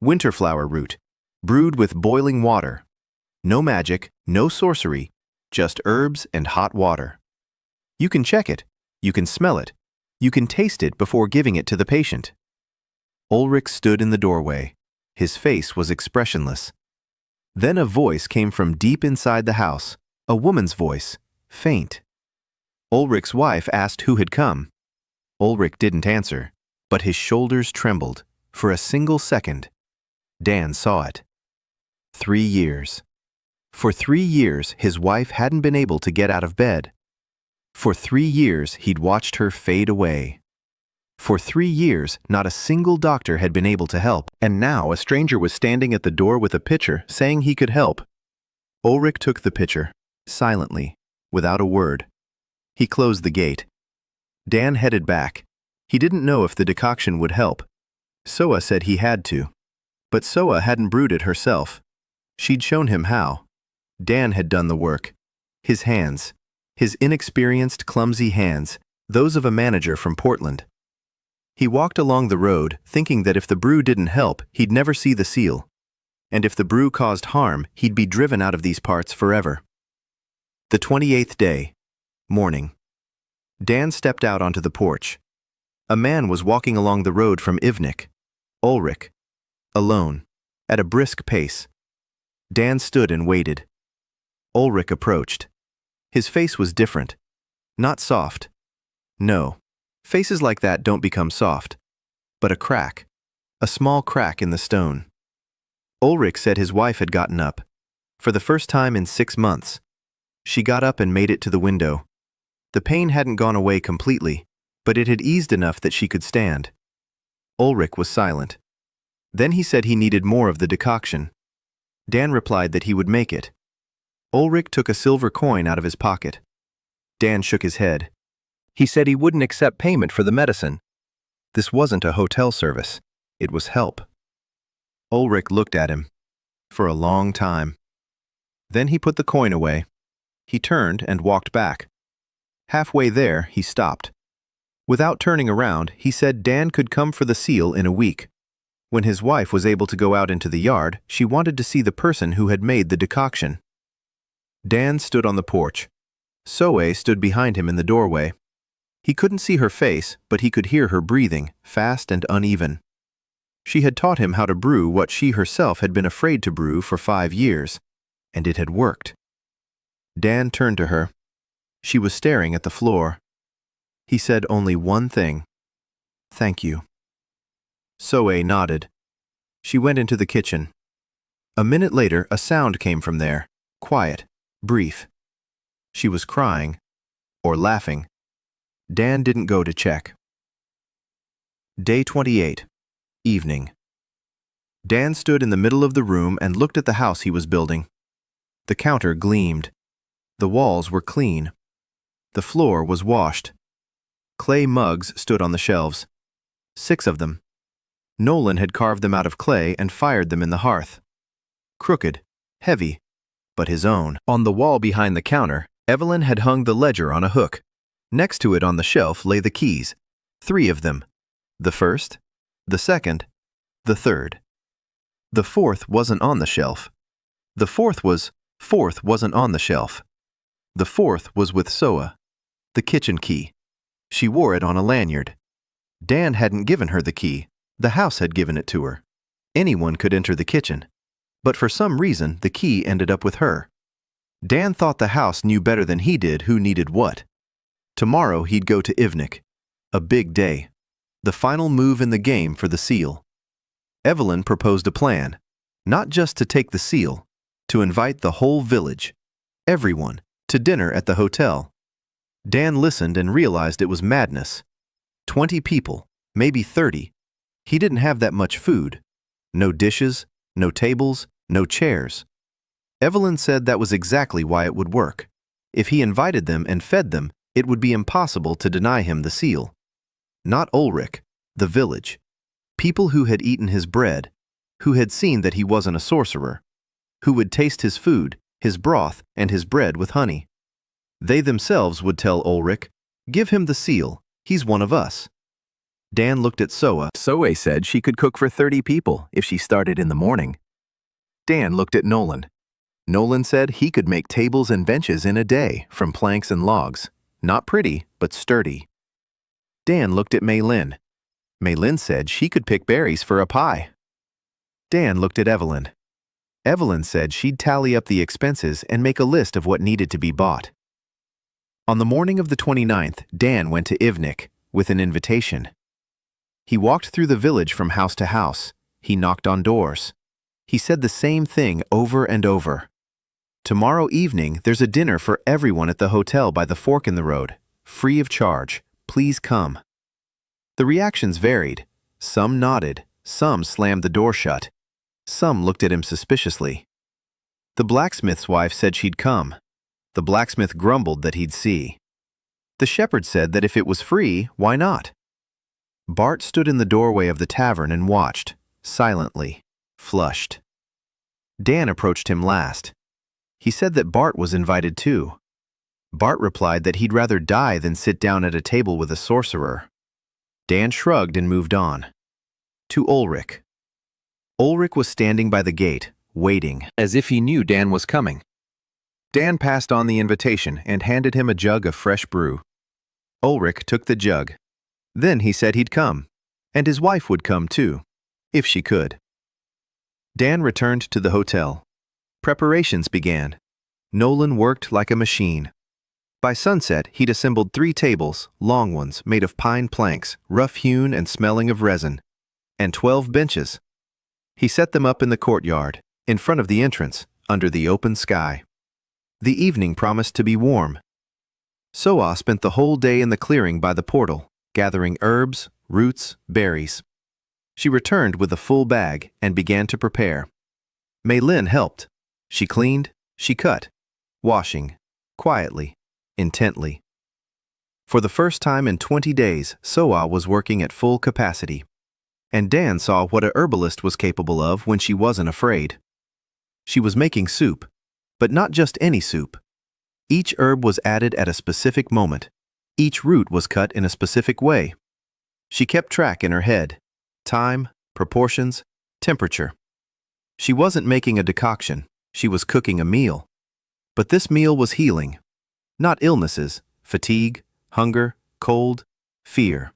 Winterflower root, brewed with boiling water. No magic, no sorcery, just herbs and hot water. You can check it. You can smell it. You can taste it before giving it to the patient. Ulrich stood in the doorway. His face was expressionless. Then a voice came from deep inside the house, a woman's voice, faint. Ulrich's wife asked who had come. Ulrich didn't answer, but his shoulders trembled. For a single second, Dan saw it. 3 years. For 3 years, his wife hadn't been able to get out of bed. For 3 years, he'd watched her fade away. For 3 years, not a single doctor had been able to help, and now a stranger was standing at the door with a pitcher, saying he could help. Ulrich took the pitcher, silently, without a word. He closed the gate. Dan headed back. He didn't know if the decoction would help. Soa said he had to. But Soa hadn't brewed it herself. She'd shown him how. Dan had done the work. His hands. His inexperienced, clumsy hands, those of a manager from Portland. He walked along the road, thinking that if the brew didn't help, he'd never see the seal. And if the brew caused harm, he'd be driven out of these parts forever. The 28th day. Morning. Dan stepped out onto the porch. A man was walking along the road from Ivnik. Ulrich. Alone. At a brisk pace. Dan stood and waited. Ulrich approached. His face was different. Not soft. No. Faces like that don't become soft. But a crack. A small crack in the stone. Ulrich said his wife had gotten up. For the first time in 6 months. She got up and made it to the window. The pain hadn't gone away completely, but it had eased enough that she could stand. Ulrich was silent. Then he said he needed more of the decoction. Dan replied that he would make it. Ulrich took a silver coin out of his pocket. Dan shook his head. He said he wouldn't accept payment for the medicine. This wasn't a hotel service. It was help. Ulrich looked at him. For a long time. Then he put the coin away. He turned and walked back. Halfway there, he stopped. Without turning around, he said Dan could come for the seal in a week. When his wife was able to go out into the yard, she wanted to see the person who had made the decoction. Dan stood on the porch. Soe stood behind him in the doorway. He couldn't see her face, but he could hear her breathing, fast and uneven. She had taught him how to brew what she herself had been afraid to brew for 5 years, and it had worked. Dan turned to her. She was staring at the floor. He said only one thing. "Thank you." Soe nodded. She went into the kitchen. A minute later, a sound came from there, quiet, brief. She was crying, or laughing. Dan didn't go to check. Day 28. Evening. Dan stood in the middle of the room and looked at the house he was building. The counter gleamed. The walls were clean. The floor was washed. Clay mugs stood on the shelves. 6 of them. Nolan had carved them out of clay and fired them in the hearth. Crooked, heavy, but his own. On the wall behind the counter, Evelyn had hung the ledger on a hook. Next to it on the shelf lay the keys. 3 of them. The first, the second, the third. The fourth wasn't on the shelf. The fourth wasn't on the shelf. The fourth was with Soa. The kitchen key. She wore it on a lanyard. Dan hadn't given her the key. The house had given it to her. Anyone could enter the kitchen. But for some reason, the key ended up with her. Dan thought the house knew better than he did who needed what. Tomorrow he'd go to Ivnik. A big day. The final move in the game for the seal. Evelyn proposed a plan. Not just to take the seal, to invite the whole village, everyone, to dinner at the hotel. Dan listened and realized it was madness. 20 people, maybe 30. He didn't have that much food. No dishes, no tables, no chairs. Evelyn said that was exactly why it would work. If he invited them and fed them, it would be impossible to deny him the seal. Not Ulrich, the village. People who had eaten his bread, who had seen that he wasn't a sorcerer, who would taste his food, his broth, and his bread with honey. They themselves would tell Ulrich, "Give him the seal, he's one of us." Dan looked at Soa. Soe said she could cook for 30 people if she started in the morning. Dan looked at Nolan. Nolan said he could make tables and benches in a day from planks and logs. Not pretty, but sturdy. Dan looked at Mei Lin. Mei Lin said she could pick berries for a pie. Dan looked at Evelyn. Evelyn said she'd tally up the expenses and make a list of what needed to be bought. On the morning of the 29th, Dan went to Ivnik with an invitation. He walked through the village from house to house. He knocked on doors. He said the same thing over and over. Tomorrow evening, there's a dinner for everyone at the hotel by the fork in the road. Free of charge. Please come. The reactions varied. Some nodded. Some slammed the door shut. Some looked at him suspiciously. The blacksmith's wife said she'd come. The blacksmith grumbled that he'd see. The shepherd said that if it was free, why not? Bart stood in the doorway of the tavern and watched, silently, flushed. Dan approached him last. He said that Bart was invited too. Bart replied that he'd rather die than sit down at a table with a sorcerer. Dan shrugged and moved on. To Ulrich. Ulrich was standing by the gate, waiting, as if he knew Dan was coming. Dan passed on the invitation and handed him a jug of fresh brew. Ulrich took the jug. Then he said he'd come, and his wife would come too, if she could. Dan returned to the hotel. Preparations began. Nolan worked like a machine. By sunset, he'd assembled 3 tables, long ones, made of pine planks, rough-hewn and smelling of resin, and 12 benches. He set them up in the courtyard, in front of the entrance, under the open sky. The evening promised to be warm. Soa spent the whole day in the clearing by the portal, gathering herbs, roots, berries. She returned with a full bag and began to prepare. Mei Lin helped. She cleaned, she cut, washing, quietly, intently. For the first time in 20 days, Soa was working at full capacity. And Dan saw what a herbalist was capable of when she wasn't afraid. She was making soup, but not just any soup. Each herb was added at a specific moment. Each root was cut in a specific way. She kept track in her head. Time, proportions, temperature. She wasn't making a decoction. She was cooking a meal. But this meal was healing. Not illnesses, fatigue, hunger, cold, fear.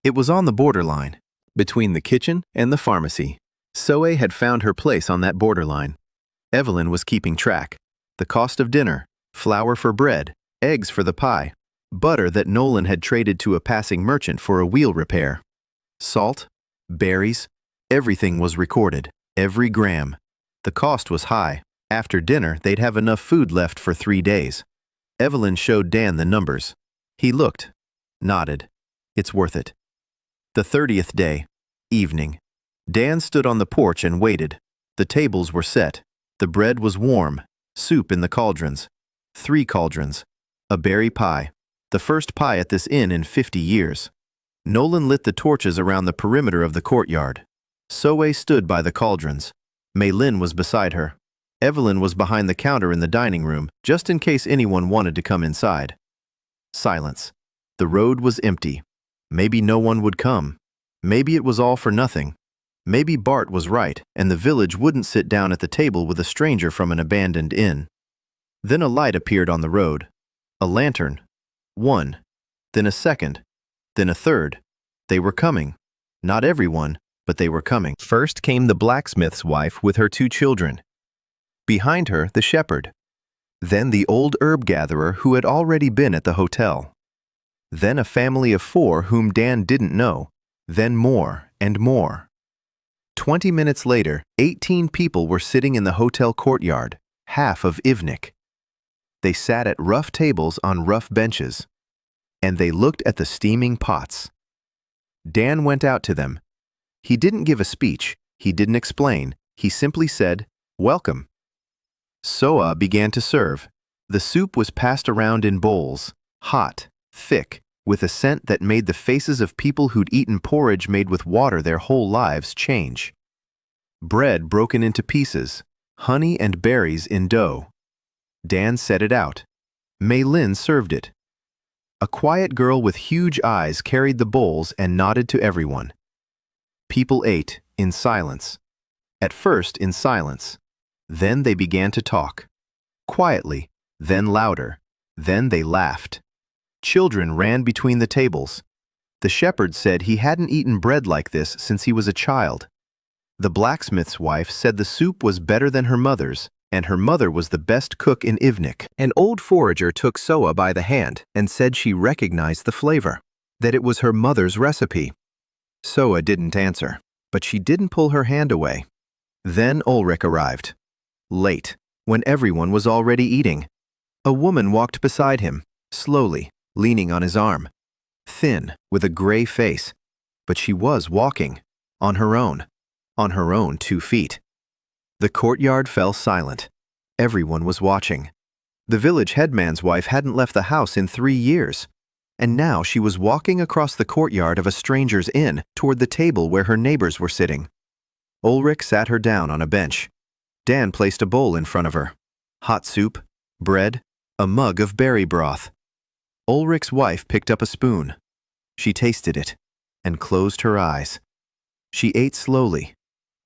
It was on the borderline. Between the kitchen and the pharmacy. Soe had found her place on that borderline. Evelyn was keeping track. The cost of dinner, flour for bread, eggs for the pie, butter that Nolan had traded to a passing merchant for a wheel repair. Salt, berries, everything was recorded, every gram. The cost was high. After dinner, they'd have enough food left for 3 days. Evelyn showed Dan the numbers. He looked, nodded. It's worth it. The 30th day, evening. Dan stood on the porch and waited. The tables were set. The bread was warm. Soup in the cauldrons. 3 cauldrons. A berry pie. The first pie at this inn in 50 years. Nolan lit the torches around the perimeter of the courtyard. Soe stood by the cauldrons. Mei Lin was beside her. Evelyn was behind the counter in the dining room, just in case anyone wanted to come inside. Silence. The road was empty. Maybe no one would come. Maybe it was all for nothing. Maybe Bart was right, and the village wouldn't sit down at the table with a stranger from an abandoned inn. Then a light appeared on the road. A lantern. 1. Then a second. Then a third. They were coming. Not everyone, but they were coming. First came the blacksmith's wife with her 2 children. Behind her, the shepherd. Then the old herb gatherer who had already been at the hotel. Then a family of 4 whom Dan didn't know. Then more and more. 20 minutes later, 18 people were sitting in the hotel courtyard, half of Ivnik. They sat at rough tables on rough benches, and they looked at the steaming pots. Dan went out to them. He didn't give a speech. He didn't explain. He simply said, "Welcome." Soa began to serve. The soup was passed around in bowls, hot, thick, with a scent that made the faces of people who'd eaten porridge made with water their whole lives change. Bread broken into pieces, honey and berries in dough. Dan set it out. Mei Lin served it. A quiet girl with huge eyes carried the bowls and nodded to everyone. People ate, in silence. At first in silence. Then they began to talk. Quietly, then louder. Then they laughed. Children ran between the tables. The shepherd said he hadn't eaten bread like this since he was a child. The blacksmith's wife said the soup was better than her mother's, and her mother was the best cook in Ivnik. An old forager took Soa by the hand and said she recognized the flavor, that it was her mother's recipe. Soa didn't answer, but she didn't pull her hand away. Then Ulrich arrived. Late, when everyone was already eating. A woman walked beside him, slowly, leaning on his arm. Thin, with a gray face, but she was walking, on her own 2 feet. The courtyard fell silent. Everyone was watching. The village headman's wife hadn't left the house in 3 years, and now she was walking across the courtyard of a stranger's inn toward the table where her neighbors were sitting. Ulrich sat her down on a bench. Dan placed a bowl in front of her. Hot soup, bread, a mug of berry broth. Ulrich's wife picked up a spoon. She tasted it and closed her eyes. She ate slowly.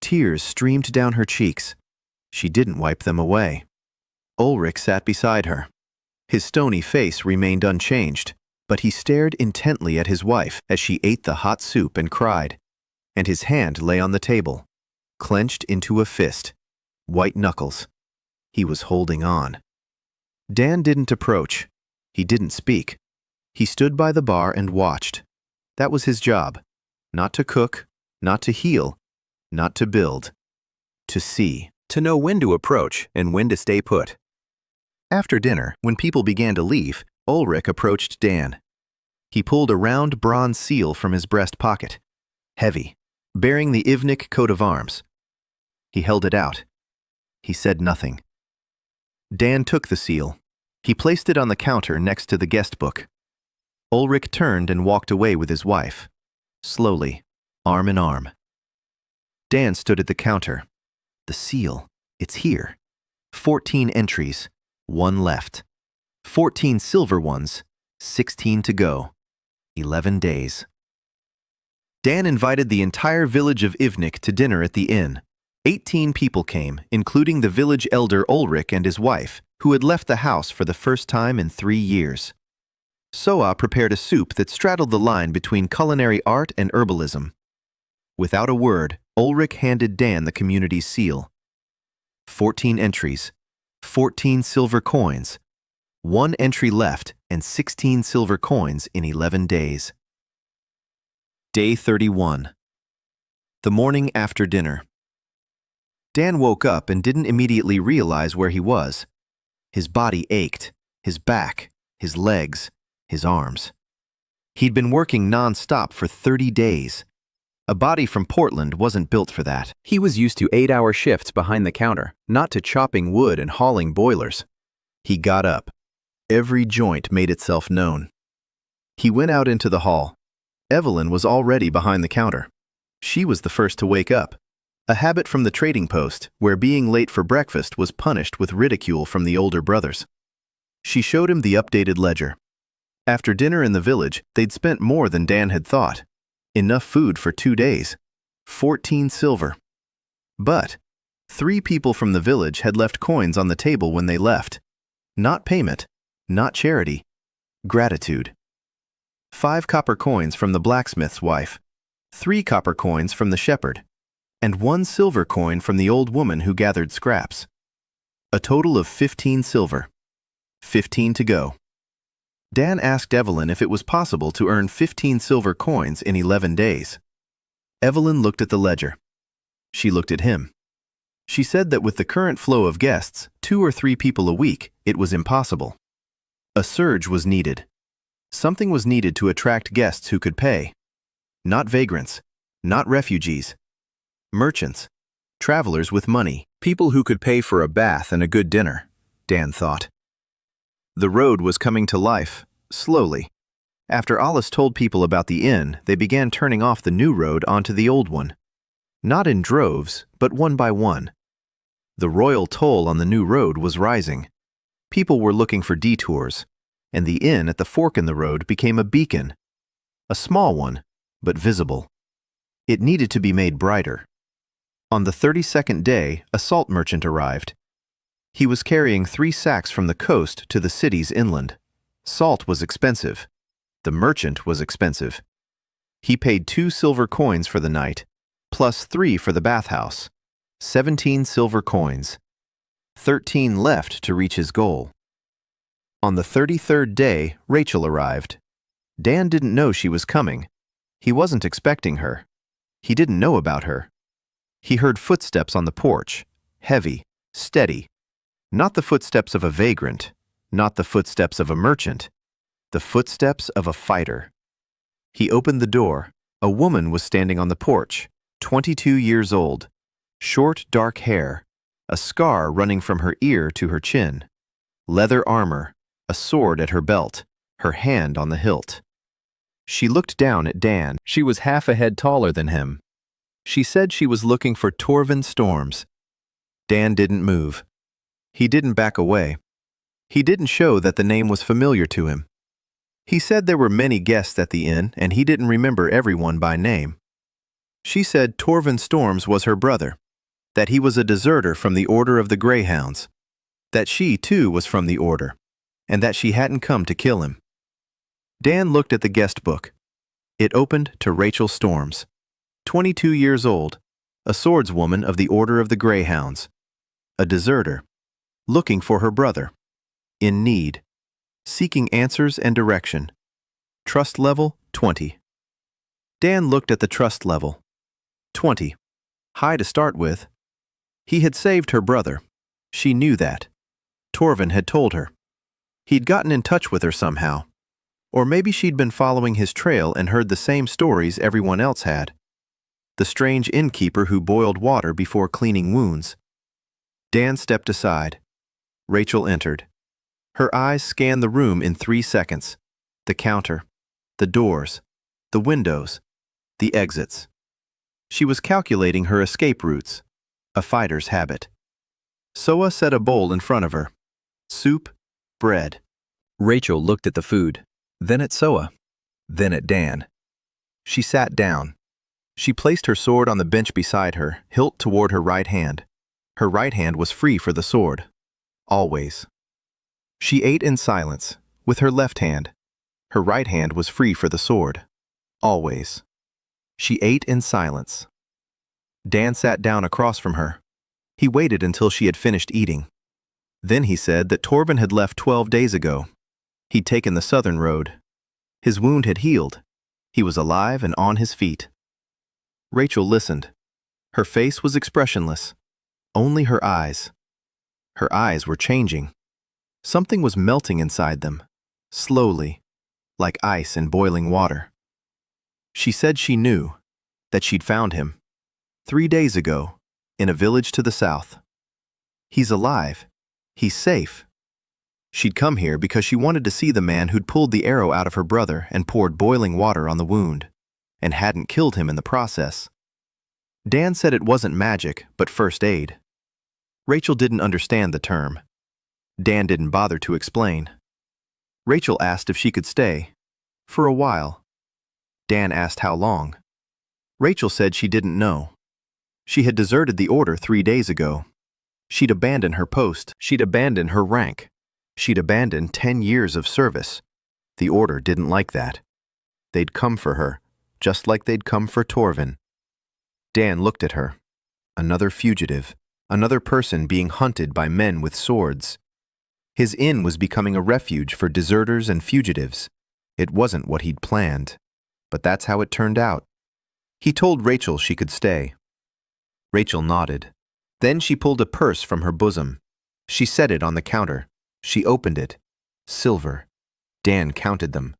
Tears streamed down her cheeks. She didn't wipe them away. Ulrich sat beside her. His stony face remained unchanged, but he stared intently at his wife as she ate the hot soup and cried, and his hand lay on the table, clenched into a fist, white knuckles. He was holding on. Dan didn't approach. He didn't speak. He stood by the bar and watched. That was his job. Not to cook, not to heal, not to build. To see. To know when to approach and when to stay put. After dinner, when people began to leave, Ulrich approached Dan. He pulled a round bronze seal from his breast pocket. Heavy, bearing the Ivnik coat of arms. He held it out. He said nothing. Dan took the seal. He placed it on the counter next to the guest book. Ulrich turned and walked away with his wife, slowly, arm in arm. Dan stood at the counter. The seal, it's here. 14 entries, 1 left. 14 silver ones, 16 to go. 11 days. Dan invited the entire village of Ivnik to dinner at the inn. 18 people came, including the village elder Ulrich and his wife, who had left the house for the first time in 3 years. Soa prepared a soup that straddled the line between culinary art and herbalism. Without a word, Ulrich handed Dan the community's seal. 14 entries, 14 silver coins, 1 entry left, and 16 silver coins in 11 days. Day 31. The morning after dinner. Dan woke up and didn't immediately realize where he was. His body ached, his back, his legs, his arms. He'd been working non-stop for 30 days. A body from Portland wasn't built for that. He was used to 8-hour shifts behind the counter, not to chopping wood and hauling boilers. He got up. Every joint made itself known. He went out into the hall. Evelyn was already behind the counter. She was the first to wake up. A habit from the trading post, where being late for breakfast was punished with ridicule from the older brothers. She showed him the updated ledger. After dinner in the village, they'd spent more than Dan had thought. Enough food for 2 days. 14 silver. But 3 people from the village had left coins on the table when they left. Not payment, not charity, gratitude. 5 copper coins from the blacksmith's wife, 3 copper coins from the shepherd, and 1 silver coin from the old woman who gathered scraps. A total of 15 silver. 15 to go. Dan asked Evelyn if it was possible to earn 15 silver coins in 11 days. Evelyn looked at the ledger. She looked at him. She said that with the current flow of guests, 2 or 3 people a week, it was impossible. A surge was needed. Something was needed to attract guests who could pay. Not vagrants, not refugees. Merchants, travelers with money, people who could pay for a bath and a good dinner, Dan thought. The road was coming to life, slowly. After Alice told people about the inn, they began turning off the new road onto the old one. Not in droves, but one by one. The royal toll on the new road was rising. People were looking for detours, and the inn at the fork in the road became a beacon. A small one, but visible. It needed to be made brighter. On the 32nd day, a salt merchant arrived. He was carrying 3 sacks from the coast to the city's inland. Salt was expensive. The merchant was expensive. He paid 2 silver coins for the night, plus 3 for the bathhouse. 17 silver coins. 13 left to reach his goal. On the 33rd day, Rachel arrived. Dan didn't know she was coming. He wasn't expecting her. He didn't know about her. He heard footsteps on the porch, heavy, steady. Not the footsteps of a vagrant, not the footsteps of a merchant, the footsteps of a fighter. He opened the door. A woman was standing on the porch, 22 years old, short, dark hair, a scar running from her ear to her chin, leather armor, a sword at her belt, her hand on the hilt. She looked down at Dan. She was half a head taller than him. She said she was looking for Torvin Storms. Dan didn't move. He didn't back away. He didn't show that the name was familiar to him. He said there were many guests at the inn, and he didn't remember everyone by name. She said Torvin Storms was her brother, that he was a deserter from the Order of the Greyhounds, that she, too, was from the Order, and that she hadn't come to kill him. Dan looked at the guest book. It opened to Rachel Storms, 22 years old, a swordswoman of the Order of the Greyhounds, a deserter, looking for her brother, in need, seeking answers and direction. Trust level, 20. Dan looked at the trust level. 20. High to start with. He had saved her brother. She knew that. Torvin had told her. He'd gotten in touch with her somehow. Or maybe she'd been following his trail and heard the same stories everyone else had. The strange innkeeper who boiled water before cleaning wounds. Dan stepped aside. Rachel entered. Her eyes scanned the room in 3 seconds. The counter, the doors, the windows, the exits. She was calculating her escape routes, a fighter's habit. Soa set a bowl in front of her. Soup, bread. Rachel looked at the food, then at Soa, then at Dan. She sat down. She placed her sword on the bench beside her, hilt toward her right hand. Her right hand was free for the sword. Always. She ate in silence, with her left hand. Her right hand was free for the sword. Always. She ate in silence. Dan sat down across from her. He waited until she had finished eating. Then he said that Torvin had left 12 days ago. He'd taken the southern road. His wound had healed. He was alive and on his feet. Rachel listened. Her face was expressionless. Only her eyes. Her eyes were changing. Something was melting inside them, slowly, like ice in boiling water. She said she knew, that she'd found him, 3 days ago, in a village to the south. He's alive. He's safe. She'd come here because she wanted to see the man who'd pulled the arrow out of her brother and poured boiling water on the wound, and hadn't killed him in the process. Dan said it wasn't magic, but first aid. Rachel didn't understand the term. Dan didn't bother to explain. Rachel asked if she could stay. For a while. Dan asked how long. Rachel said she didn't know. She had deserted the order 3 days ago. She'd abandoned her post. She'd abandoned her rank. She'd abandoned 10 years of service. The order didn't like that. They'd come for her, just like they'd come for Torvin. Dan looked at her. Another fugitive. Another person being hunted by men with swords. His inn was becoming a refuge for deserters and fugitives. It wasn't what he'd planned, but that's how it turned out. He told Rachel she could stay. Rachel nodded. Then she pulled a purse from her bosom. She set it on the counter. She opened it. Silver. Dan counted them.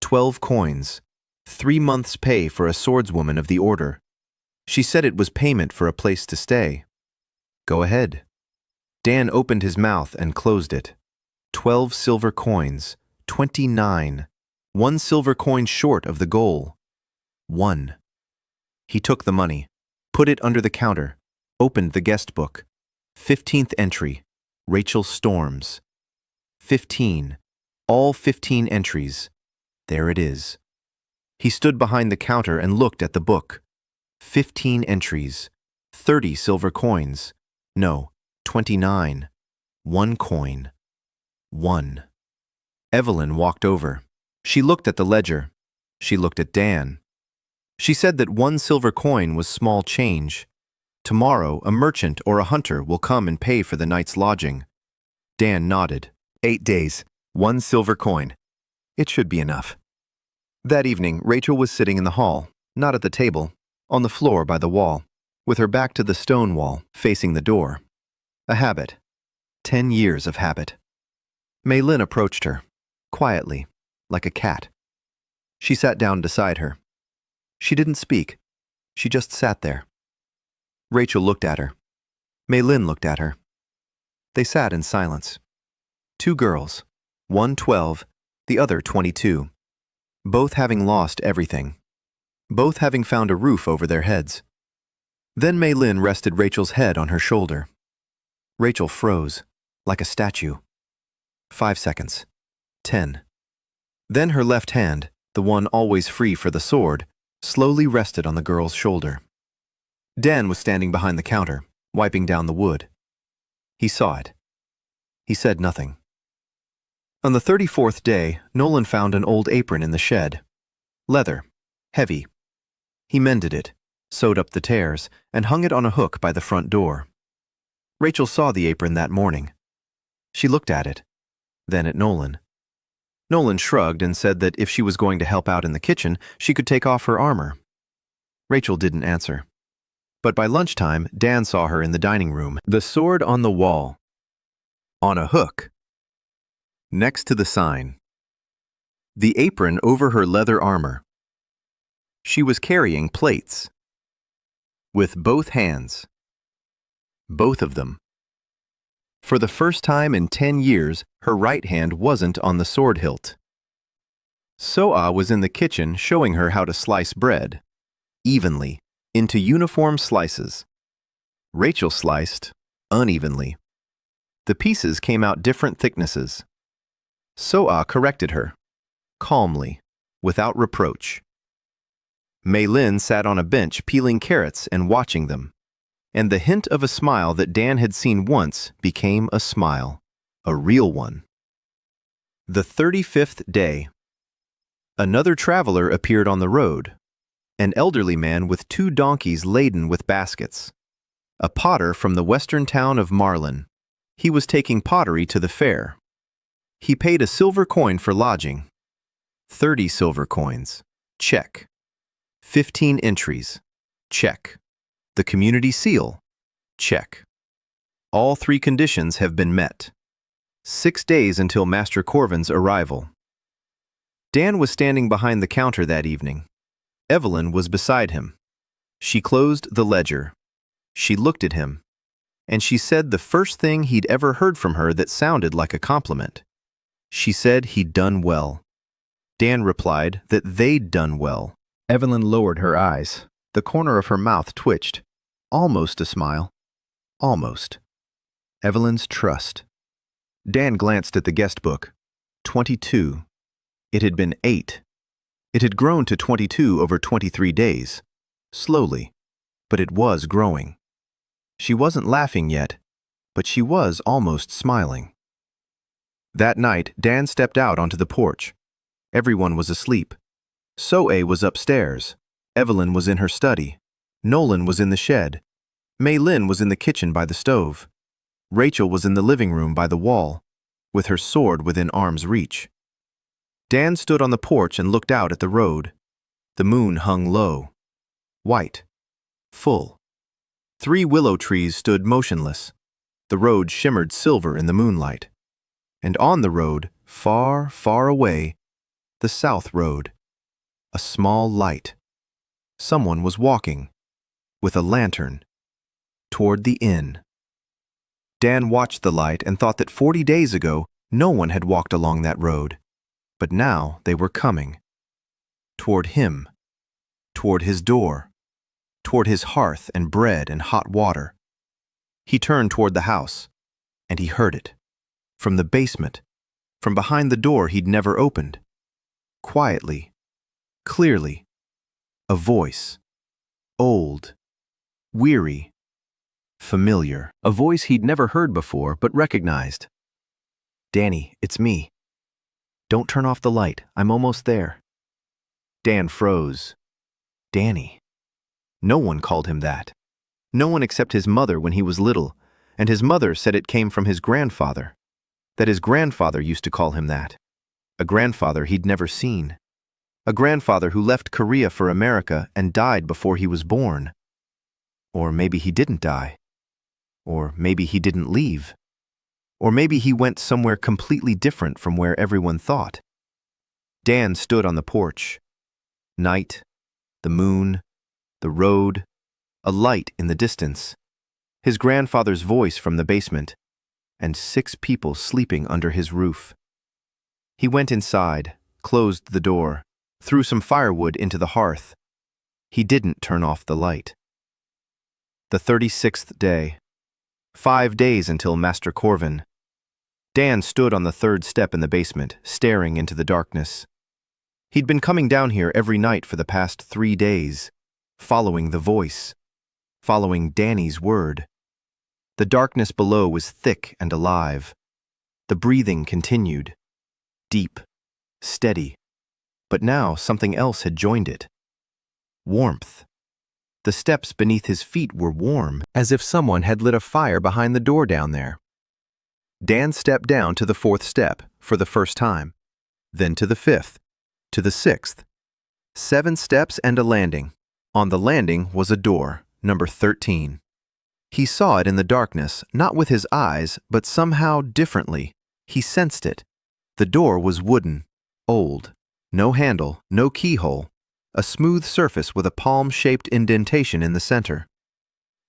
12 coins. 3 months' pay for a swordswoman of the order. She said it was payment for a place to stay. Go ahead. Dan opened his mouth and closed it. 12 silver coins. 29. 1 silver coin short of the goal. 1. He took the money, put it under the counter, opened the guest book. 15th entry. Rachel Storms. 15. All 15 entries. There it is. He stood behind the counter and looked at the book. 15 entries. 30 silver coins. No, 29. 1 coin. 1. Evelyn walked over. She looked at the ledger. She looked at Dan. She said that 1 silver coin was small change. Tomorrow, a merchant or a hunter will come and pay for the night's lodging. Dan nodded. 8 days, 1 silver coin. It should be enough. That evening, Rachel was sitting in the hall, not at the table, on the floor by the wall, with her back to the stone wall, facing the door. A habit. 10 years of habit. Mei Lin approached her, quietly, like a cat. She sat down beside her. She didn't speak. She just sat there. Rachel looked at her. Mei Lin looked at her. They sat in silence. 2 girls, one 12, the other 22, both having lost everything, both having found a roof over their heads. Then Mei Lin rested Rachel's head on her shoulder. Rachel froze, like a statue. 5 seconds. 10. Then her left hand, the one always free for the sword, slowly rested on the girl's shoulder. Dan was standing behind the counter, wiping down the wood. He saw it. He said nothing. On the 34th day, Nolan found an old apron in the shed. Leather. Heavy. He mended it, sewed up the tears, and hung it on a hook by the front door. Rachel saw the apron that morning. She looked at it, then at Nolan. Nolan shrugged and said that if she was going to help out in the kitchen, she could take off her armor. Rachel didn't answer. But by lunchtime, Dan saw her in the dining room, the sword on the wall, on a hook, next to the sign. The apron over her leather armor. She was carrying plates. With both hands. Both of them. For the first time in 10 years, her right hand wasn't on the sword hilt. So-ah was in the kitchen showing her how to slice bread, evenly, into uniform slices. Rachel sliced unevenly. The pieces came out different thicknesses. So-ah corrected her, calmly, without reproach. Mei Lin sat on a bench peeling carrots and watching them, and the hint of a smile that Dan had seen once became a smile, a real one. The 35th day. Another traveler appeared on the road, an elderly man with 2 donkeys laden with baskets. A potter from the western town of Marlin. He was taking pottery to the fair. He paid a silver coin for lodging. 30 silver coins. Check. 15 entries. Check. The community seal. Check. All 3 conditions have been met. 6 days until Master Corvin's arrival. Dan was standing behind the counter that evening. Evelyn was beside him. She closed the ledger. She looked at him, and she said the first thing he'd ever heard from her that sounded like a compliment. She said he'd done well. Dan replied that they'd done well. Evelyn lowered her eyes. The corner of her mouth twitched. Almost a smile. Almost. Evelyn's trust. Dan glanced at the guest book. 22. It had been 8. It had grown to 22 over 23 days. Slowly. But it was growing. She wasn't laughing yet, but she was almost smiling. That night, Dan stepped out onto the porch. Everyone was asleep. So-A was upstairs. Evelyn was in her study. Nolan was in the shed. Mei Lin was in the kitchen by the stove. Rachel was in the living room by the wall, with her sword within arm's reach. Dan stood on the porch and looked out at the road. The moon hung low. White. Full. 3 willow trees stood motionless. The road shimmered silver in the moonlight. And on the road, far, far away, the south road. A small light. Someone was walking, with a lantern, toward the inn. Dan watched the light and thought that 40 days ago, no one had walked along that road. But now they were coming. Toward him. Toward his door. Toward his hearth and bread and hot water. He turned toward the house, and he heard it. From the basement, from behind the door he'd never opened. Quietly, clearly, a voice. Old, weary, familiar. A voice he'd never heard before but recognized. "Danny, it's me. Don't turn off the light. I'm almost there." Dan froze. Danny. No one called him that. No one except his mother when he was little, and his mother said it came from his grandfather, that his grandfather used to call him that. A grandfather he'd never seen. A grandfather who left Korea for America and died before he was born. Or maybe he didn't die. Or maybe he didn't leave. Or maybe he went somewhere completely different from where everyone thought. Dan stood on the porch. Night, the moon, the road, a light in the distance, his grandfather's voice from the basement, and 6 people sleeping under his roof. He went inside, closed the door, threw some firewood into the hearth. He didn't turn off the light. The 36th day. 5 days until Master Corvin. Dan stood on the 3rd step in the basement, staring into the darkness. He'd been coming down here every night for the past 3 days, following the voice, following Danny's word. The darkness below was thick and alive. The breathing continued, deep, steady, but now something else had joined it. Warmth. The steps beneath his feet were warm, as if someone had lit a fire behind the door down there. Dan stepped down to the 4th step for the first time, then to the 5th, to the 6th. 7 steps and a landing. On the landing was a door, number 13. He saw it in the darkness, not with his eyes, but somehow differently. He sensed it. The door was wooden, old, no handle, no keyhole, a smooth surface with a palm-shaped indentation in the center.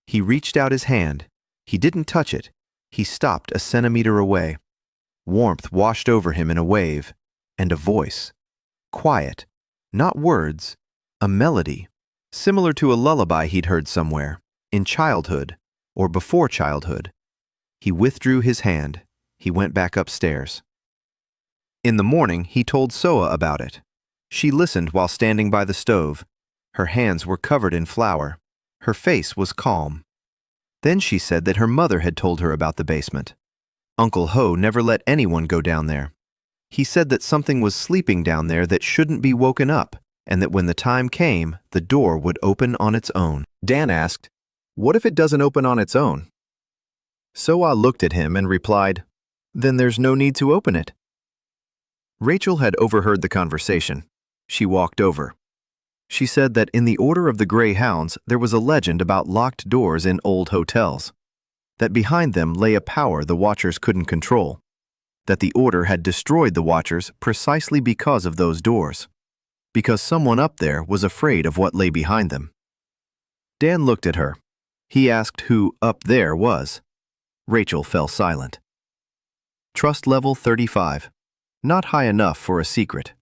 He reached out his hand. He didn't touch it. He stopped a centimeter away. Warmth washed over him in a wave, and a voice. Quiet, not words, a melody, similar to a lullaby he'd heard somewhere, in childhood, or before childhood. He withdrew his hand. He went back upstairs. In the morning, he told Soa about it. She listened while standing by the stove. Her hands were covered in flour. Her face was calm. Then she said that her mother had told her about the basement. Uncle Ho never let anyone go down there. He said that something was sleeping down there that shouldn't be woken up, and that when the time came, the door would open on its own. Dan asked, "What if it doesn't open on its own?" Soa looked at him and replied, "Then there's no need to open it." Rachel had overheard the conversation. She walked over. She said that in the Order of the Grey Hounds there was a legend about locked doors in old hotels, that behind them lay a power the Watchers couldn't control, that the Order had destroyed the Watchers precisely because of those doors, because someone up there was afraid of what lay behind them. Dan looked at her. He asked who up there was. Rachel fell silent. Trust level 35. Not high enough for a secret.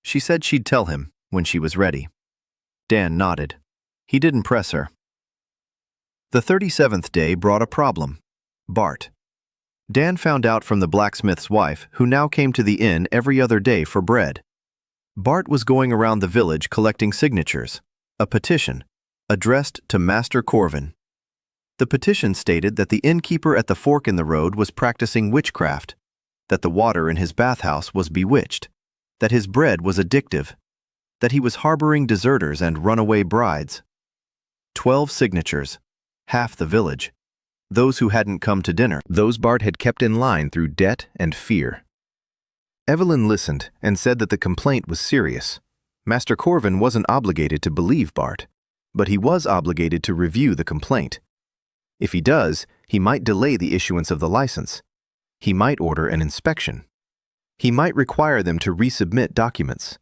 She said she'd tell him when she was ready. Dan nodded. He didn't press her. The 37th day brought a problem. Bart. Dan found out from the blacksmith's wife, who now came to the inn every other day for bread. Bart was going around the village collecting signatures, a petition, addressed to Master Corvin. The petition stated that the innkeeper at the fork in the road was practicing witchcraft, that the water in his bathhouse was bewitched, that his bread was addictive, that he was harboring deserters and runaway brides. 12 signatures, half the village, those who hadn't come to dinner, those Bart had kept in line through debt and fear. Evelyn listened and said that the complaint was serious. Master Corvin wasn't obligated to believe Bart, but he was obligated to review the complaint. If he does, he might delay the issuance of the license. He might order an inspection. He might require them to resubmit documents.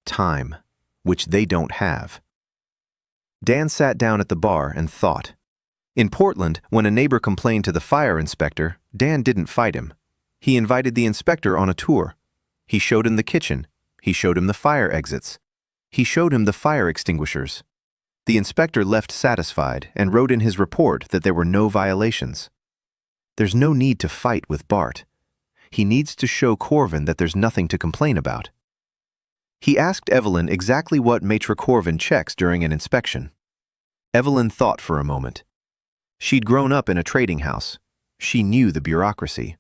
Time, which they don't have. Dan sat down at the bar and thought. In Portland, when a neighbor complained to the fire inspector, Dan didn't fight him. He invited the inspector on a tour. He showed him the kitchen. He showed him the fire exits. He showed him the fire extinguishers. The inspector left satisfied and wrote in his report that there were no violations. There's no need to fight with Bart. He needs to show Corvin that there's nothing to complain about. He asked Evelyn exactly what Maitre Corvin checks during an inspection. Evelyn thought for a moment. She'd grown up in a trading house. She knew the bureaucracy.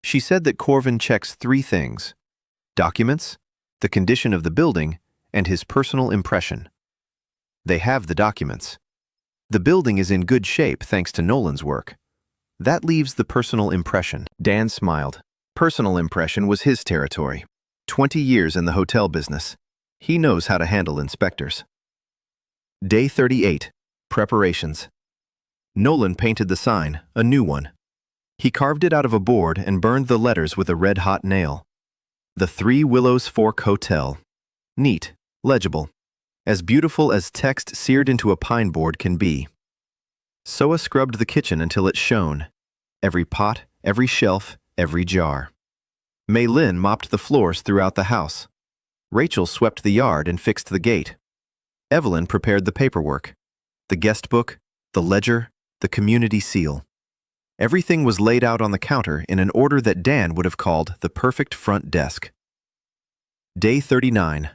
She said that Corvin checks 3 things: documents, the condition of the building, and his personal impression. They have the documents. The building is in good shape thanks to Nolan's work. That leaves the personal impression. Dan smiled. Personal impression was his territory. 20 years in the hotel business. He knows how to handle inspectors. Day 38. Preparations. Nolan painted the sign, a new one. He carved it out of a board and burned the letters with a red-hot nail. The Three Willows Fork Hotel. Neat, legible, as beautiful as text seared into a pine board can be. Soa scrubbed the kitchen until it shone. Every pot, every shelf, every jar. Mei Lin mopped the floors throughout the house. Rachel swept the yard and fixed the gate. Evelyn prepared the paperwork. The guest book, the ledger, the community seal. Everything was laid out on the counter in an order that Dan would have called the perfect front desk. Day 39.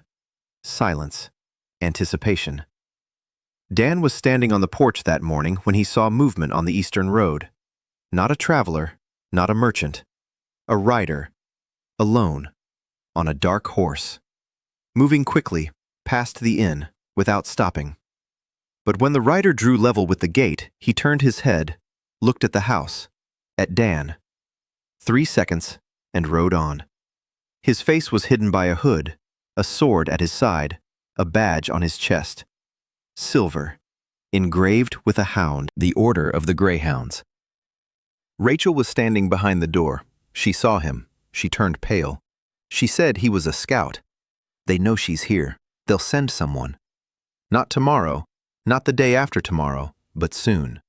Silence. Anticipation. Dan was standing on the porch that morning when he saw movement on the eastern road. Not a traveler, not a merchant. A rider. Alone. On a dark horse. Moving quickly, past the inn, without stopping. But when the rider drew level with the gate, he turned his head, looked at the house, at Dan. 3 seconds, and rode on. His face was hidden by a hood, a sword at his side, a badge on his chest. Silver, engraved with a hound, the Order of the Greyhounds. Rachel was standing behind the door. She saw him. She turned pale. She said he was a scout. They know she's here. They'll send someone. Not tomorrow, not the day after tomorrow, but soon.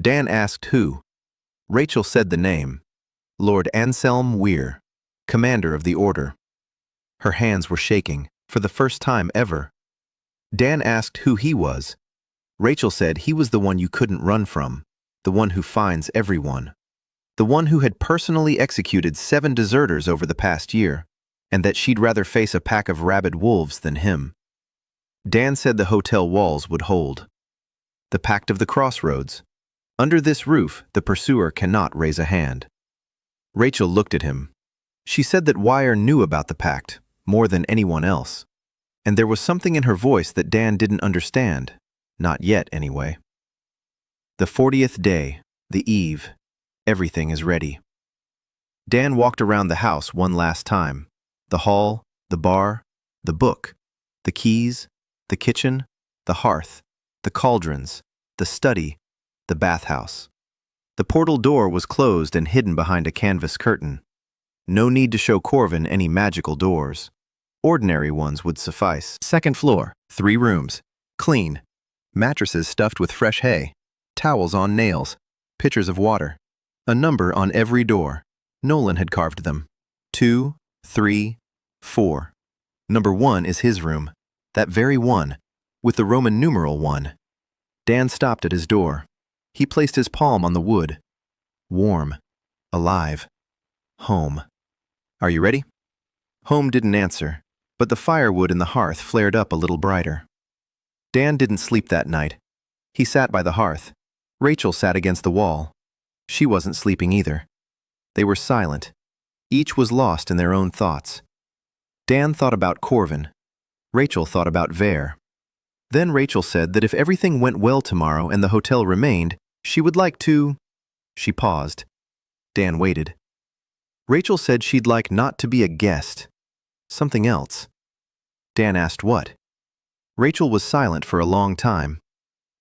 Dan asked who. Rachel said the name. Lord Anselm Weir, commander of the order. Her hands were shaking, for the first time ever. Dan asked who he was. Rachel said he was the one you couldn't run from, the one who finds everyone. The one who had personally executed 7 deserters over the past year, and that she'd rather face a pack of rabid wolves than him. Dan said the hotel walls would hold. The Pact of the Crossroads. Under this roof, the pursuer cannot raise a hand. Rachel looked at him. She said that Weir knew about the pact, more than anyone else. And there was something in her voice that Dan didn't understand. Not yet, anyway. The 40th day, the eve. Everything is ready. Dan walked around the house one last time. The hall, the bar, the book, the keys, the kitchen, the hearth, the cauldrons, the study, the bathhouse. The portal door was closed and hidden behind a canvas curtain. No need to show Corvin any magical doors. Ordinary ones would suffice. Second floor, 3 rooms. Clean. Mattresses stuffed with fresh hay. Towels on nails. Pitchers of water. A number on every door. Nolan had carved them. 2, 3, 4. Number 1 is his room. That very one, with the Roman numeral 1. Dan stopped at his door. He placed his palm on the wood. Warm. Alive. Home. Are you ready? Home didn't answer, but the firewood in the hearth flared up a little brighter. Dan didn't sleep that night. He sat by the hearth. Rachel sat against the wall. She wasn't sleeping either. They were silent. Each was lost in their own thoughts. Dan thought about Corvin. Rachel thought about Ver. Then Rachel said that if everything went well tomorrow and the hotel remained, she would like to... She paused. Dan waited. Rachel said she'd like not to be a guest. Something else. Dan asked what. Rachel was silent for a long time.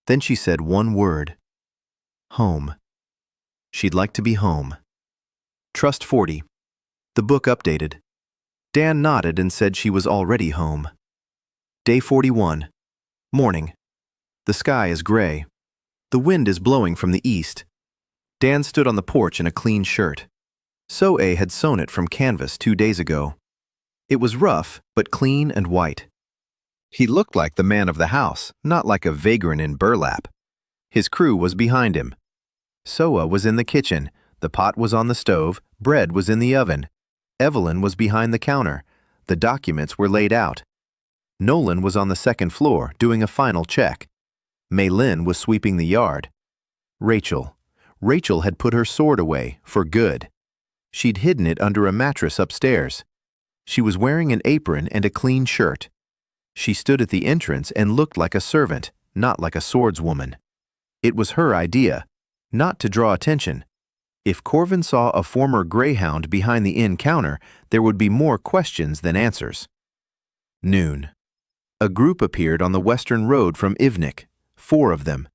Then she said one word. Home. She'd like to be home. Trust 40. The book updated. Dan nodded and said she was already home. Day 41. Morning. The sky is gray. The wind is blowing from the east. Dan stood on the porch in a clean shirt. Soe had sewn it from canvas 2 days ago. It was rough, but clean and white. He looked like the man of the house, not like a vagrant in burlap. His crew was behind him. Soa was in the kitchen, the pot was on the stove, bread was in the oven. Evelyn was behind the counter. The documents were laid out. Nolan was on the second floor, doing a final check. Mei Lin was sweeping the yard. Rachel had put her sword away, for good. She'd hidden it under a mattress upstairs. She was wearing an apron and a clean shirt. She stood at the entrance and looked like a servant, not like a swordswoman. It was her idea, not to draw attention. If Corvin saw a former greyhound behind the inn counter, there would be more questions than answers. Noon. A group appeared on the western road from Ivnik, 4 of them.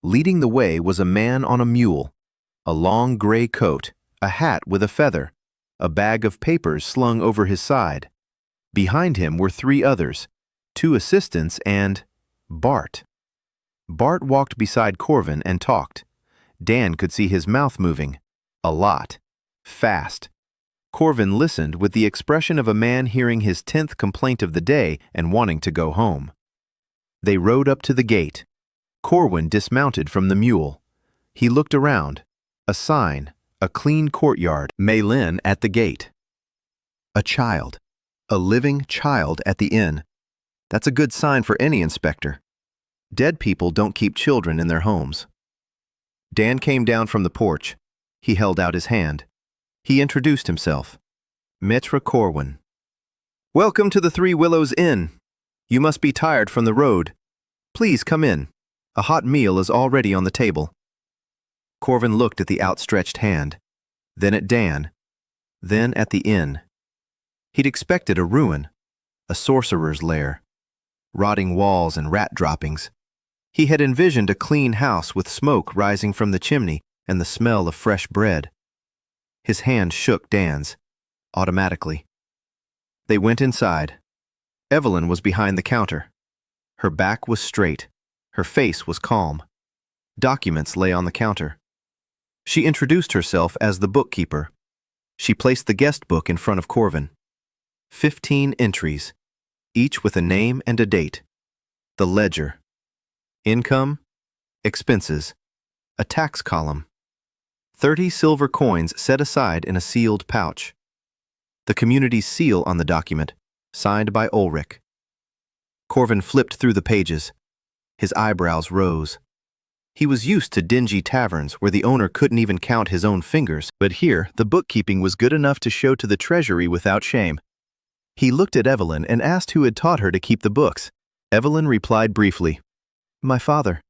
Leading the way was a man on a mule, a long gray coat, a hat with a feather, a bag of papers slung over his side. Behind him were 3 others, 2 assistants and Bart. Bart walked beside Corvin and talked. Dan could see his mouth moving. A lot. Fast. Corvin listened with the expression of a man hearing his 10th complaint of the day and wanting to go home. They rode up to the gate. Corwin dismounted from the mule. He looked around. A sign, a clean courtyard, Maylin at the gate. A child. A living child at the inn. That's a good sign for any inspector. Dead people don't keep children in their homes. Dan came down from the porch. He held out his hand. He introduced himself. Maître Corwin. Welcome to the 3 Willows Inn. You must be tired from the road. Please come in. A hot meal is already on the table. Corvin looked at the outstretched hand, then at Dan, then at the inn. He'd expected a ruin, a sorcerer's lair, rotting walls and rat droppings. He had envisioned a clean house with smoke rising from the chimney and the smell of fresh bread. His hand shook Dan's, automatically. They went inside. Evelyn was behind the counter. Her back was straight. Her face was calm. Documents lay on the counter. She introduced herself as the bookkeeper. She placed the guest book in front of Corvin. 15 entries, each with a name and a date. The ledger. Income, expenses, a tax column. 30 silver coins set aside in a sealed pouch. The community's seal on the document, signed by Ulrich. Corvin flipped through the pages. His eyebrows rose. He was used to dingy taverns where the owner couldn't even count his own fingers, but here the bookkeeping was good enough to show to the treasury without shame. He looked at Evelyn and asked who had taught her to keep the books. Evelyn replied briefly, "My father."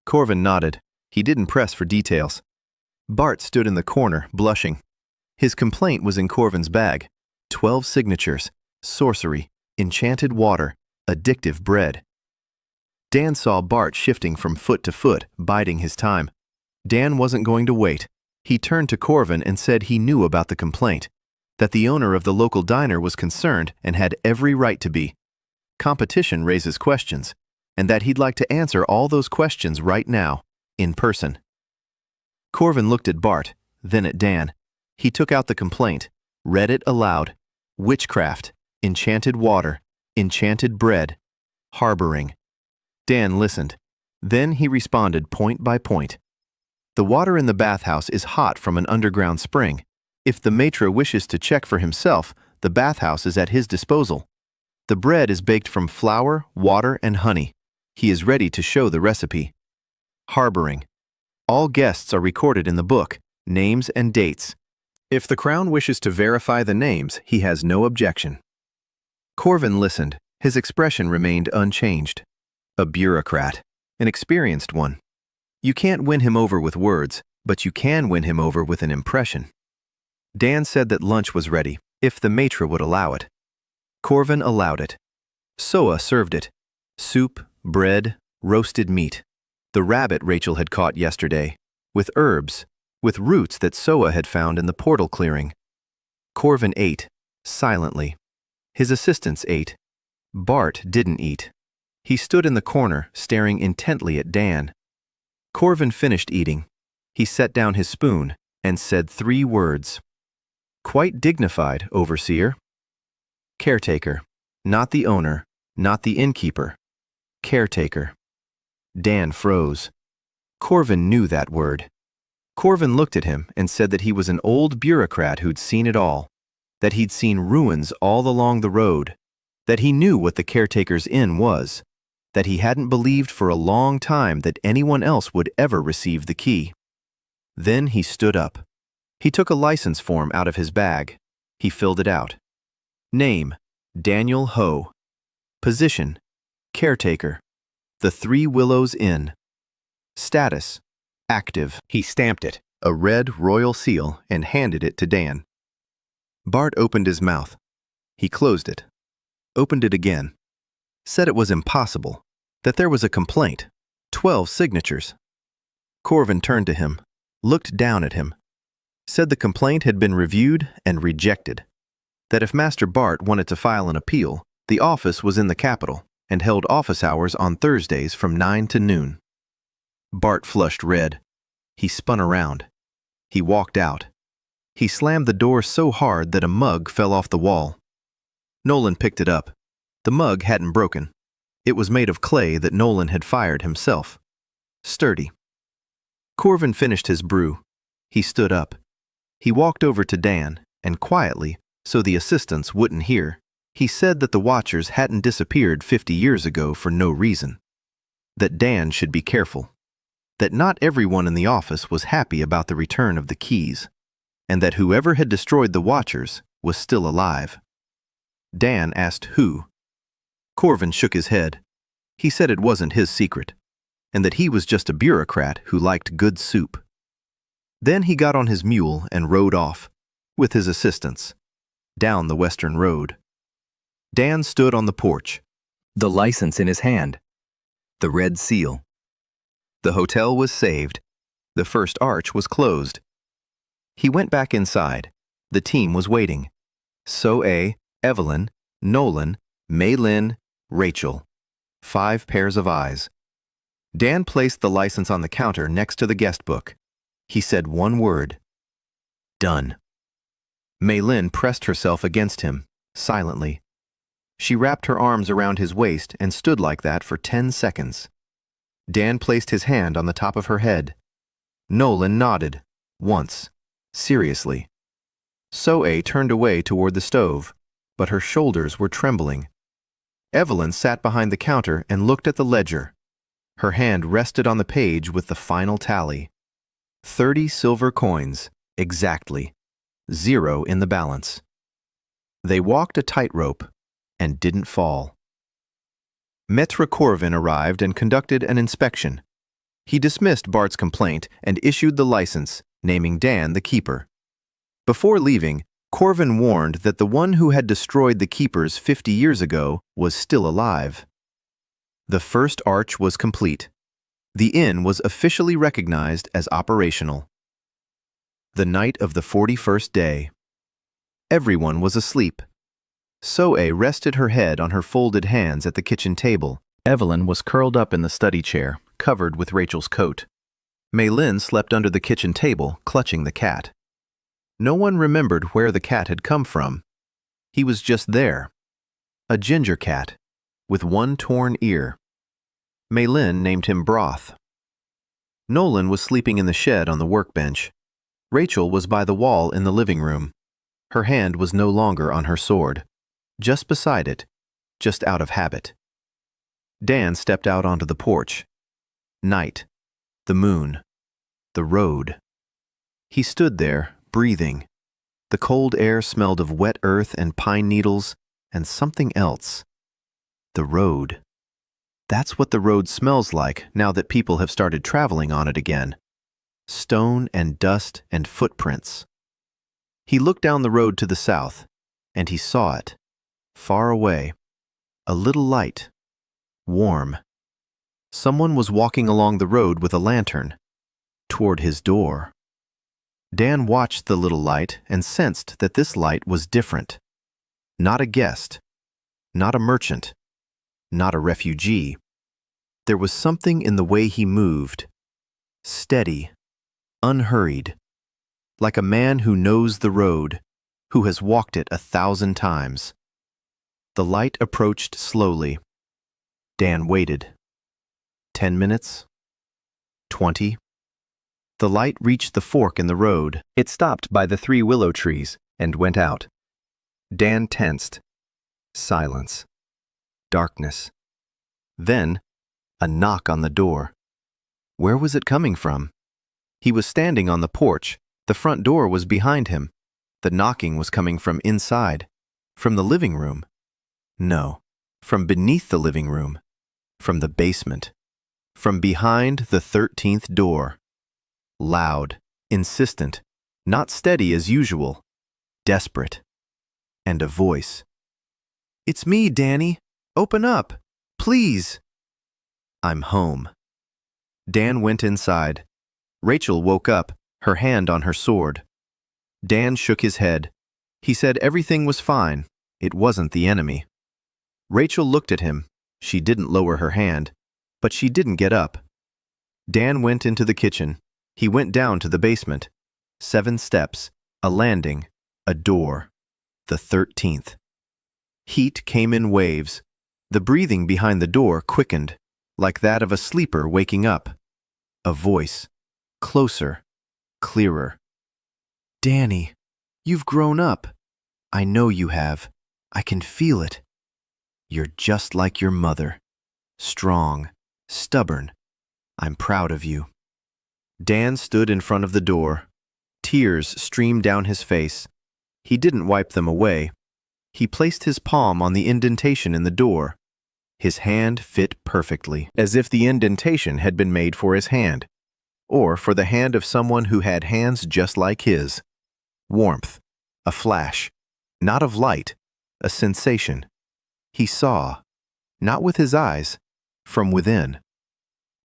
Corvin nodded. He didn't press for details. Bart stood in the corner, blushing. His complaint was in Corvin's bag. 12 signatures, sorcery, enchanted water, addictive bread. Dan saw Bart shifting from foot to foot, biding his time. Dan wasn't going to wait. He turned to Corvin and said he knew about the complaint, that the owner of the local diner was concerned and had every right to be. Competition raises questions, and that he'd like to answer all those questions right now, in person. Corvin looked at Bart, then at Dan. He took out the complaint, read it aloud. Witchcraft, enchanted water, enchanted bread, harboring. Dan listened. Then he responded point by point. The water in the bathhouse is hot from an underground spring. If the maître wishes to check for himself, the bathhouse is at his disposal. The bread is baked from flour, water, and honey. He is ready to show the recipe. Harboring. All guests are recorded in the book, names and dates. If the Crown wishes to verify the names, he has no objection. Corvin listened. His expression remained unchanged. A bureaucrat, an experienced one. You can't win him over with words, but you can win him over with an impression. Dan said that lunch was ready, if the maître would allow it. Corvin allowed it. Soa served it. Soup, bread, roasted meat. The rabbit Rachel had caught yesterday, with herbs, with roots that Soa had found in the portal clearing. Corvin ate, silently. His assistants ate. Bart didn't eat. He stood in the corner, staring intently at Dan. Corvin finished eating. He set down his spoon and said 3 words. Quite dignified, overseer. Caretaker. Not the owner, not the innkeeper. Caretaker. Dan froze. Corvin knew that word. Corvin looked at him and said that he was an old bureaucrat who'd seen it all, that he'd seen ruins all along the road, that he knew what the caretaker's inn was, that he hadn't believed for a long time that anyone else would ever receive the key. Then he stood up. He took a license form out of his bag. He filled it out. Name, Daniel Ho. Position: caretaker. The Three Willows Inn. Status: active. He stamped it, a red royal seal, and handed it to Dan. Bart opened his mouth. He closed it, opened it again, said it was impossible, that there was a complaint, 12 signatures. Corvin turned to him, looked down at him, said the complaint had been reviewed and rejected, that if Master Bart wanted to file an appeal, the office was in the capital and held office hours on Thursdays from 9 to noon. Bart flushed red. He spun around. He walked out. He slammed the door so hard that a mug fell off the wall. Nolan picked it up. The mug hadn't broken. It was made of clay that Nolan had fired himself. Sturdy. Corvin finished his brew. He stood up. He walked over to Dan, and quietly, so the assistants wouldn't hear, he said that the Watchers hadn't disappeared 50 years ago for no reason. That Dan should be careful. That not everyone in the office was happy about the return of the keys, and that whoever had destroyed the Watchers was still alive. Dan asked who. Corvin shook his head. He said it wasn't his secret, and that he was just a bureaucrat who liked good soup. Then he got on his mule and rode off, with his assistants, down the western road. Dan stood on the porch, the license in his hand, the red seal. The hotel was saved. The first arch was closed. He went back inside. The team was waiting. So-A, Evelyn, Nolan, Mei-Lin, Rachel. 5 pairs of eyes. Dan placed the license on the counter next to the guest book. He said one word. Done. Mei-Lin pressed herself against him, silently. She wrapped her arms around his waist and stood like that for 10 seconds. Dan placed his hand on the top of her head. Nolan nodded, once, seriously. So-A turned away toward the stove, but her shoulders were trembling. Evelyn sat behind the counter and looked at the ledger. Her hand rested on the page with the final tally. 30 silver coins, exactly. 0 in the balance. They walked a tightrope and didn't fall. Maître Corvin arrived and conducted an inspection. He dismissed Bart's complaint and issued the license, naming Dan the keeper. Before leaving, Corvin warned that the one who had destroyed the keepers 50 years ago was still alive. The first arch was complete. The inn was officially recognized as operational. The night of the 41st day. Everyone was asleep. So-A rested her head on her folded hands at the kitchen table. Evelyn was curled up in the study chair, covered with Rachel's coat. Mei-Lin slept under the kitchen table, clutching the cat. No one remembered where the cat had come from. He was just there. A ginger cat, with one torn ear. Mei-Lin named him Broth. Nolan was sleeping in the shed on the workbench. Rachel was by the wall in the living room. Her hand was no longer on her sword. Just beside it, just out of habit. Dan stepped out onto the porch. Night, the moon, the road. He stood there, breathing. The cold air smelled of wet earth and pine needles and something else. The road. That's what the road smells like now that people have started traveling on it again. Stone and dust and footprints. He looked down the road to the south, and he saw it. Far away, a little light, warm. Someone was walking along the road with a lantern, toward his door. Dan watched the little light and sensed that this light was different. Not a guest, not a merchant, not a refugee. There was something in the way he moved, steady, unhurried, like a man who knows the road, who has walked it 1,000 times. The light approached slowly. Dan waited. 10 minutes? 20? The light reached the fork in the road. It stopped by the 3 willow trees and went out. Dan tensed. Silence. Darkness. Then, a knock on the door. Where was it coming from? He was standing on the porch. The front door was behind him. The knocking was coming from inside, from the living room. No, From beneath the living room, from the basement, from behind the 13th door. Loud, insistent, not steady as usual, desperate. And a voice. "It's me, Danny. Open up, please." "I'm home." Dan went inside. Rachel woke up, her hand on her sword. Dan shook his head. He said everything was fine. It wasn't the enemy. Rachel looked at him. She didn't lower her hand, but she didn't get up. Dan went into the kitchen. He went down to the basement. 7 steps, a landing, a door. The 13th. Heat came in waves. The breathing behind the door quickened, like that of a sleeper waking up. A voice. Closer. Clearer. "Danny, you've grown up. I know you have. I can feel it. You're just like your mother. Strong. Stubborn. I'm proud of you." Dan stood in front of the door. Tears streamed down his face. He didn't wipe them away. He placed his palm on the indentation in the door. His hand fit perfectly, as if the indentation had been made for his hand, or for the hand of someone who had hands just like his. Warmth, a flash, not of light, a sensation. He saw, not with his eyes, from within.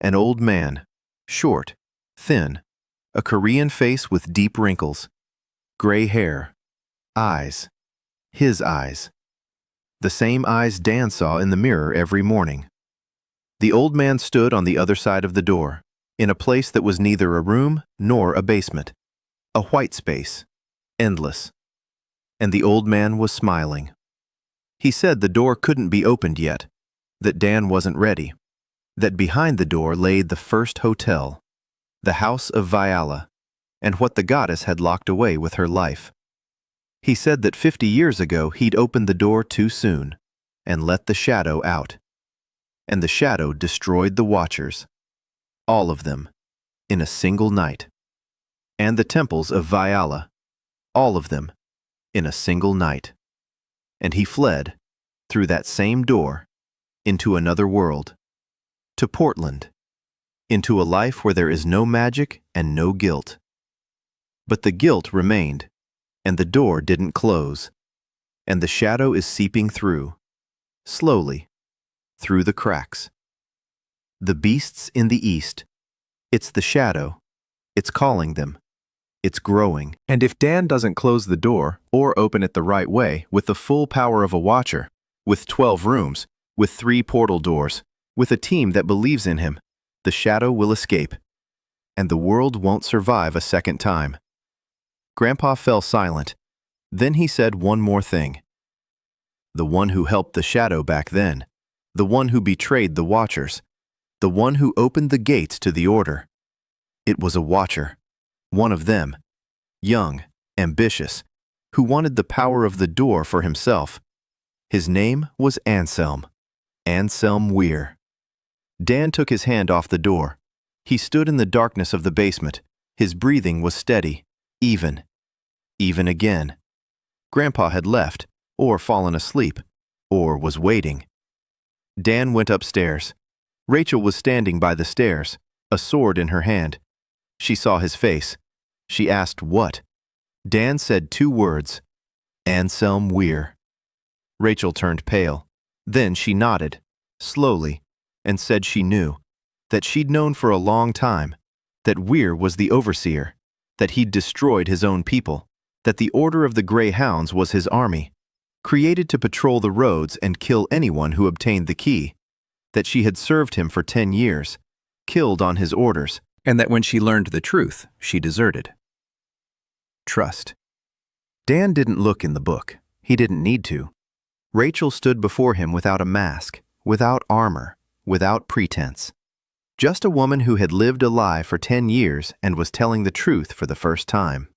An old man, short, thin, a Korean face with deep wrinkles, gray hair, eyes, his eyes. The same eyes Dan saw in the mirror every morning. The old man stood on the other side of the door, in a place that was neither a room nor a basement. A white space, endless. And the old man was smiling. He said the door couldn't be opened yet, that Dan wasn't ready, that behind the door lay the first hotel, the house of Viala, and what the goddess had locked away with her life. He said that 50 years ago he'd opened the door too soon and let the shadow out. And the shadow destroyed the watchers, all of them, in a single night. And the temples of Viala, all of them, in a single night. And he fled, through that same door, into another world, to Portland, into a life where there is no magic and no guilt. But the guilt remained, and the door didn't close, and the shadow is seeping through, slowly, through the cracks. The beasts in the east, it's the shadow, it's calling them, it's growing. And if Dan doesn't close the door or open it the right way with the full power of a watcher, with 12 rooms, with 3 portal doors, with a team that believes in him, the shadow will escape, and the world won't survive a second time. Grandpa fell silent. Then he said one more thing. The one who helped the shadow back then, the one who betrayed the watchers, the one who opened the gates to the order. It was a watcher, one of them, young, ambitious, who wanted the power of the door for himself. His name was Anselm Weir. Dan took his hand off the door. He stood in the darkness of the basement. His breathing was steady, even again. Grandpa had left, or fallen asleep, or was waiting. Dan went upstairs. Rachel was standing by the stairs, a sword in her hand. She saw his face. She asked what. Dan said 2 words, Anselm Weir. Rachel turned pale. Then she nodded, slowly, and said she knew, that she'd known for a long time, that Weir was the overseer, that he'd destroyed his own people, that the Order of the Grey Hounds was his army, created to patrol the roads and kill anyone who obtained the key, that she had served him for 10 years, killed on his orders, and that when she learned the truth, she deserted. Trust. Dan didn't look in the book. He didn't need to. Rachel stood before him without a mask, without armor, without pretense. Just a woman who had lived a lie for 10 years and was telling the truth for the first time.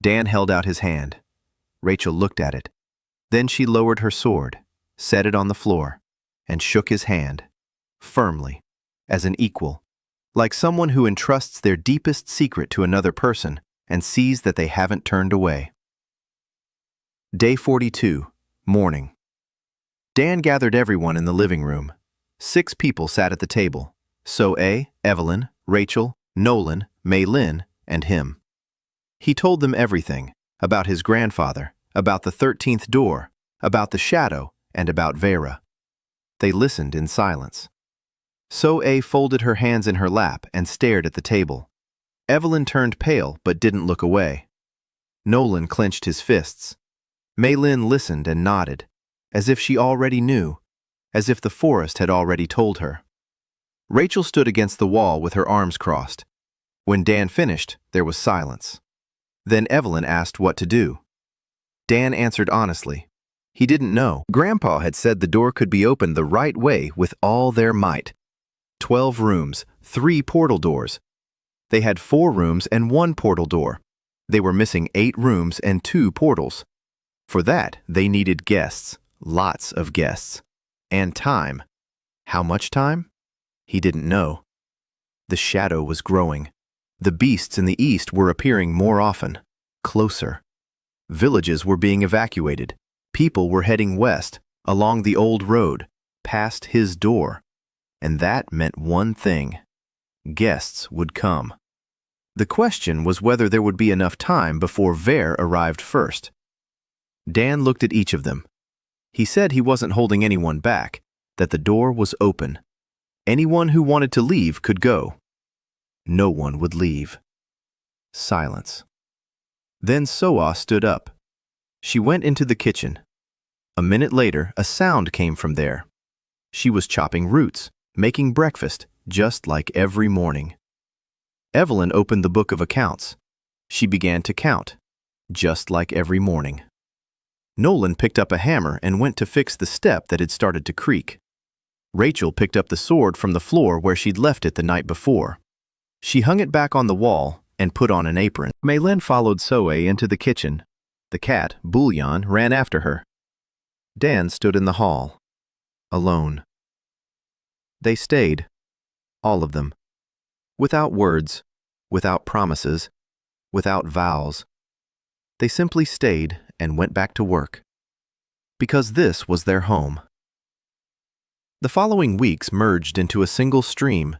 Dan held out his hand. Rachel looked at it. Then she lowered her sword, set it on the floor, and shook his hand, firmly, as an equal, like someone who entrusts their deepest secret to another person and sees that they haven't turned away. Day 42, morning. Dan gathered everyone in the living room. 6 people sat at the table: So-A, Evelyn, Rachel, Nolan, Mei-Lin, and him. He told them everything, about his grandfather, about the 13th door, about the shadow, and about Vera. They listened in silence. So-A folded her hands in her lap and stared at the table. Evelyn turned pale but didn't look away. Nolan clenched his fists. Mei-Lin listened and nodded, as if she already knew, as if the forest had already told her. Rachel stood against the wall with her arms crossed. When Dan finished, there was silence. Then Evelyn asked what to do. Dan answered honestly. He didn't know. Grandpa had said the door could be opened the right way with all their might. 12 rooms, 3 portal doors. They had 4 rooms and 1 portal door. They were missing 8 rooms and 2 portals. For that, they needed guests, lots of guests, and time. How much time? He didn't know. The shadow was growing. The beasts in the east were appearing more often, closer. Villages were being evacuated. People were heading west, along the old road, past his door. And that meant one thing: guests would come. The question was whether there would be enough time before Ver arrived first. Dan looked at each of them. He said he wasn't holding anyone back, that the door was open. Anyone who wanted to leave could go. No one would leave. Silence. Then Soa stood up. She went into the kitchen. A minute later, a sound came from there. She was chopping roots, making breakfast, just like every morning. Evelyn opened the book of accounts. She began to count, just like every morning. Nolan picked up a hammer and went to fix the step that had started to creak. Rachel picked up the sword from the floor where she'd left it the night before. She hung it back on the wall and put on an apron. Mei-Lin followed Soe into the kitchen. The cat, Bouillon, ran after her. Dan stood in the hall, alone. They stayed, all of them, without words, without promises, without vows. They simply stayed and went back to work, because this was their home. The following weeks merged into a single stream.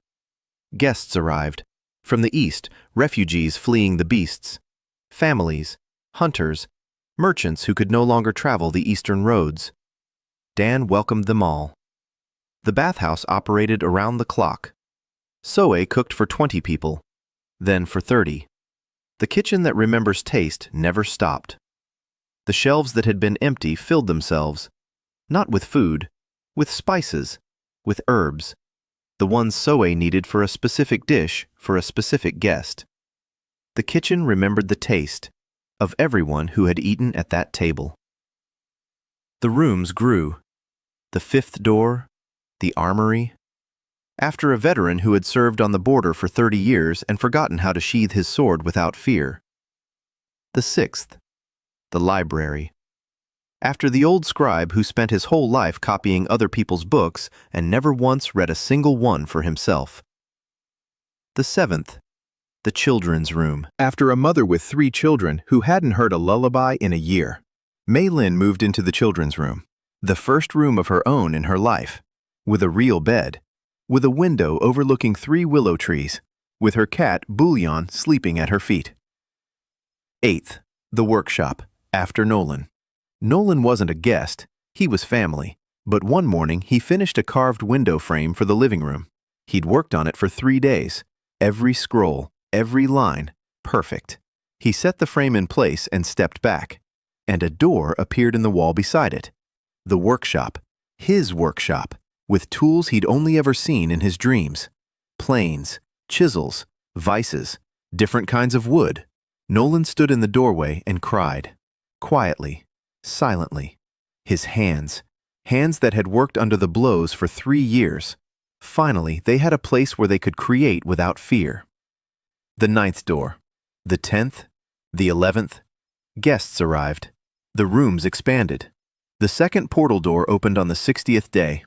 Guests arrived. From the east, refugees fleeing the beasts, families, hunters, merchants who could no longer travel the eastern roads. Dan welcomed them all. The bathhouse operated around the clock. Soe cooked for 20 people, then for 30. The kitchen that remembers taste never stopped. The shelves that had been empty filled themselves, not with food, with spices, with herbs, the ones Soe needed for a specific dish for a specific guest. The kitchen remembered the taste of everyone who had eaten at that table. The rooms grew. The 5th door, the armory. After a veteran who had served on the border for 30 years and forgotten how to sheathe his sword without fear. The 6th, the library. After the old scribe who spent his whole life copying other people's books and never once read a single one for himself. The 7th, the children's room. After a mother with 3 children who hadn't heard a lullaby in a year, Mei-Lin moved into the children's room, the first room of her own in her life, with a real bed, with a window overlooking 3 willow trees, with her cat Bouillon sleeping at her feet. 8th, the workshop, after Nolan. Nolan wasn't a guest, he was family, but one morning he finished a carved window frame for the living room. He'd worked on it for 3 days, every scroll, every line, perfect. He set the frame in place and stepped back, and a door appeared in the wall beside it. The workshop, his workshop, with tools he'd only ever seen in his dreams. Planes, chisels, vices, different kinds of wood. Nolan stood in the doorway and cried, quietly, silently. His hands that had worked under the blows for 3 years. Finally, they had a place where they could create without fear. The 9th door, the 10th, the 11th. Guests arrived. The rooms expanded. The 2nd portal door opened on the 60th day.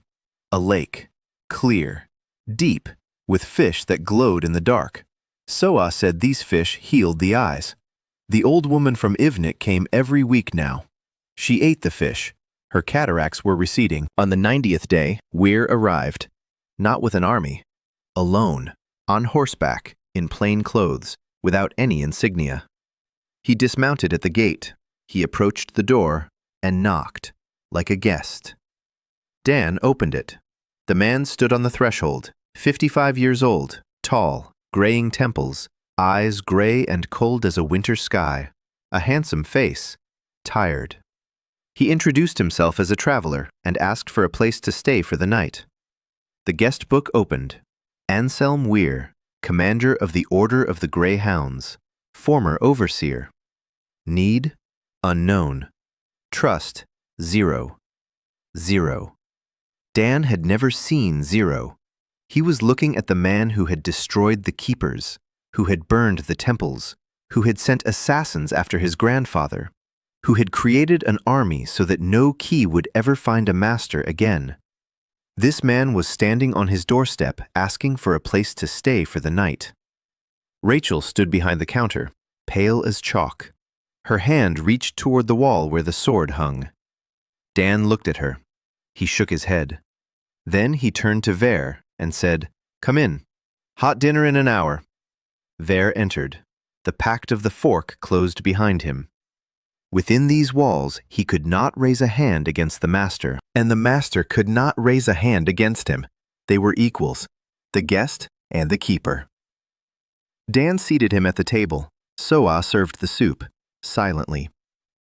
A lake, clear, deep, with fish that glowed in the dark. Soa said these fish healed the eyes. The old woman from Ivnik came every week now. She ate the fish, Her cataracts were receding. On the 90th day, Weir arrived, not with an army, alone, on horseback, in plain clothes, without any insignia. He dismounted at the gate. He approached the door and knocked, like a guest. Dan opened it. The man stood on the threshold, 55 years old, tall, graying temples, eyes gray and cold as a winter sky, a handsome face, tired. He introduced himself as a traveler and asked for a place to stay for the night. The guest book opened. Anselm Weir, commander of the Order of the Grey Hounds, former overseer. Need? Unknown. Trust? 0. 0. Dan had never seen 0. He was looking at the man who had destroyed the keepers, who had burned the temples, who had sent assassins after his grandfather, who had created an army so that no key would ever find a master again. This man was standing on his doorstep asking for a place to stay for the night. Rachel stood behind the counter, pale as chalk. Her hand reached toward the wall where the sword hung. Dan looked at her. He shook his head. Then he turned to Ver and said, "Come in. Hot dinner in an hour." Ver entered. The pact of the fork closed behind him. Within these walls, he could not raise a hand against the master, and the master could not raise a hand against him. They were equals, the guest and the keeper. Dan seated him at the table. Soa served the soup, silently.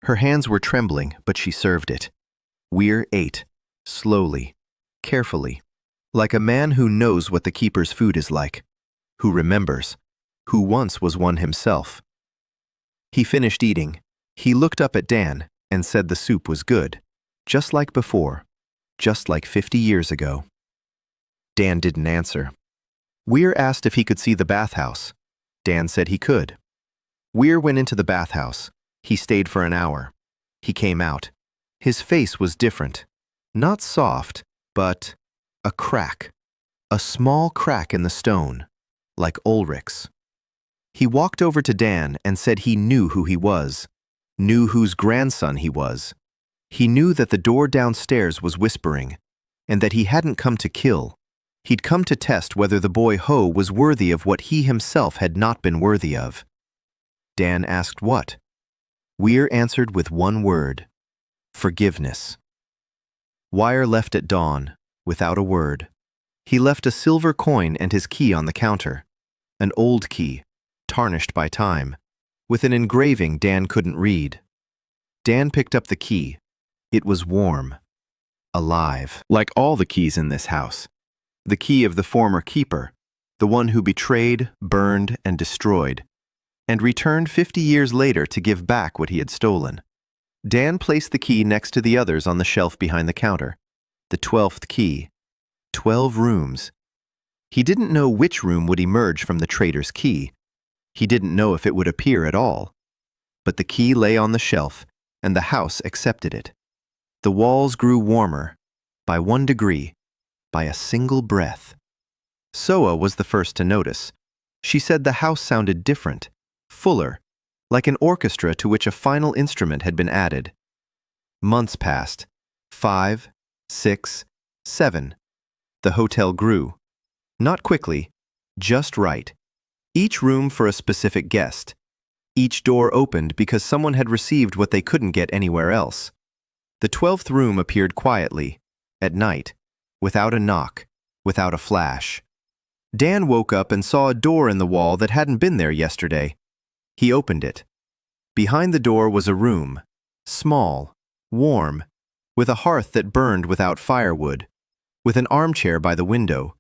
Her hands were trembling, but she served it. Weir ate, slowly, carefully, like a man who knows what the keeper's food is like, who remembers, who once was one himself. He finished eating. He looked up at Dan and said the soup was good, just like before, just like 50 years ago. Dan didn't answer. Weir asked if he could see the bathhouse. Dan said he could. Weir went into the bathhouse. He stayed for an hour. He came out. His face was different. Not soft, but a crack. A small crack in the stone, like Ulrich's. He walked over to Dan and said he knew who he was, knew whose grandson he was. He knew that the door downstairs was whispering, and that he hadn't come to kill. He'd come to test whether the boy Ho was worthy of what he himself had not been worthy of. Dan asked what? Weir answered with one word: forgiveness. Weir left at dawn, without a word. He left a silver coin and his key on the counter, an old key, tarnished by time, with an engraving Dan couldn't read. Dan picked up the key. It was warm, alive, like all the keys in this house. The key of the former keeper, the one who betrayed, burned, and destroyed, and returned 50 years later to give back what he had stolen. Dan placed the key next to the others on the shelf behind the counter. The 12th key. 12 rooms. He didn't know which room would emerge from the traitor's key. He didn't know if it would appear at all. But the key lay on the shelf, and the house accepted it. The walls grew warmer, by 1 degree, by a single breath. Soa was the first to notice. She said the house sounded different, fuller, like an orchestra to which a final instrument had been added. Months passed. 5, 6, 7. The hotel grew. Not quickly, just right. Each room for a specific guest. Each door opened because someone had received what they couldn't get anywhere else. The 12th room appeared quietly, at night, without a knock, without a flash. Dan woke up and saw a door in the wall that hadn't been there yesterday. He opened it. Behind the door was a room, small, warm, with a hearth that burned without firewood, with an armchair by the window,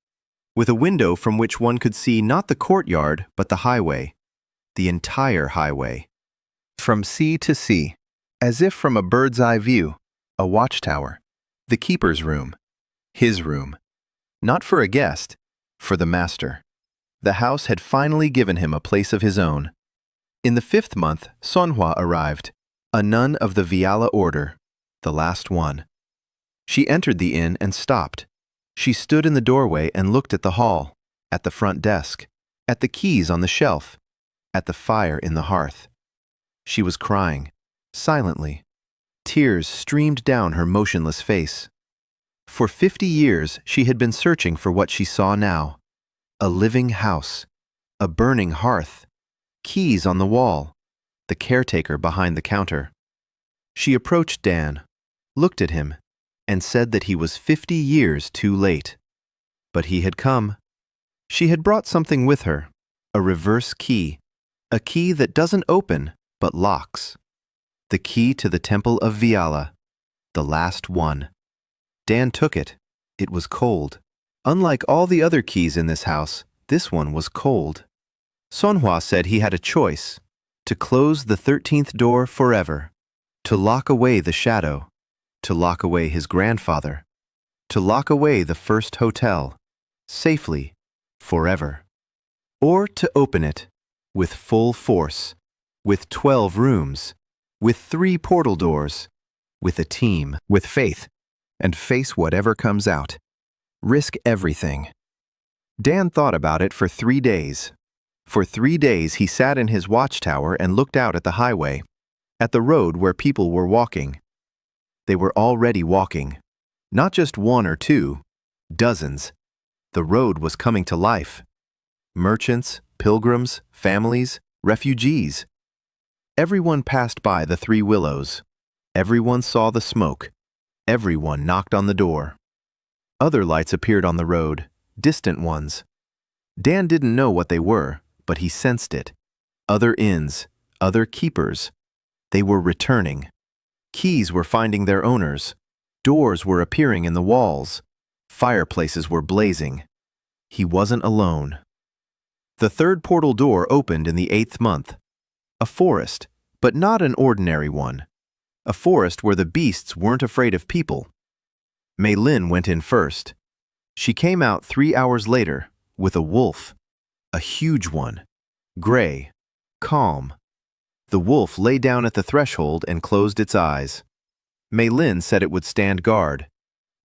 with a window from which one could see not the courtyard but the highway, the entire highway. From sea to sea, as if from a bird's eye view, a watchtower, the keeper's room, his room. Not for a guest, for the master. The house had finally given him a place of his own. In the 5th month, Sonhwa arrived, a nun of the Viala order, the last one. She entered the inn and stopped. She stood in the doorway and looked at the hall, at the front desk, at the keys on the shelf, at the fire in the hearth. She was crying, silently. Tears streamed down her motionless face. For 50 years she had been searching for what she saw now. A living house, a burning hearth, keys on the wall, the caretaker behind the counter. She approached Dan, looked at him, and said that he was 50 years too late. But he had come. She had brought something with her, a reverse key, a key that doesn't open but locks. The key to the Temple of Viala, the last one. Dan took it. It was cold. Unlike all the other keys in this house, this one was cold. Sonhwa said he had a choice: to close the 13th door forever, to lock away the shadow, to lock away his grandfather, to lock away the first hotel, safely, forever, or to open it with full force, with 12 rooms, with 3 portal doors, with a team, with faith, and face whatever comes out. Risk everything. Dan thought about it for 3 days. For 3 days he sat in his watchtower and looked out at the highway, at the road where people were walking. They were already walking. Not just 1 or 2, dozens. The road was coming to life. Merchants, pilgrims, families, refugees. Everyone passed by the 3 willows. Everyone saw the smoke. Everyone knocked on the door. Other lights appeared on the road, distant ones. Dan didn't know what they were, but he sensed it. Other inns, other keepers. They were returning. Keys were finding their owners. Doors were appearing in the walls. Fireplaces were blazing. He wasn't alone. The 3rd portal door opened in the 8th month. A forest, but not an ordinary one. A forest where the beasts weren't afraid of people. Mei Lin went in first. She came out 3 hours later with a wolf, a huge one, gray, calm. The wolf lay down at the threshold and closed its eyes. Mei Lin said it would stand guard,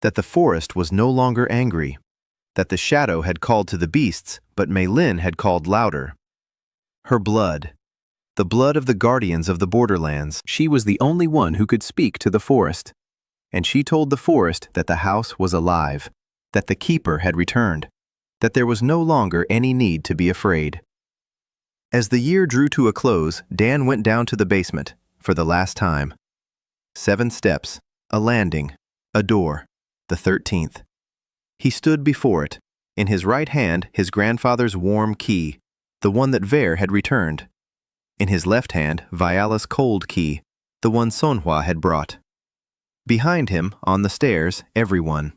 that the forest was no longer angry, that the shadow had called to the beasts, but Mei Lin had called louder. Her blood, the blood of the guardians of the borderlands. She was the only one who could speak to the forest. And she told the forest that the house was alive, that the keeper had returned, that there was no longer any need to be afraid. As the year drew to a close, Dan went down to the basement, for the last time. 7 steps, a landing, a door, the 13th. He stood before it, in his right hand his grandfather's warm key, the one that Ver had returned. In his left hand, Viala's cold key, the one Sonhwa had brought. Behind him, on the stairs, everyone.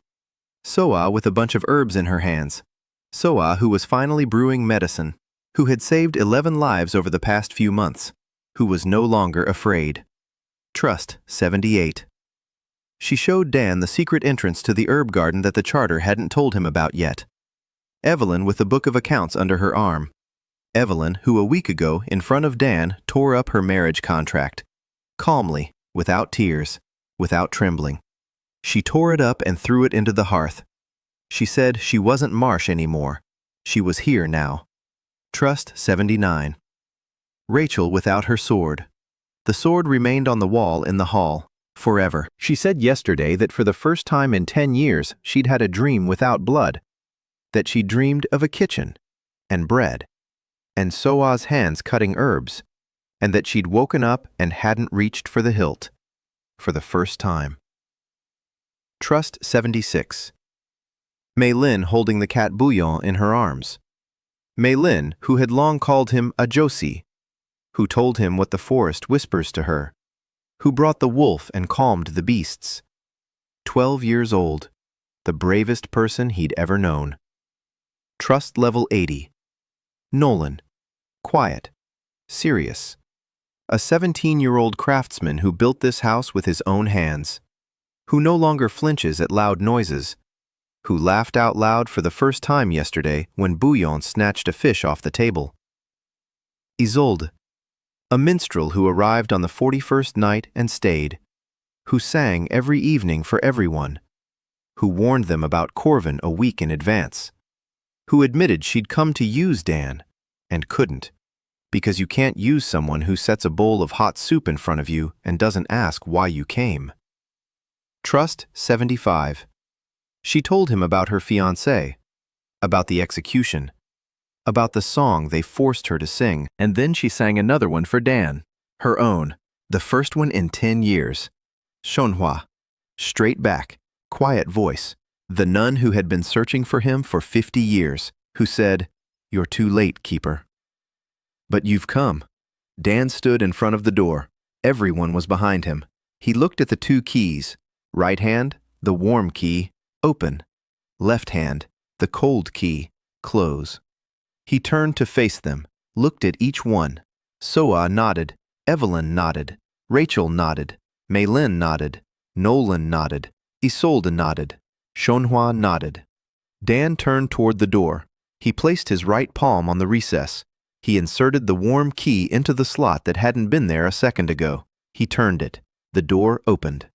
Soa with a bunch of herbs in her hands. Soa who was finally brewing medicine, who had saved 11 lives over the past few months, who was no longer afraid. Trust 78. She showed Dan the secret entrance to the herb garden that the charter hadn't told him about yet. Evelyn with the book of accounts under her arm. Evelyn, who a week ago, in front of Dan, tore up her marriage contract. Calmly, without tears, without trembling. She tore it up and threw it into the hearth. She said she wasn't Marsh anymore. She was here now. Trust 79. Rachel without her sword. The sword remained on the wall in the hall, forever. She said yesterday that for the first time in 10 years she'd had a dream without blood, that she dreamed of a kitchen, and bread, and Soa's hands cutting herbs, and that she'd woken up and hadn't reached for the hilt, for the first time. Trust 76. Mei Lin holding the cat Bouillon in her arms. Mei Lin, who had long called him a Josie, who told him what the forest whispers to her, who brought the wolf and calmed the beasts. 12 years old, the bravest person he'd ever known. Trust level 80. Nolan, quiet, serious. A 17-year-old craftsman who built this house with his own hands, who no longer flinches at loud noises, who laughed out loud for the first time yesterday when Bouillon snatched a fish off the table. Isolde, a minstrel who arrived on the 41st night and stayed, who sang every evening for everyone, who warned them about Corvin a week in advance, who admitted she'd come to use Dan, and couldn't, because you can't use someone who sets a bowl of hot soup in front of you and doesn't ask why you came. Trust 75. She told him about her fiancé, about the execution, about the song they forced her to sing, and then she sang another one for Dan, her own, the first one in 10 years. Shonhua, straight back, quiet voice, the nun who had been searching for him for 50 years, who said, "You're too late, keeper." But you've come. Dan stood in front of the door. Everyone was behind him. He looked at the two keys. Right hand, the warm key, open. Left hand, the cold key, close. He turned to face them, looked at each one. Soa nodded, Evelyn nodded, Rachel nodded, Maylin nodded, Nolan nodded, Isolde nodded, Shonhua nodded. Dan turned toward the door. He placed his right palm on the recess. He inserted the warm key into the slot that hadn't been there a second ago. He turned it. The door opened.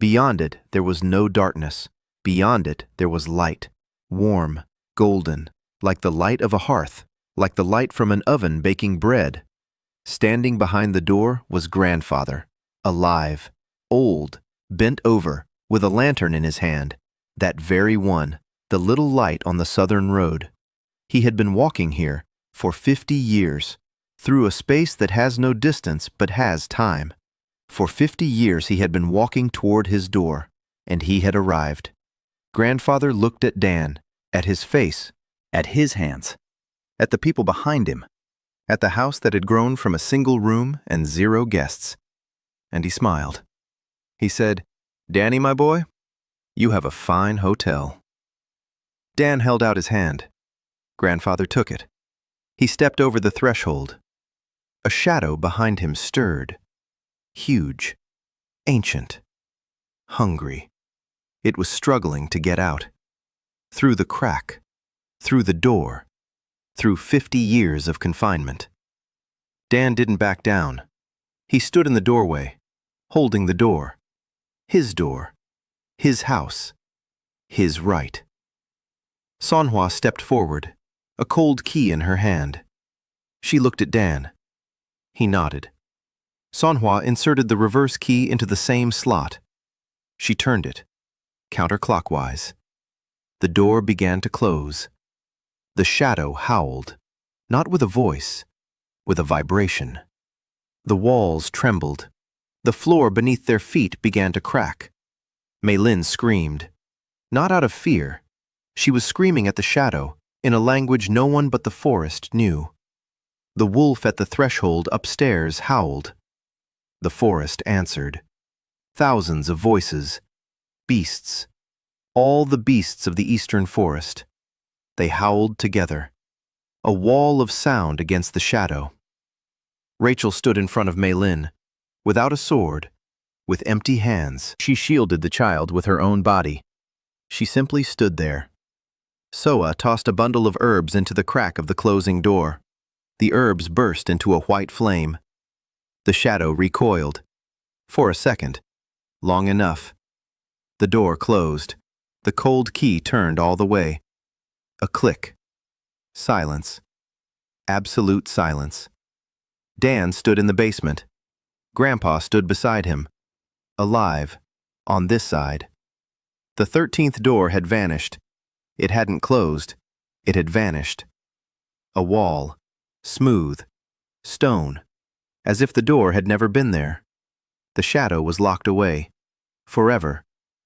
Beyond it, there was no darkness. Beyond it, there was light, warm, golden, like the light of a hearth, like the light from an oven baking bread. Standing behind the door was grandfather, alive, old, bent over, with a lantern in his hand, that very one, the little light on the southern road. He had been walking here for 50 years, through a space that has no distance but has time. For 50 years he had been walking toward his door, and he had arrived. Grandfather looked at Dan, at his face, at his hands, at the people behind him, at the house that had grown from a single room and 0 guests. And he smiled. He said, "Danny, my boy, you have a fine hotel." Dan held out his hand. Grandfather took it. He stepped over the threshold. A shadow behind him stirred. Huge, ancient, hungry. It was struggling to get out. Through the crack, through the door, through 50 years of confinement. Dan didn't back down. He stood in the doorway, holding the door. His door, his house, his right. Sonhua stepped forward, a cold key in her hand. She looked at Dan. He nodded. Sonhua inserted the reverse key into the same slot. She turned it, counterclockwise. The door began to close. The shadow howled, not with a voice, with a vibration. The walls trembled. The floor beneath their feet began to crack. Maylin screamed, not out of fear. She was screaming at the shadow, in a language no one but the forest knew. The wolf at the threshold upstairs howled. The forest answered. Thousands of voices, beasts, all the beasts of the eastern forest. They howled together, a wall of sound against the shadow. Rachel stood in front of Maylin, without a sword, with empty hands. She shielded the child with her own body. She simply stood there. Soa tossed a bundle of herbs into the crack of the closing door. The herbs burst into a white flame. The shadow recoiled. For a second. Long enough. The door closed. The cold key turned all the way. A click. Silence. Absolute silence. Dan stood in the basement. Grandpa stood beside him. Alive. On this side. The 13th door had vanished. It hadn't closed. It had vanished. A wall. Smooth. Stone. As if the door had never been there. The shadow was locked away. Forever.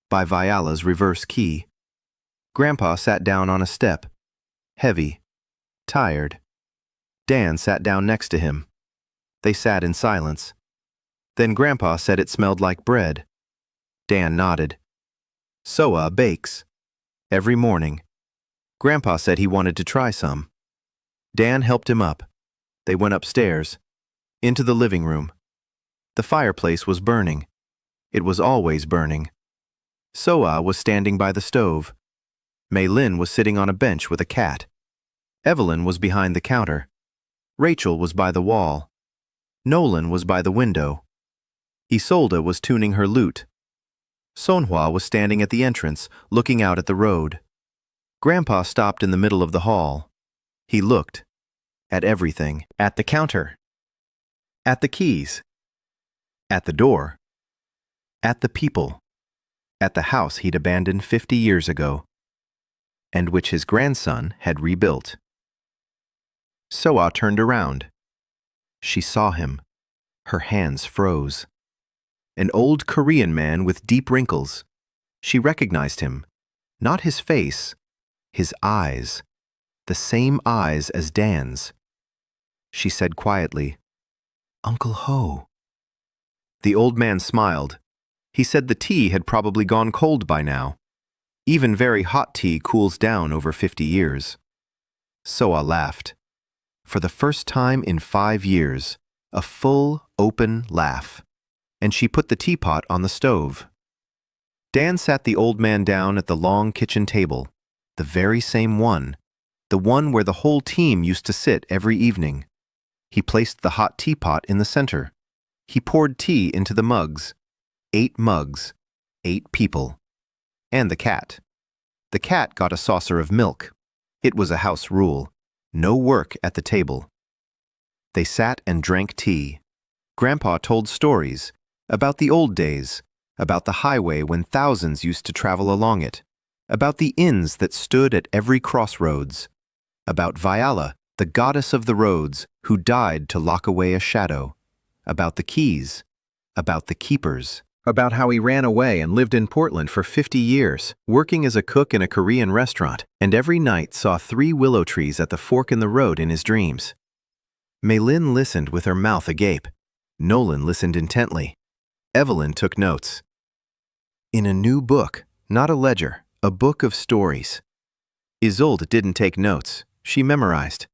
By Viola's reverse key. Grandpa sat down on a step. Heavy. Tired. Dan sat down next to him. They sat in silence. Then Grandpa said it smelled like bread. Dan nodded. Soa bakes. Every morning. Grandpa said he wanted to try some. Dan helped him up. They went upstairs. Into the living room. The fireplace was burning. It was always burning. Soa was standing by the stove. Maylin was sitting on a bench with a cat. Evelyn was behind the counter. Rachel was by the wall. Nolan was by the window. Isolde was tuning her lute. Sonhua was standing at the entrance, looking out at the road. Grandpa stopped in the middle of the hall. He looked. at everything, at the counter, at the keys, at the door, at the people, at the house he'd abandoned 50 years ago, and which his grandson had rebuilt. Soa turned around. She saw him. Her hands froze. An old Korean man with deep wrinkles. She recognized him. Not his face, his eyes. The same eyes as Dan's. She said quietly, "Uncle Ho." The old man smiled. He said the tea had probably gone cold by now. Even very hot tea cools down over 50 years. Soa laughed. For the first time in 5 years, a full, open laugh. And she put the teapot on the stove. Dan sat the old man down at the long kitchen table, the very same one, the one where the whole team used to sit every evening. He placed the hot teapot in the center. He poured tea into the mugs. 8 mugs, 8 people. And the cat. The cat got a saucer of milk. It was a house rule. No work at the table. They sat and drank tea. Grandpa told stories about the old days, about the highway when thousands used to travel along it, about the inns that stood at every crossroads, about Vyala, the goddess of the roads, who died to lock away a shadow, about the keys, about the keepers, about how he ran away and lived in Portland for 50 years, working as a cook in a Korean restaurant, and every night saw 3 willow trees at the fork in the road in his dreams. Mei-Lin listened with her mouth agape. Nolan listened intently. Evelyn took notes. In a new book, not a ledger, a book of stories. Isolde didn't take notes. She memorized.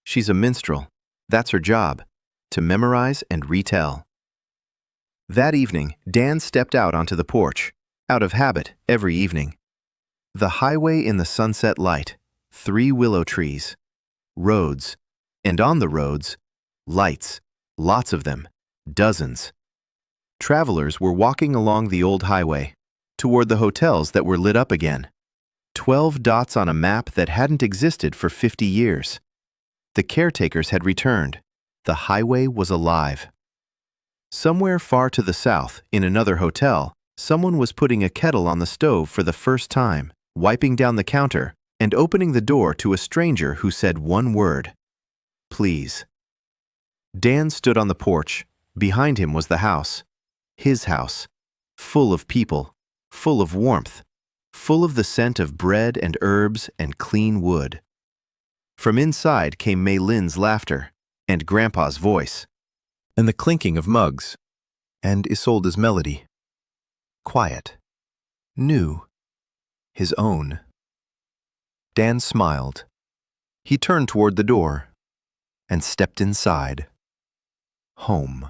She's a minstrel. That's her job, to memorize and retell. That evening, Dan stepped out onto the porch, out of habit every evening. The highway in the sunset light, 3 willow trees, roads, and on the roads, lights, lots of them, dozens. Travelers were walking along the old highway, toward the hotels that were lit up again. 12 dots on a map that hadn't existed for 50 years. The caretakers had returned. The highway was alive. Somewhere far to the south, in another hotel, someone was putting a kettle on the stove for the first time, wiping down the counter, and opening the door to a stranger who said one word, "Please." Dan stood on the porch. Behind him was the house. His house, full of people, full of warmth, full of the scent of bread and herbs and clean wood. From inside came Mei-Lin's laughter, and Grandpa's voice, and the clinking of mugs, and Isolde's melody. Quiet. New. His own. Dan smiled. He turned toward the door and stepped inside. Home.